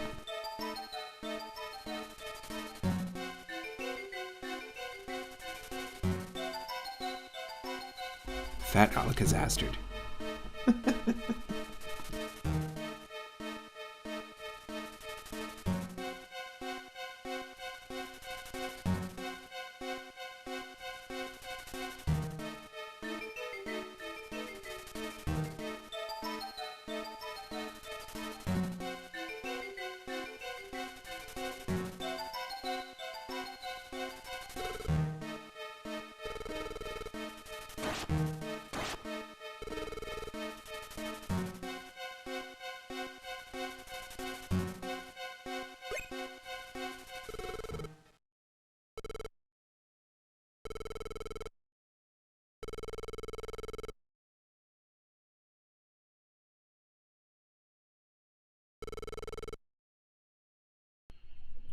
Fat Alakazastard.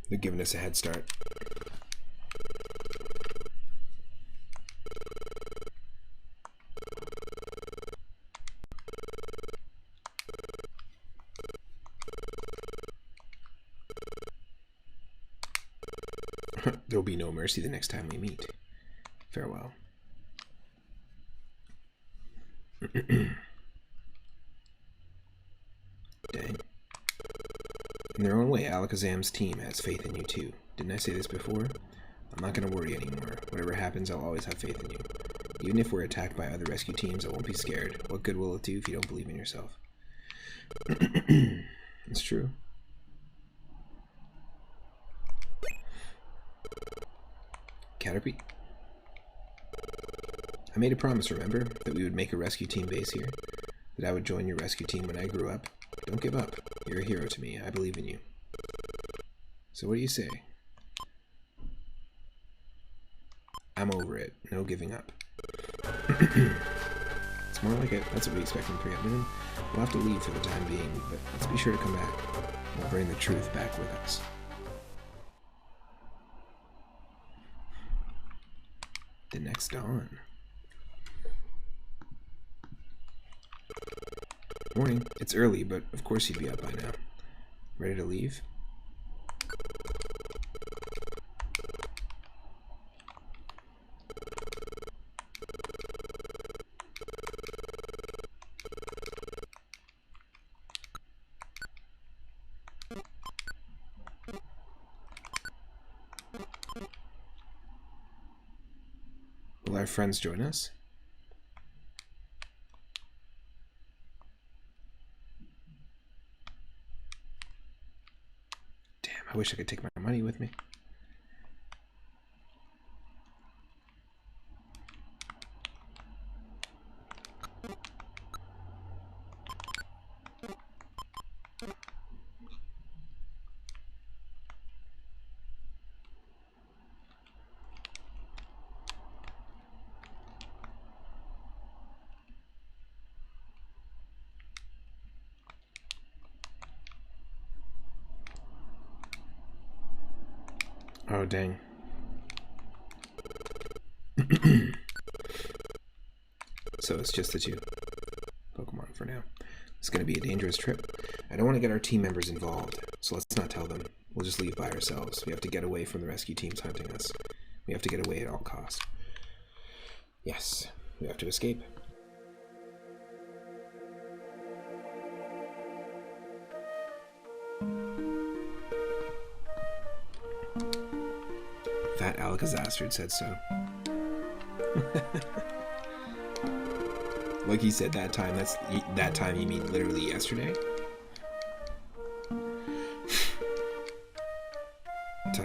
They're giving us a head start. There'll be no mercy the next time we meet. Farewell. Dang. In their own way, Alakazam's team has faith in you too. Didn't I say this before? I'm not going to worry anymore. Whatever happens, I'll always have faith in you. Even if we're attacked by other rescue teams, I won't be scared. What good will it do if you don't believe in yourself? It's true. Caterpie? I made a promise, remember? That we would make a rescue team base here? That I would join your rescue team when I grew up? Don't give up. You're a hero to me. I believe in you. So what do you say? I'm over it. No giving up. It's more like it. That's what we expect from 3-Up Moon. We'll have to leave for the time being, but let's be sure to come back. We'll bring the truth back with us. The next dawn. Morning. It's early, but of course you'd be up by now. Ready to leave? Will our friends join us? Damn, I wish I could take my money with me. Oh, dang. So it's just the two Pokemon for now. It's going to be a dangerous trip. I don't want to get our team members involved, so let's not tell them. We'll just leave by ourselves. We have to get away from the rescue teams hunting us. We have to get away at all costs. Yes, we have to escape. Fat Alakazastard said so. Like he said that time, that time you mean literally yesterday?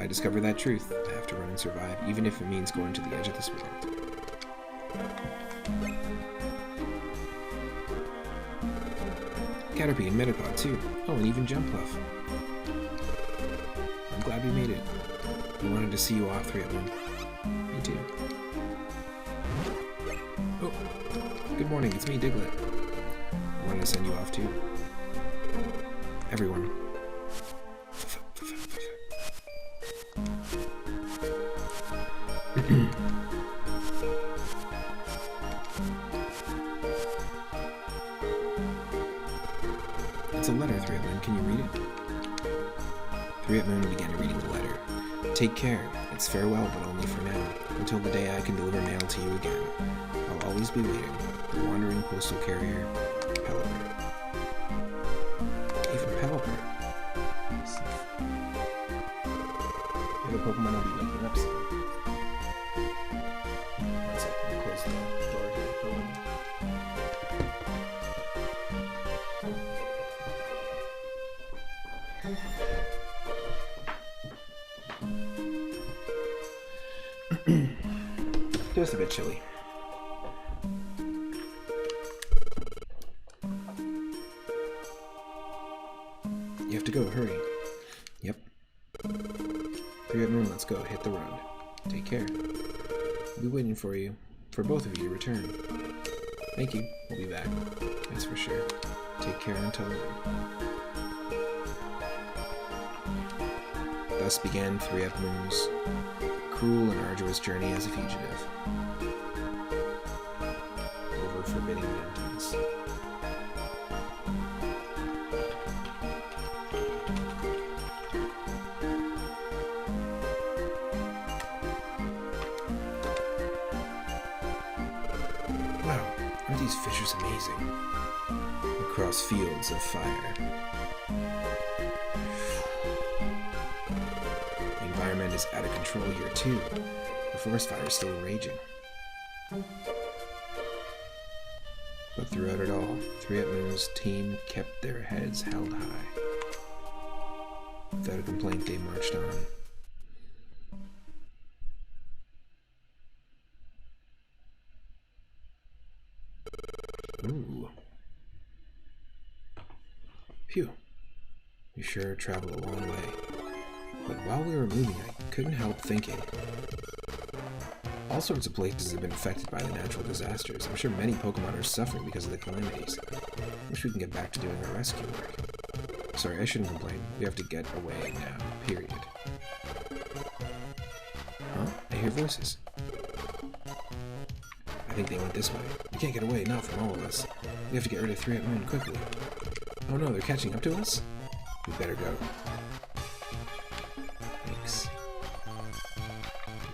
I discover that truth, I have to run and survive, even if it means going to the edge of this world. Caterpie and Metapod too. Oh, and even Jumpluff. I'm glad we made it. We wanted to see you off, 3-Up-Moon. Me too. Oh, good morning, it's me, Diglett. I wanted to send you off too. Everyone. It's a letter, 3-Up-Moon. Can you read it? 3-Up-Moon began reading the letter. Take care. It's farewell, but only for now. Until the day I can deliver mail to you again. I'll always be waiting. The wandering postal carrier, Pelipper. Even Pelipper. The Pokemon will be waking up soon. One second, close the door here for one. Just a bit chilly. You have to go, hurry. Yep. 3-Up-Moon, let's go, hit the road. Take care. We'll be waiting for you, for both of you to return. Thank you, we'll be back. That's for sure. Take care until then. Thus began 3-Up-Moon's cruel and arduous journey as a fugitive. Over forbidding mountains. Wow, aren't these fissures amazing? Across fields of fire. The environment is out of control here too. The forest fire is still raging. But throughout it all, 3-Up-Moon's team kept their heads held high. Without a complaint, they marched on. Ooh. Phew. We sure traveled a long way. But while we were moving, I couldn't help thinking. All sorts of places have been affected by the natural disasters. I'm sure many Pokemon are suffering because of the calamities. Wish we can get back to doing our rescue work. Sorry, I shouldn't complain. We have to get away now. Period. Huh? I hear voices. I think they went this way. We can't get away, not from all of us. We have to get rid of 3-Up-Moon quickly. Oh no, they're catching up to us? We better go. Thanks.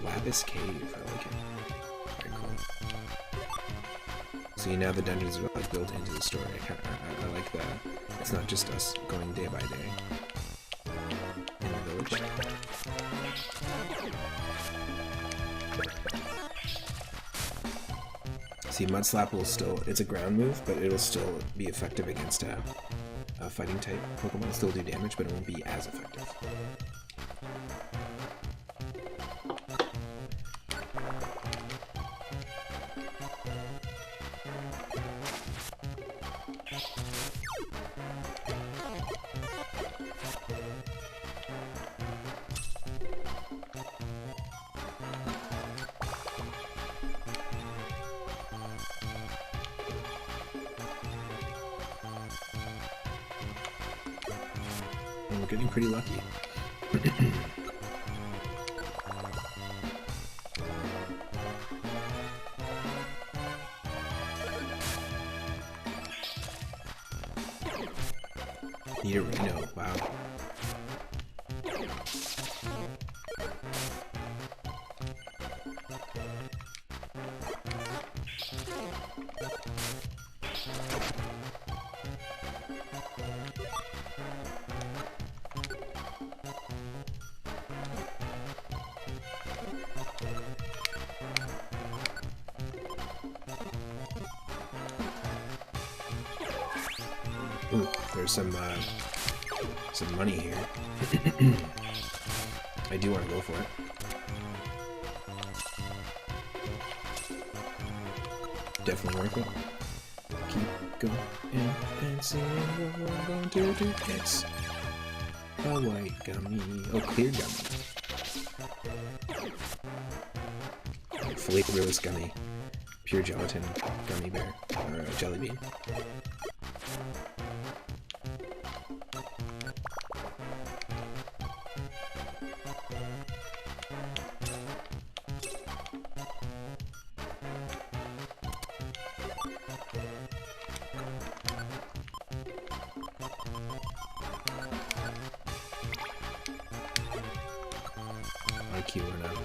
Lapis Cave, I like it. Very cool. See, now the dungeons are like built into the story. I like that. It's not just us going day by day in the village. See, Mud Slap will still, it's a ground move, but it'll still be effective against a fighting type Pokemon. It'll still do damage, but it won't be as effective. We're getting pretty lucky. Need a Reno, wow. Ooh, there's some money here. I do want to go for it. Definitely worth it. Keep going and seeing what we're going to do next. A white gummy. Oh, clear gummy. Flavorless gummy. Pure gelatin gummy bear. Or jelly bean. IQ or not.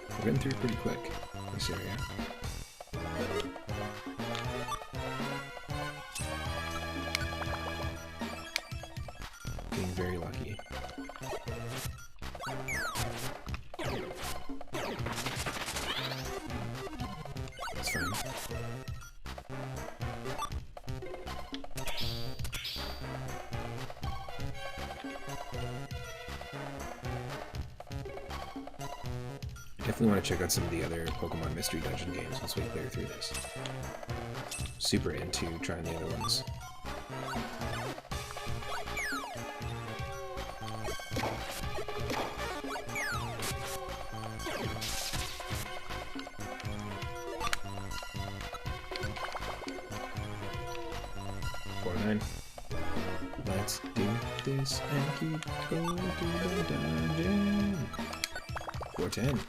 We're getting through pretty quick, this area. Being very lucky. That's fine. Definitely want to check out some of the other Pokemon Mystery Dungeon games once we clear through this. Super into trying the other ones. Let's do this and keep going to the dungeon. 410.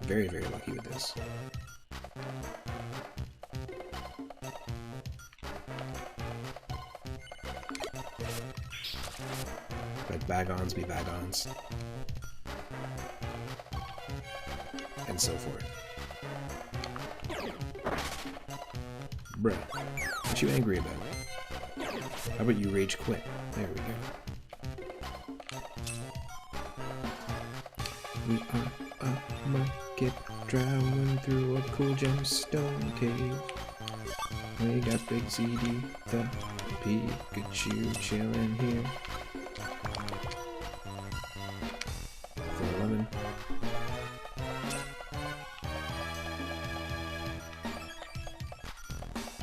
Very, very lucky with this. Let bagons be bagons. And so forth. Bruh, what you angry about? How about you rage quit? There we go. We are a market traveling through a cool gemstone cave. We got Big ZD, the Pikachu chilling here. For lemon.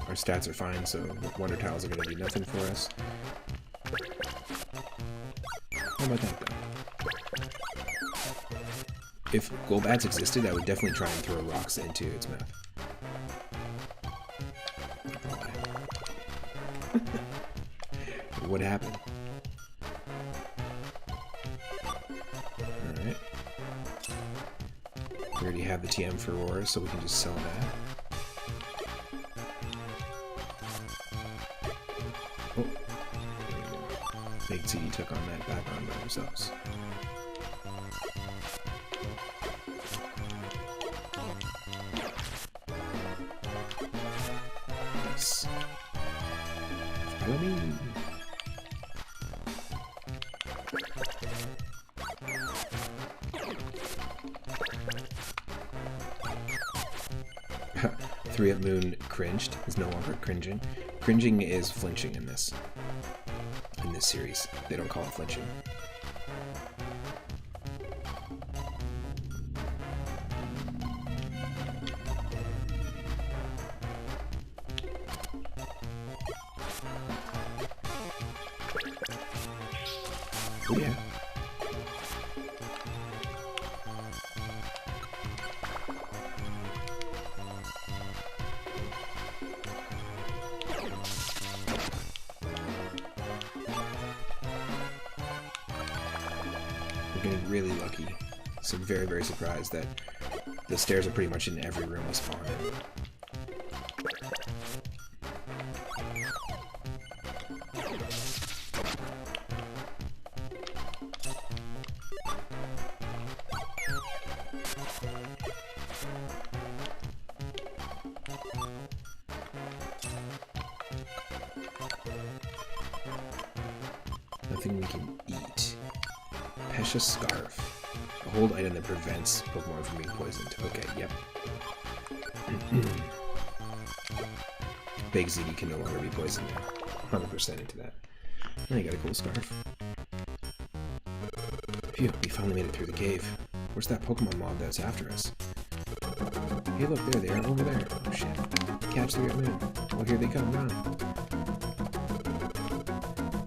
Our stats are fine, so Wonder Tiles are going to be nothing for us. How about that, though? If Golbats existed, I would definitely try and throw rocks into its mouth. What happened? Alright. We already have the TM for Roar, so we can just sell that. Oh. Big CD took on that back on by themselves. Nice. Follow me. Three-Up Moon cringed is no longer cringing. Cringing is flinching in this series. They don't call it flinching. Oh yeah. We're getting really lucky. So I'm very, very surprised that the stairs are pretty much in every room we spawn in. Nothing we can eat. Pesha Scarf. A hold item that prevents Pokemon from being poisoned. Okay, yep. Big ZD can no longer be poisoned. 100% into that. Now you got a cool scarf. Phew, we finally made it through the cave. Where's that Pokemon mob that's after us? Hey look, there they are, over there. Oh shit. Catch the moon. Oh, here they come, run.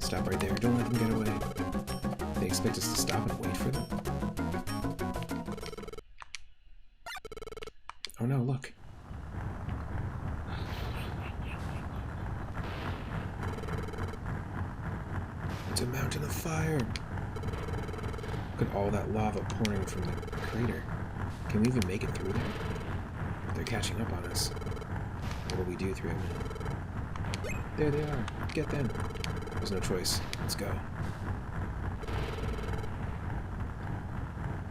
Stop right there, don't let them get away. They expect us to stop and wait for them? Oh no, look. It's a mountain of fire. Look at all that lava pouring from the crater. Can we even make it through there? They're catching up on us. What will we do, 3 men? There they are. Get them. There's no choice. Let's go.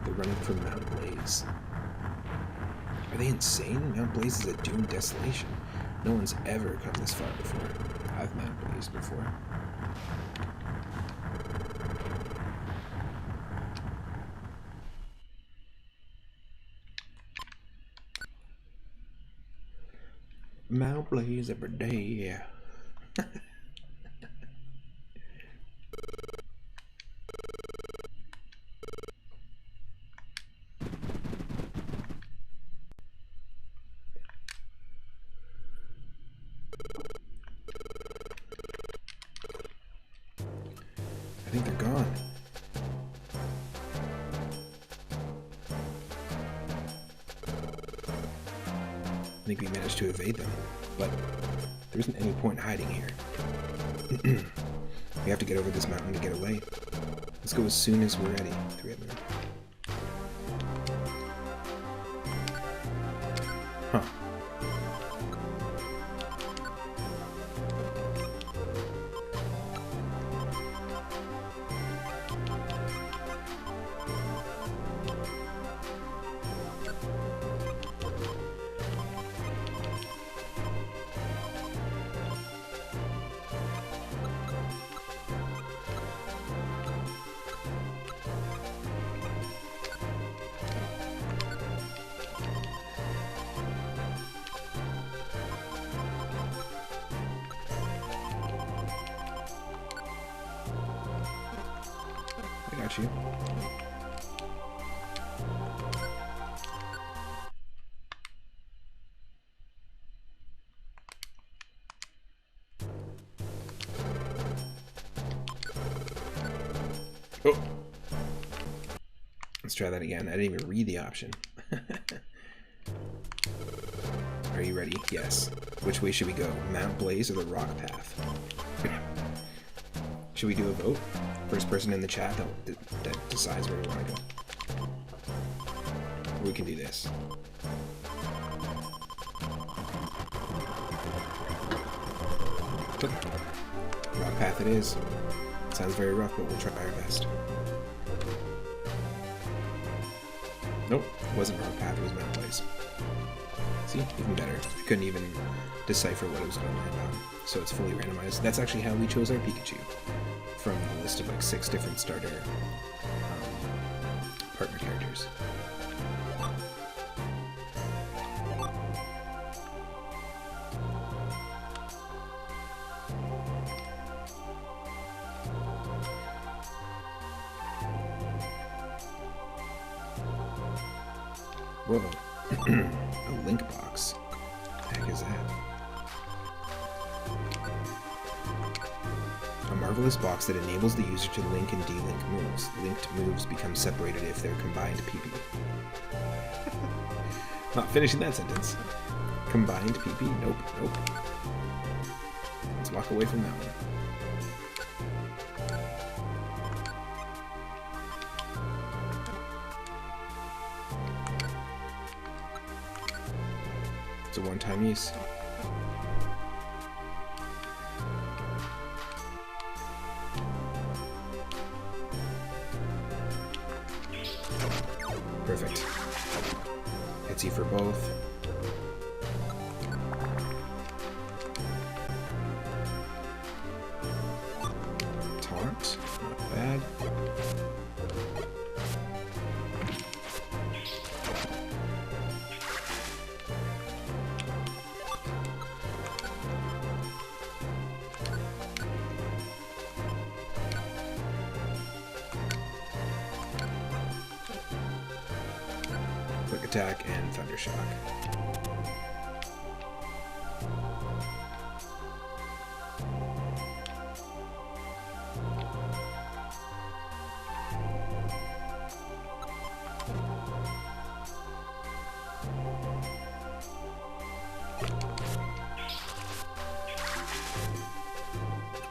They're running from Mount Blaze. Are they insane? Mount Blaze is a doomed desolation. No one's ever come this far before. I've Mount Blaze before. Mount Blaze every day. I think they're gone. I think we managed to evade them, but there isn't any point hiding here. We have to get over this mountain to get away. Let's go as soon as we're ready. 3 of them. Huh. Got you. Oh. Let's try that again. I didn't even read the option. Are you ready? Yes. Which way should we go? Mount Blaze or the rock path? Should we do a vote? First person in the chat that decides where we want to go. We can do this. Rock path it is. Sounds very rough, but we'll try our best. Nope, it wasn't rock path, it was Mount Blaze. See, even better. I couldn't even decipher what it was going to lie about. So it's fully randomized. That's actually how we chose our Pikachu. From the list of like 6 different starter partner characters. Whoa. A link box. What the heck is that? A marvelous box that enables the user to link and delink moves. Linked moves become separated if they're combined PP. Not finishing that sentence. Combined PP? Nope, nope. Let's walk away from that one. It's a one-time use. Perfect. Hits you for both. Taunt, not bad. Attack, and Thunder Shock.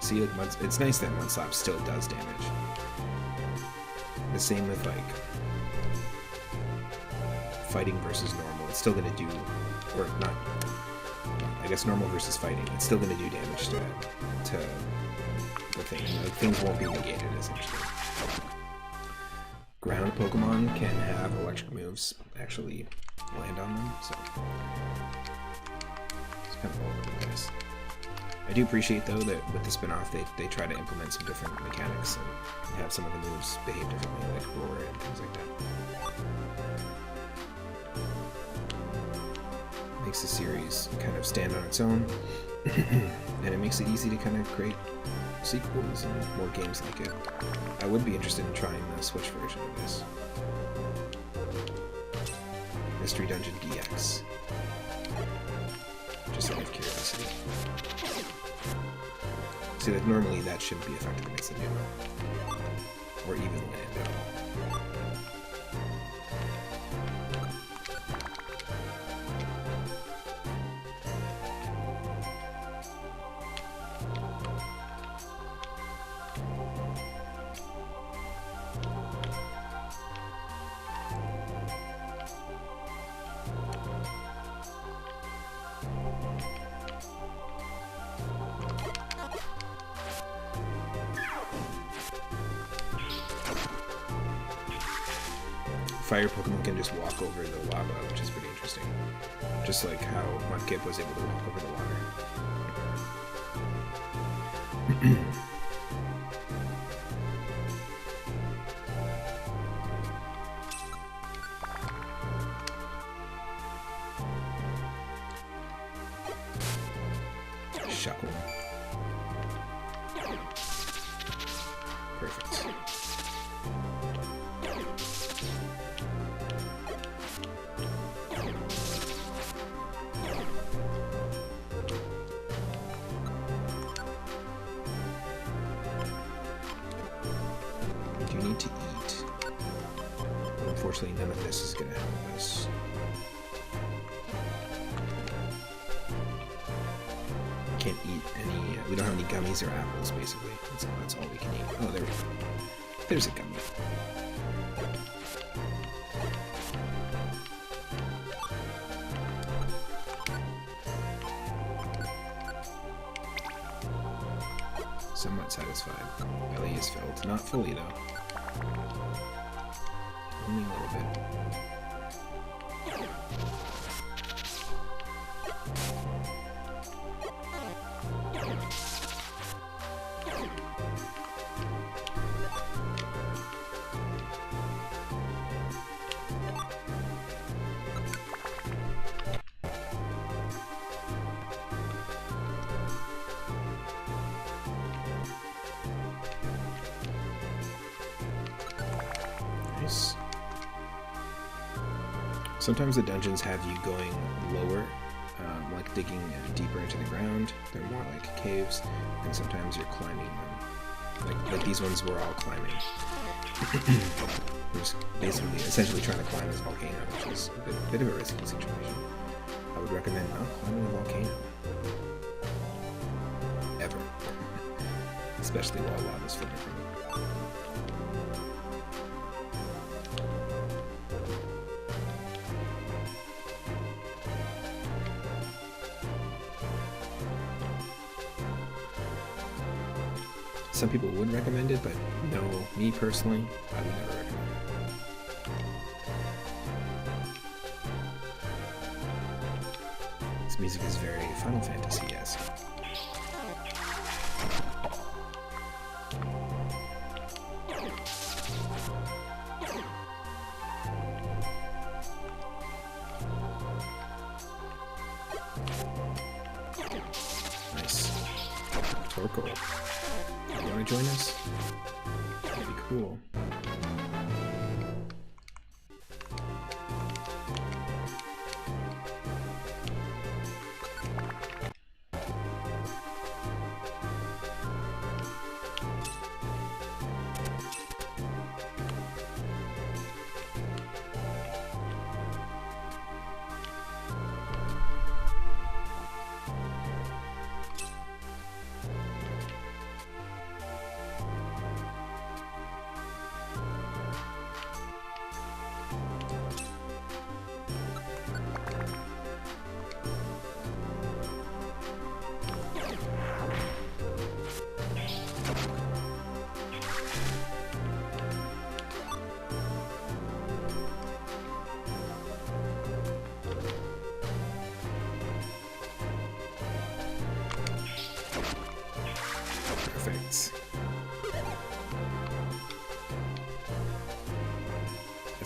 See, it's nice that Mudslap still does damage. The same with, like, fighting versus normal. It's still gonna do, or not, I guess normal versus fighting. It's still gonna do damage to the thing. Like, things won't be negated, essentially. Ground Pokemon can have electric moves actually land on them, so it's kind of all over the place. I do appreciate, though, that with the spin-off they try to implement some different mechanics and have some of the moves behave differently, like Roar and things like that. Makes the series kind of stand on its own, and it makes it easy to kind of create sequels and more games like it. I would be interested in trying the Switch version of this. Mystery Dungeon DX. Just out of curiosity. See, that normally that shouldn't be affected against the new one. Or even Lando. Fire Pokemon can just walk over the lava, which is pretty interesting. Just like how Mudkip was able to walk over the water. Shuckle. Perfect. Need to eat. But unfortunately, none of this is going to help us. Can't eat any. We don't have any gummies or apples, basically. That's all we can eat. Oh, there we go. There's a gummy. Somewhat satisfied. Belly is filled. Not fully, though. Only a little bit. Nice. Sometimes the dungeons have you going lower, like digging deeper into the ground. They're more like caves, and sometimes you're climbing them. Like these ones were all climbing. We're just basically, essentially trying to climb this volcano, which is a bit of a risky situation. I would recommend not climbing a volcano. Ever. Especially while lava's flowing from it. Some people would recommend it, but no, me personally, I would never recommend it. This music is very Final Fantasy-esque. Nice. Torkoal. You want to join us? That'd be cool.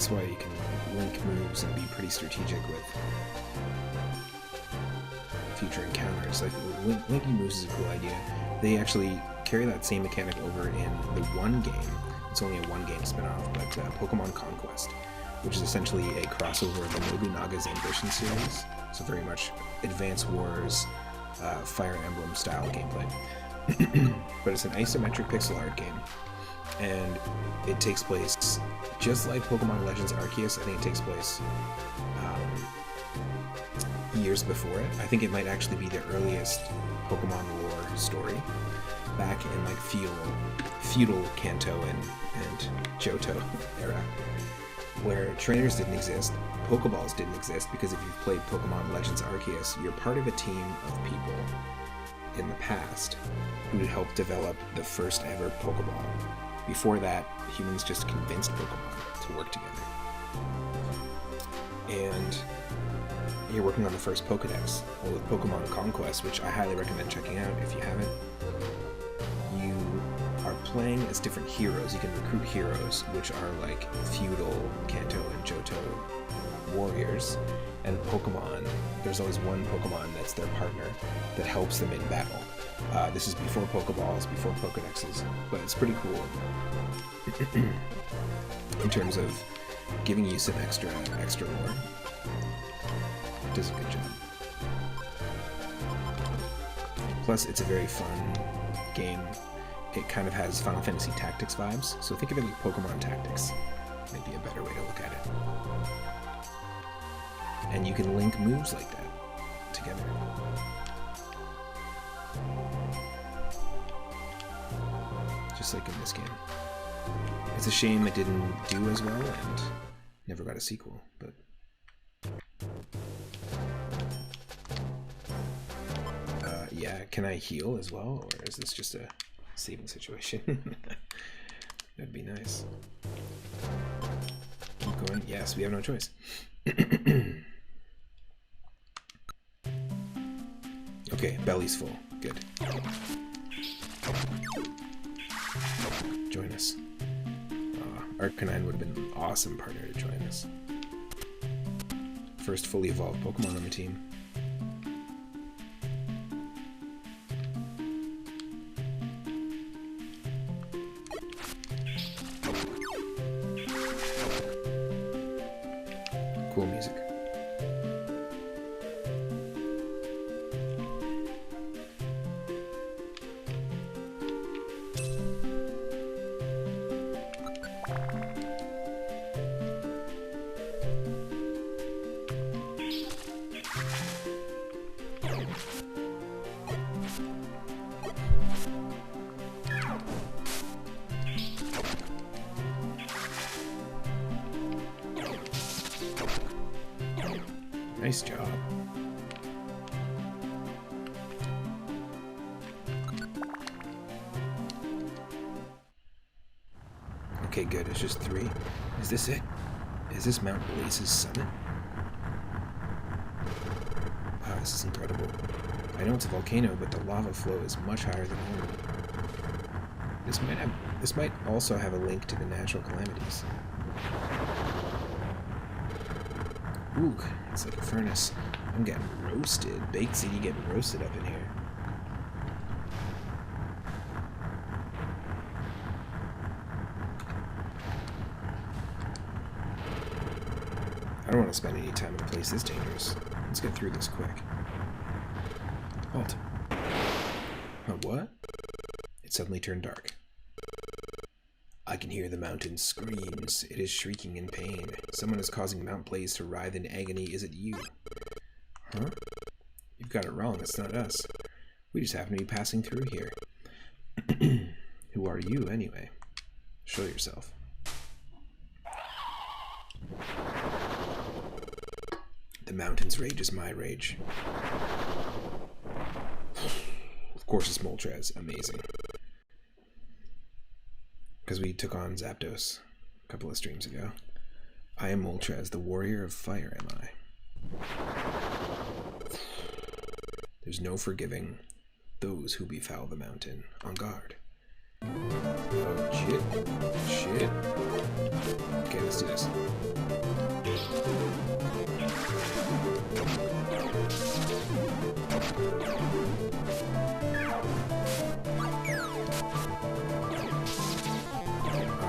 That's why you can link moves and be pretty strategic with future encounters. Like, linking moves is a cool idea. They actually carry that same mechanic over in the one game. It's only a one-game spin-off, but Pokemon Conquest, which is essentially a crossover of the Nobunaga's Ambition series. So very much Advance Wars, Fire Emblem style gameplay. But it's an isometric pixel art game, and it takes place just like Pokemon Legends Arceus. I think it takes place years before it. I think it might actually be the earliest Pokemon lore story, back in like feudal Kanto and Johto era, where trainers didn't exist, Pokeballs didn't exist, because if you've played Pokemon Legends Arceus, you're part of a team of people in the past who helped develop the first ever Pokeball. Before that, humans just convinced Pokemon to work together. And you're working on the first Pokedex. Well, with Pokemon Conquest, which I highly recommend checking out if you haven't, you are playing as different heroes. You can recruit heroes, which are like feudal Kanto and Johto warriors, and Pokemon, there's always one Pokemon that's their partner that helps them in battle. This is before Pokeballs, before Pokedexes, but it's pretty cool in terms of giving you some extra lore. It does a good job. Plus, it's a very fun game. It kind of has Final Fantasy Tactics vibes, so think of it like Pokemon Tactics. Might be a better way to look at it. And you can link moves like that together. Just like in this game. It's a shame it didn't do as well and never got a sequel, but yeah, can I heal as well, or is this just a saving situation? That'd be nice. Keep going. Yes, we have no choice. Okay, belly's full. Good. Join us. Arcanine would have been an awesome partner to join us. First fully evolved Pokemon on the team. Cool music. Nice job. Okay, good. It's just 3. Is this it? Is this Mount Blaze's summit? Wow, this is incredible. I know it's a volcano, but the lava flow is much higher than normal. This might also have a link to the natural calamities. Ooh, it's like a furnace. I'm getting roasted. Baked ziti getting roasted up in here. I don't want to spend any time in a place this dangerous. Let's get through this quick. Halt. Oh, what? It suddenly turned dark. I can hear the mountain screams. It is shrieking in pain. Someone is causing Mount Blaze to writhe in agony. Is it you? Huh? You've got it wrong. It's not us. We just happen to be passing through here. Who are you, anyway? Show yourself. The mountain's rage is my rage. Of course it's Moltres. Amazing. Because we took on Zapdos a couple of streams ago. I am Moltres, the warrior of fire, am I? There's no forgiving those who befoul the mountain. On guard. Oh, shit. Shit. Okay, let's do this. Oh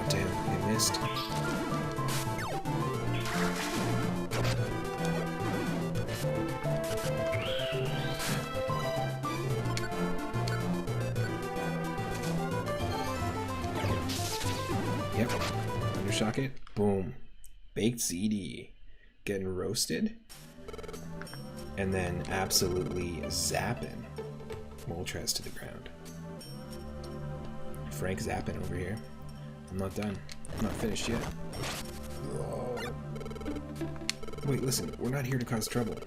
damn, I missed. Yep. Undershock it. Boom. Baked ZD. Getting roasted. And then absolutely zapping Moltres to the ground. Frank zapping over here. I'm not done. I'm not finished yet. Whoa. Wait, listen. We're not here to cause trouble.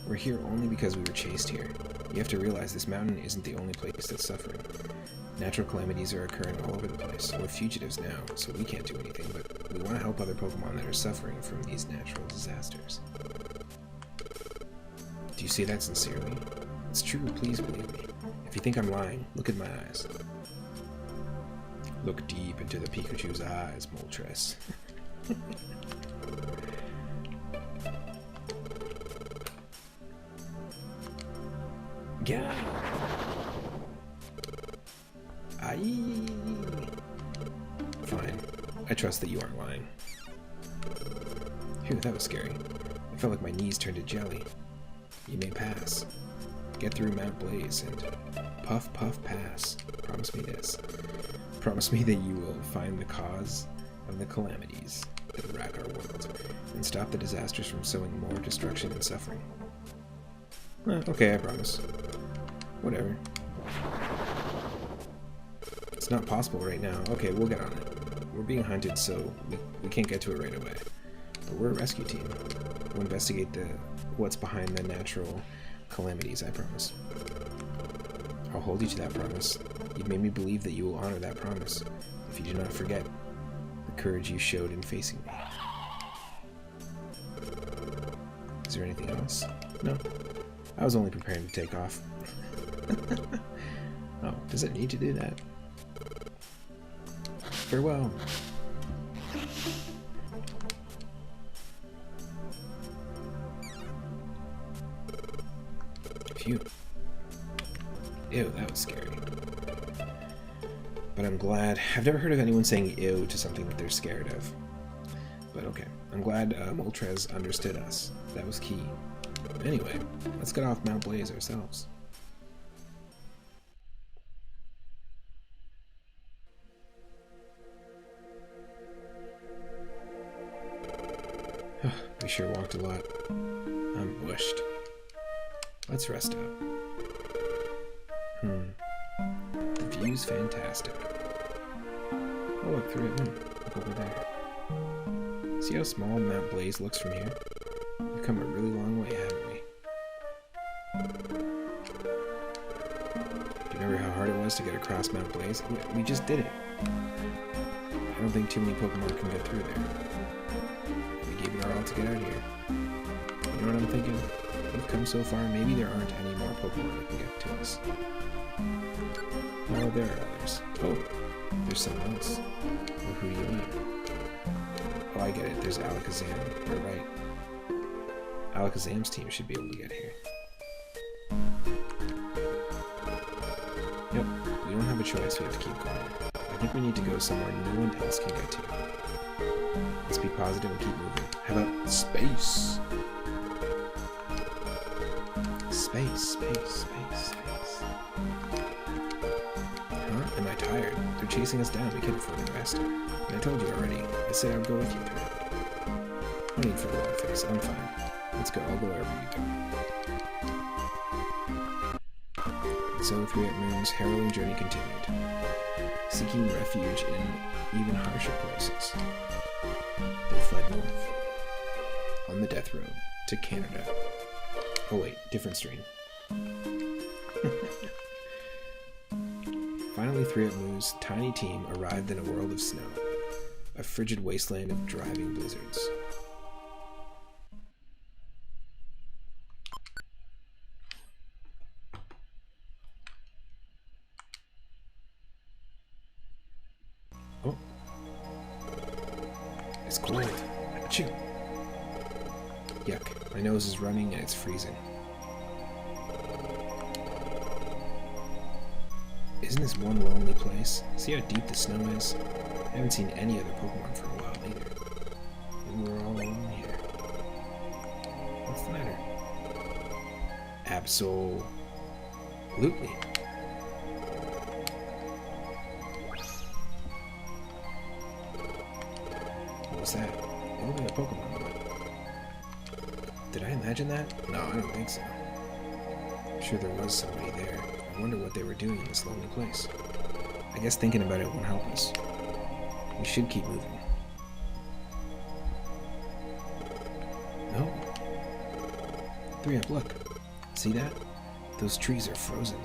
We're here only because we were chased here. You have to realize this mountain isn't the only place that's suffering. Natural calamities are occurring all over the place. We're fugitives now, so we can't do anything, but we want to help other Pokemon that are suffering from these natural disasters. Do you say that sincerely? It's true, please believe me. If you think I'm lying, look at my eyes. Look deep into the Pikachu's eyes, Moltres. Yeah. Aye. Fine. I trust that you aren't lying. Phew, that was scary. I felt like my knees turned to jelly. You may pass. Get through Mount Blaze and puff, puff, pass. Promise me this. Promise me that you will find the cause of the calamities that rack our world and stop the disasters from sowing more destruction and suffering. Okay, I promise. Whatever. It's not possible right now. Okay, we'll get on it. We're being hunted, so we can't get to it right away. But we're a rescue team. We'll investigate what's behind the natural calamities, I promise. I'll hold you to that promise. You've made me believe that you will honor that promise, if you do not forget the courage you showed in facing me. Is there anything else? No. I was only preparing to take off. Oh, does it need to do that? Farewell. Phew. Ew, that was scary. But I'm glad. I've never heard of anyone saying ew to something that they're scared of. But okay. I'm glad Moltres understood us. That was key. Anyway, let's get off Mount Blaze ourselves. We sure walked a lot. I'm bushed. Let's rest up. The view's fantastic. Oh look, look over there. See how small Mount Blaze looks from here? We've come a really long way, haven't we? Do you remember how hard it was to get across Mount Blaze? We just did it. I don't think too many Pokemon can get through there. We gave it our all to get out of here. You know what I'm thinking? We've come so far, maybe there aren't any more Pokemon that can get to us. Oh, there are others. Oh, there's someone else. Well, who do you mean? Oh, I get it. There's Alakazam. You're right. Alakazam's team should be able to get here. Yep, we don't have a choice. We have to keep going. I think we need to go somewhere no one else can get to. Let's be positive and keep moving. How about space? Space, space, space, space. Huh? Am I tired? They're chasing us down. We can't afford to rest. And I told you already. I said I'd go with you through it. No need for a long face. I'm fine. Let's go. I'll go wherever you go. And so, 3 at Moon's harrowing journey continued, seeking refuge in even harsher places. They fled north, on the death road, to Canada. Oh wait, different stream. Finally, 3 at Moon's tiny team arrived in a world of snow, a frigid wasteland of driving blizzards. Oh. It's cold. Achoo. Yuck. My nose is running and it's freezing. Isn't this one lonely place? See how deep the snow is? I haven't seen any other Pokemon for a while either. Maybe we're all alone here. What's the matter? Absolutely. What was that? It looked like a Pokemon, but... Did I imagine that? No, I don't think so. I'm sure there was somebody there. I wonder what they were doing in this lonely place. I guess thinking about it won't help us. We should keep moving. No. 3-Up, look. See that? Those trees are frozen.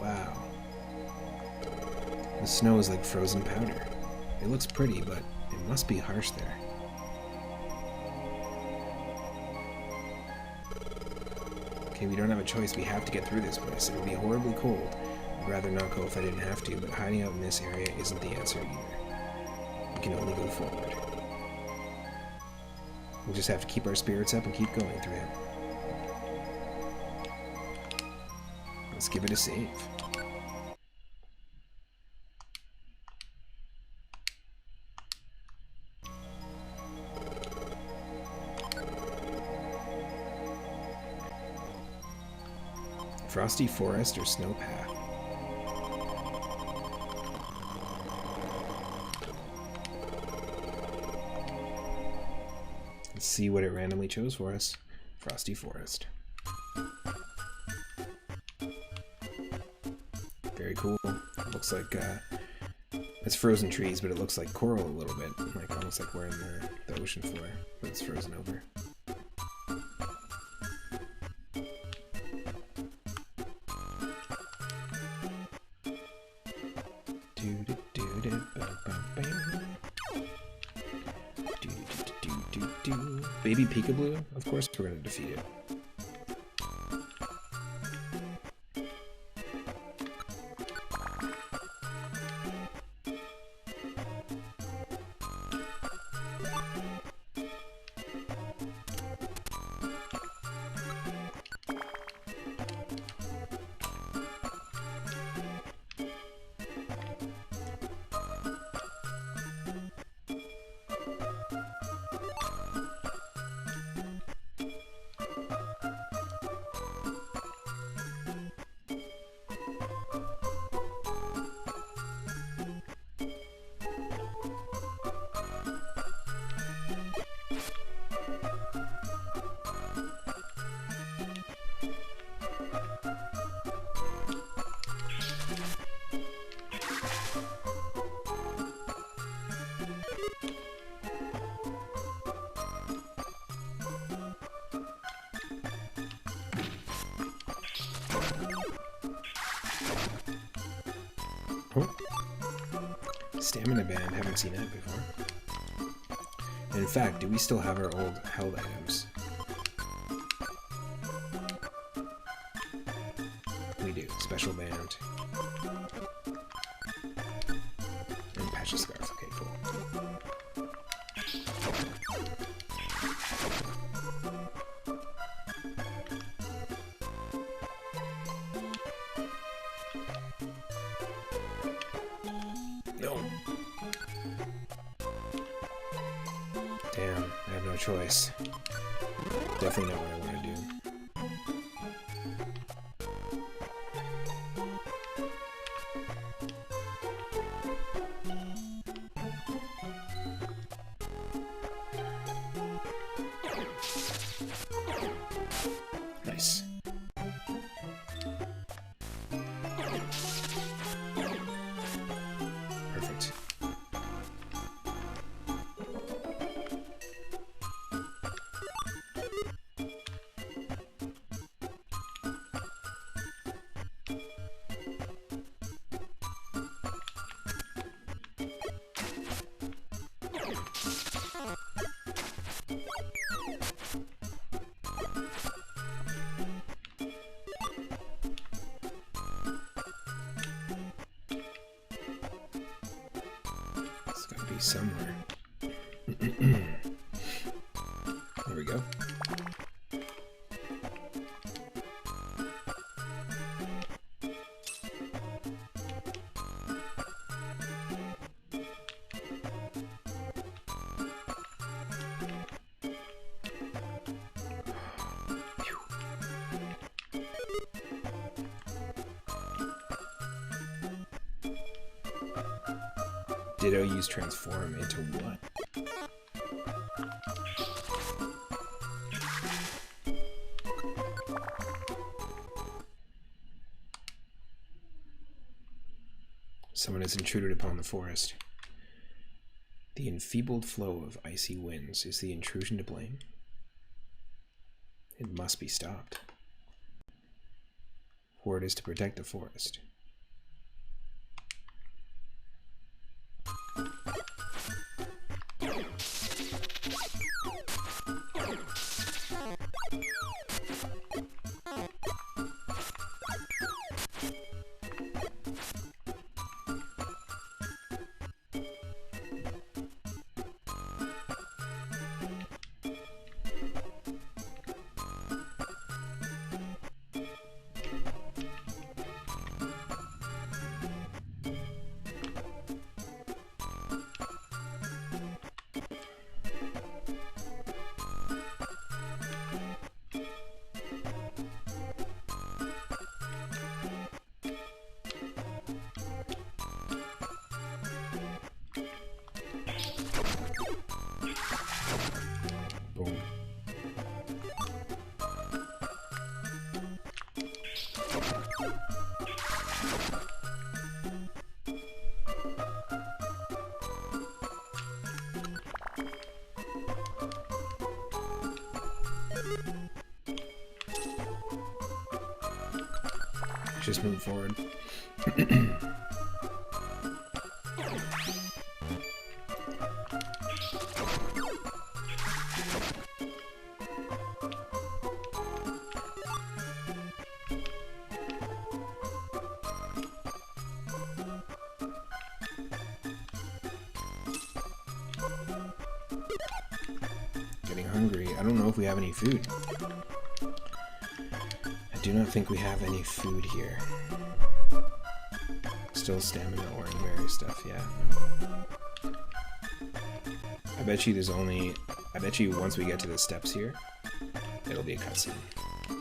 Wow. The snow is like frozen powder. It looks pretty, but it must be harsh there. Okay, we don't have a choice. We have to get through this place. It'll be horribly cold. I'd rather not go if I didn't have to, but hiding out in this area isn't the answer either. We can only go forward. We'll just have to keep our spirits up and keep going through it. Let's give it a save. Frosty Forest or Snow Path? Let's see what it randomly chose for us. Frosty Forest. Very cool. It looks like, it's frozen trees, but it looks like coral a little bit. Like almost like we're in the ocean floor, but it's frozen over. Baby Peekaboo? Of course we're going to defeat it. Oh. Stamina band, haven't seen that before. And in fact, do we still have our old held items? We do. Special band. And patch a scarf. Okay, cool. No. Damn, I have no choice. Definitely not what I want to do. Nice. Perfect. It's gotta be somewhere. There we go. Ditto use transform into what? Someone has intruded upon the forest. The enfeebled flow of icy winds. Is the intrusion to blame? It must be stopped. For it is to protect the forest. Boom. Just move forward. Getting hungry. I don't know if we have any food. I do not think we have any food here. Still stamina or berry stuff, yeah. I bet you once we get to the steps here, it'll be a cutscene.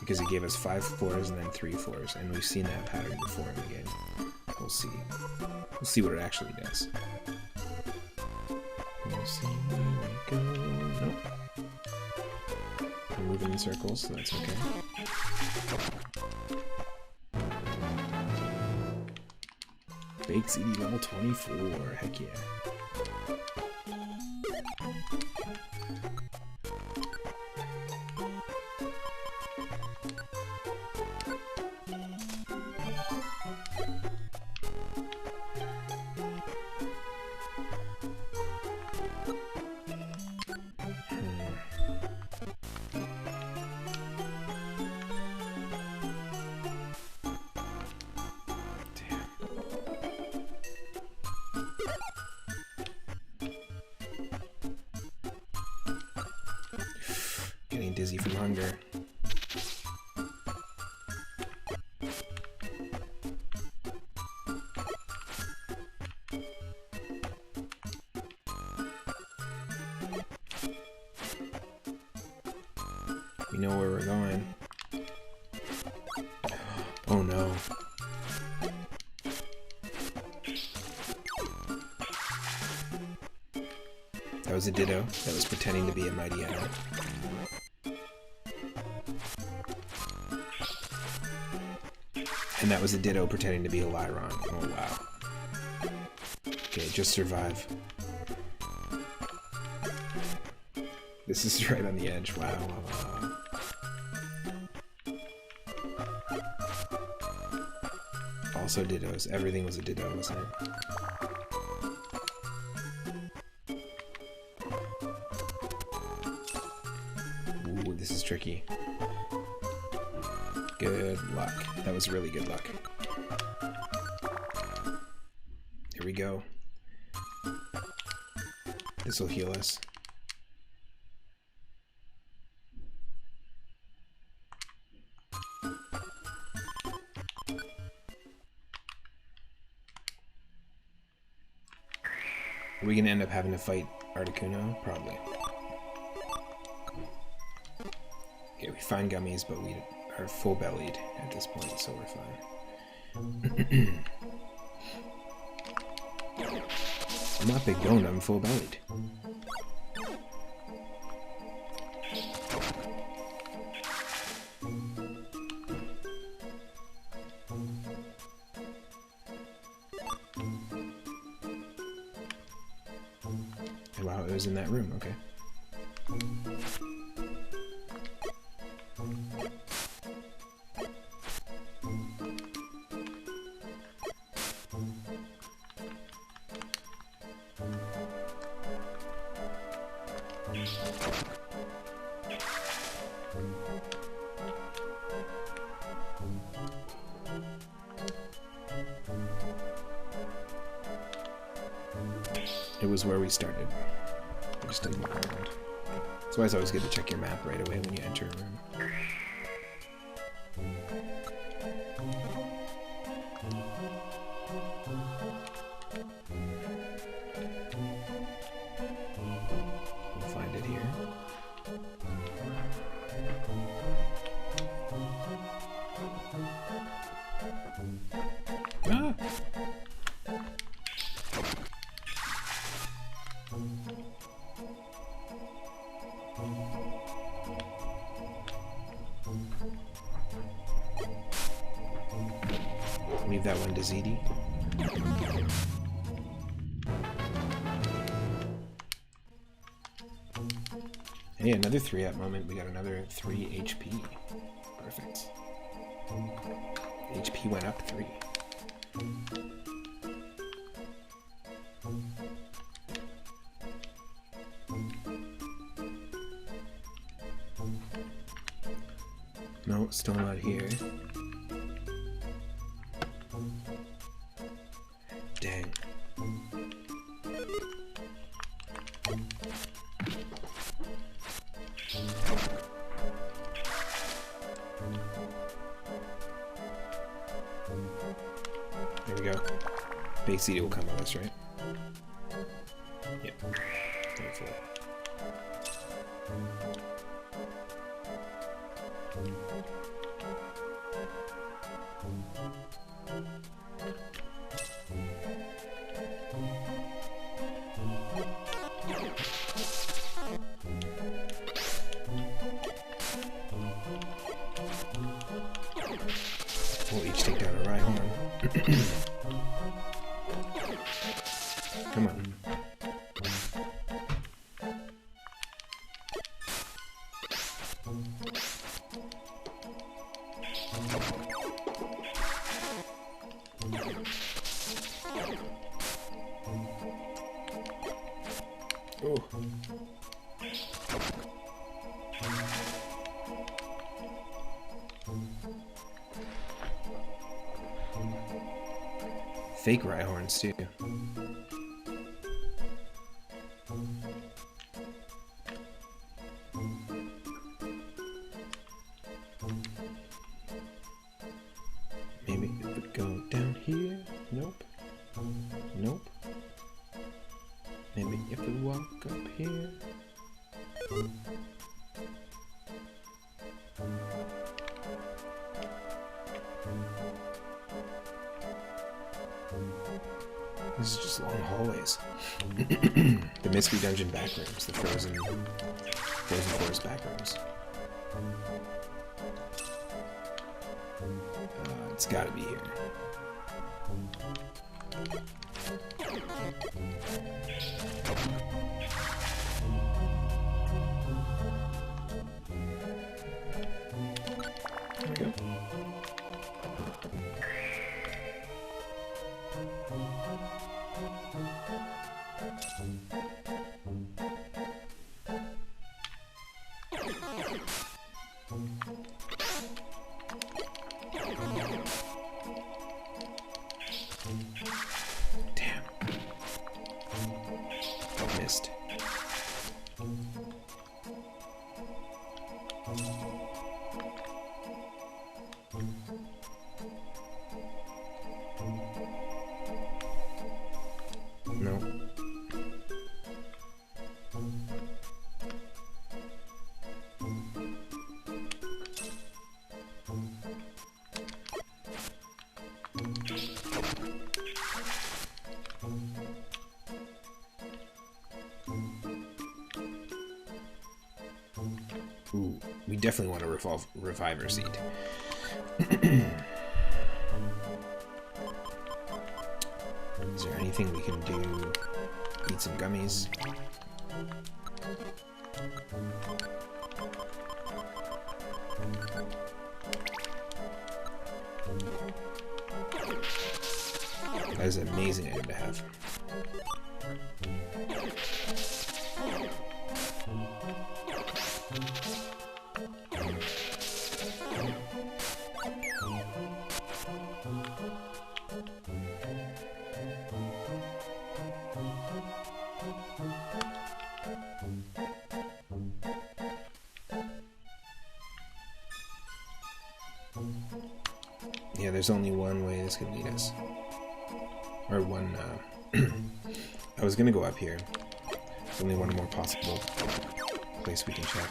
Because it gave us 5 floors and then 3 floors, and we've seen that pattern before in the game. We'll see. We'll see what it actually does. We'll see where we go. Nope. We're moving in circles, so that's okay. Baked CD level 24, heck yeah. Getting dizzy from hunger. We know where we're going. Oh no. That was a Ditto that was pretending to be a Mighty Adder. And that was a Ditto pretending to be a Lyron. Oh wow. Okay, just survive. This is right on the edge. Wow. Also Dittos. Everything was a Ditto, wasn't it? Ooh, this is tricky. Good luck. That was really good luck. Here we go. This will heal us. Are we gonna end up having to fight Articuno? Probably. Okay, we find gummies, but we are full-bellied at this point, so we're fine. I'm not big boned, I'm full-bellied. Wow, it was in that room, okay. It was where we started. We just didn't look around. That's why it's always good to check your map right away when you enter a room. We'll find it here. Ah! Leave that one to ZD. And yeah, another 3-up moment. We got another 3 HP. Perfect. HP went up 3. No, still not here. Dang. There we go. Base CD will come with us, right? Yep. Hopefully. We'll each take down a Rhyhorn. Come on. Oh. Fake Rhyhorns too. Maybe it would go down here. Nope. Nope. Maybe if we walk up here. This is just long hallways. The Mystery Dungeon backrooms, the frozen forest backrooms. It's gotta be here. There we go. Damn. Missed. No. Ooh, we definitely want to revive our seed. Is there anything we can do? Eat some gummies. That is an amazing item to have. Yeah, there's only one way this could lead us. Or one, I was gonna go up here. There's only one more possible place we can check.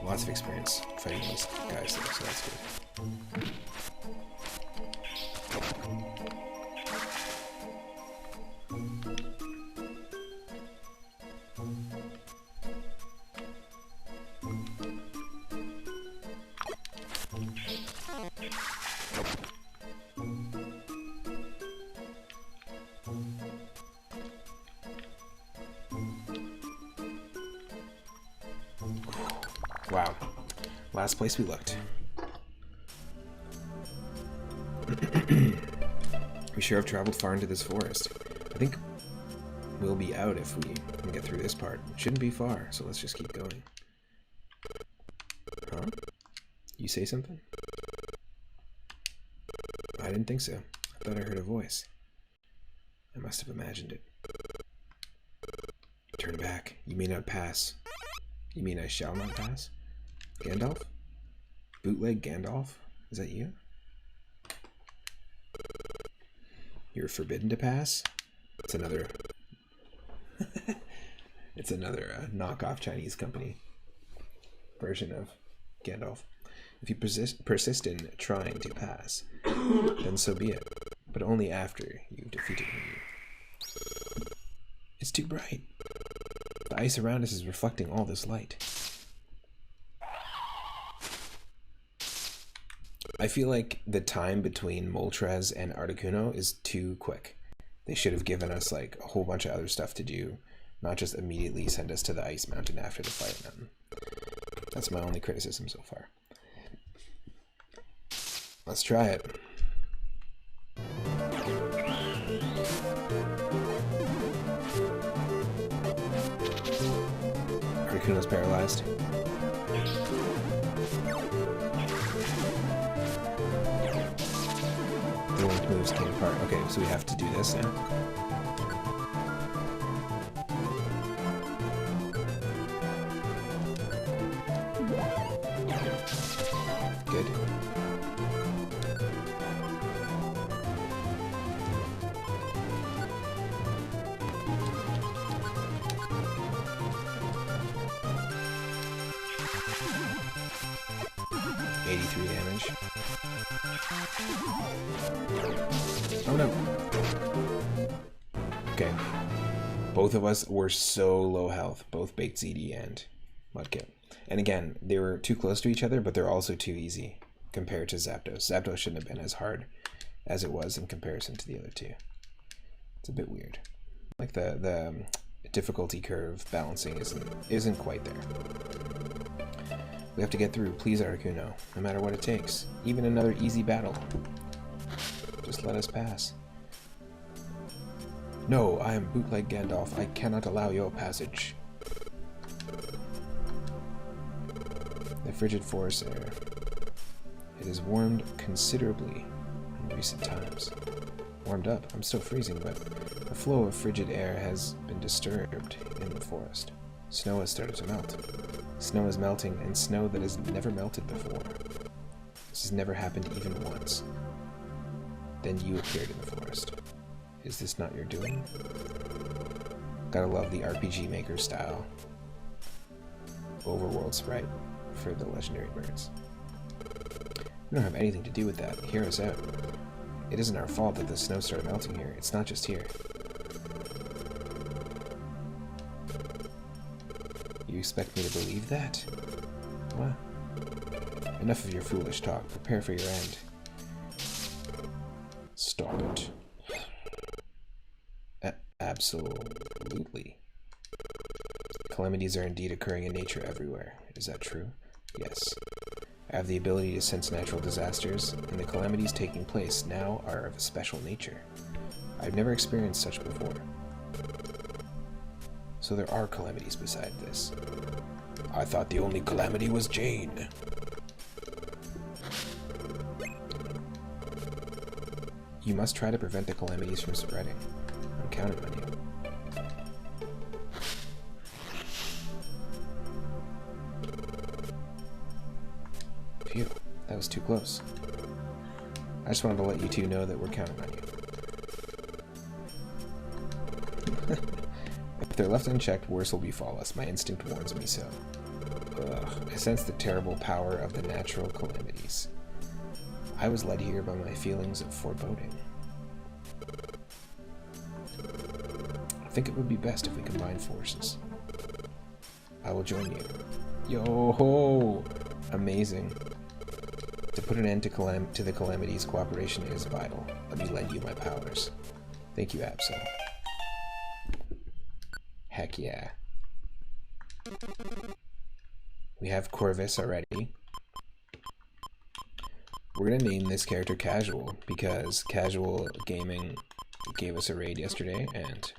Lots of experience fighting these guys though, so that's good. Wow. Last place we looked. We sure have traveled far into this forest. I think we'll be out if we can get through this part. It shouldn't be far, so let's just keep going. Huh? You say something? I didn't think so. I thought I heard a voice. I must have imagined it. Turn back. You may not pass. You mean I shall not pass? Gandalf? Bootleg Gandalf? Is that you? You're forbidden to pass? It's another... it's another knockoff Chinese company version of Gandalf. If you persist in trying to pass, then so be it. But only after you've defeated me. It's too bright. The ice around us is reflecting all this light. I feel like the time between Moltres and Articuno is too quick. They should have given us like a whole bunch of other stuff to do, not just immediately send us to the Ice Mountain after the Fire Mountain. That's my only criticism so far. Let's try it. Articuno's paralyzed. The linked moves came apart. Okay, so we have to do this now. Good. Damage. Oh no. Okay. Both of us were so low health, both Baked ZD and Mudkip. And again, they were too close to each other, but they're also too easy compared to Zapdos. Zapdos shouldn't have been as hard as it was in comparison to the other two. It's a bit weird. Like the difficulty curve balancing isn't quite there. We have to get through, please Articuno, no matter what it takes. Even another easy battle. Just let us pass. No, I am Bootleg Gandalf. I cannot allow your passage. The frigid forest air. It has warmed considerably in recent times. Warmed up. I'm still freezing, but the flow of frigid air has been disturbed in the forest. Snow has started to melt. Snow is melting, and snow that has never melted before. This has never happened even once. Then you appeared in the forest. Is this not your doing? Gotta love the RPG Maker style overworld sprite for the legendary birds. We don't have anything to do with that. Hear us out. It isn't our fault that the snow started melting here. It's not just here. You expect me to believe that? What? Enough of your foolish talk. Prepare for your end. Stop it. Absolutely. Calamities are indeed occurring in nature everywhere. Is that true? Yes. I have the ability to sense natural disasters, and the calamities taking place now are of a special nature. I've never experienced such before. So there are calamities beside this. I thought the only calamity was Jane. You must try to prevent the calamities from spreading. I'm counting on you. Phew, that was too close. I just wanted to let you two know that we're counting on you. If they're left unchecked, worse will befall us. My instinct warns me so. Ugh, I sense the terrible power of the natural calamities. I was led here by my feelings of foreboding. I think it would be best if we combine forces. I will join you. Yo-ho! Amazing. To put an end to the calamities, cooperation is vital. Let me lend you my powers. Thank you, Absol. Heck yeah. We have Corvus already. We're gonna name this character Casual, because Casual Gaming gave us a raid yesterday, and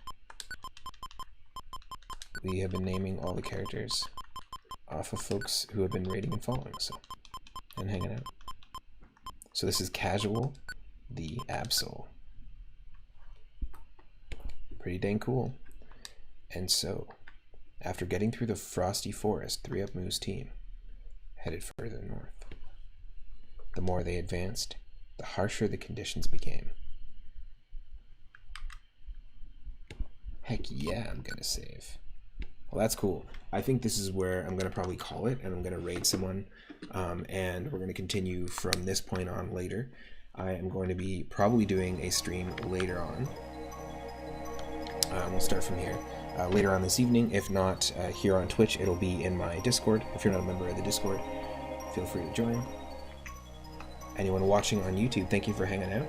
we have been naming all the characters off of folks who have been raiding and following, so, and hanging out. So this is Casual, the Absol. Pretty dang cool. And so, after getting through the frosty forest, 3-Up Moo's team headed further north. The more they advanced, the harsher the conditions became. Heck yeah, I'm gonna save. Well, that's cool. I think this is where I'm gonna probably call it, and I'm gonna raid someone, and we're gonna continue from this point on later. I am going to be probably doing a stream later on. We'll start from here. Later on this evening, if not here on Twitch, it'll be in my Discord. If you're not a member of the Discord, feel free to join. Anyone watching on YouTube, thank you for hanging out.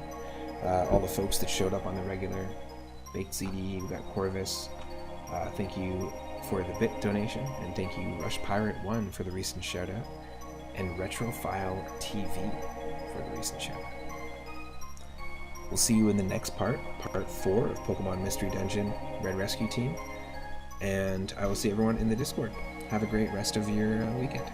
All the folks that showed up on the regular, Baked CD, we got Corvus, thank you for the bit donation, and thank you Rush Pirate 1 for the recent shout out, and Retrophile TV for the recent shout out. We'll see you in the next part 4 of Pokemon Mystery Dungeon Red Rescue Team, and I will see everyone in the Discord. Have a great rest of your weekend.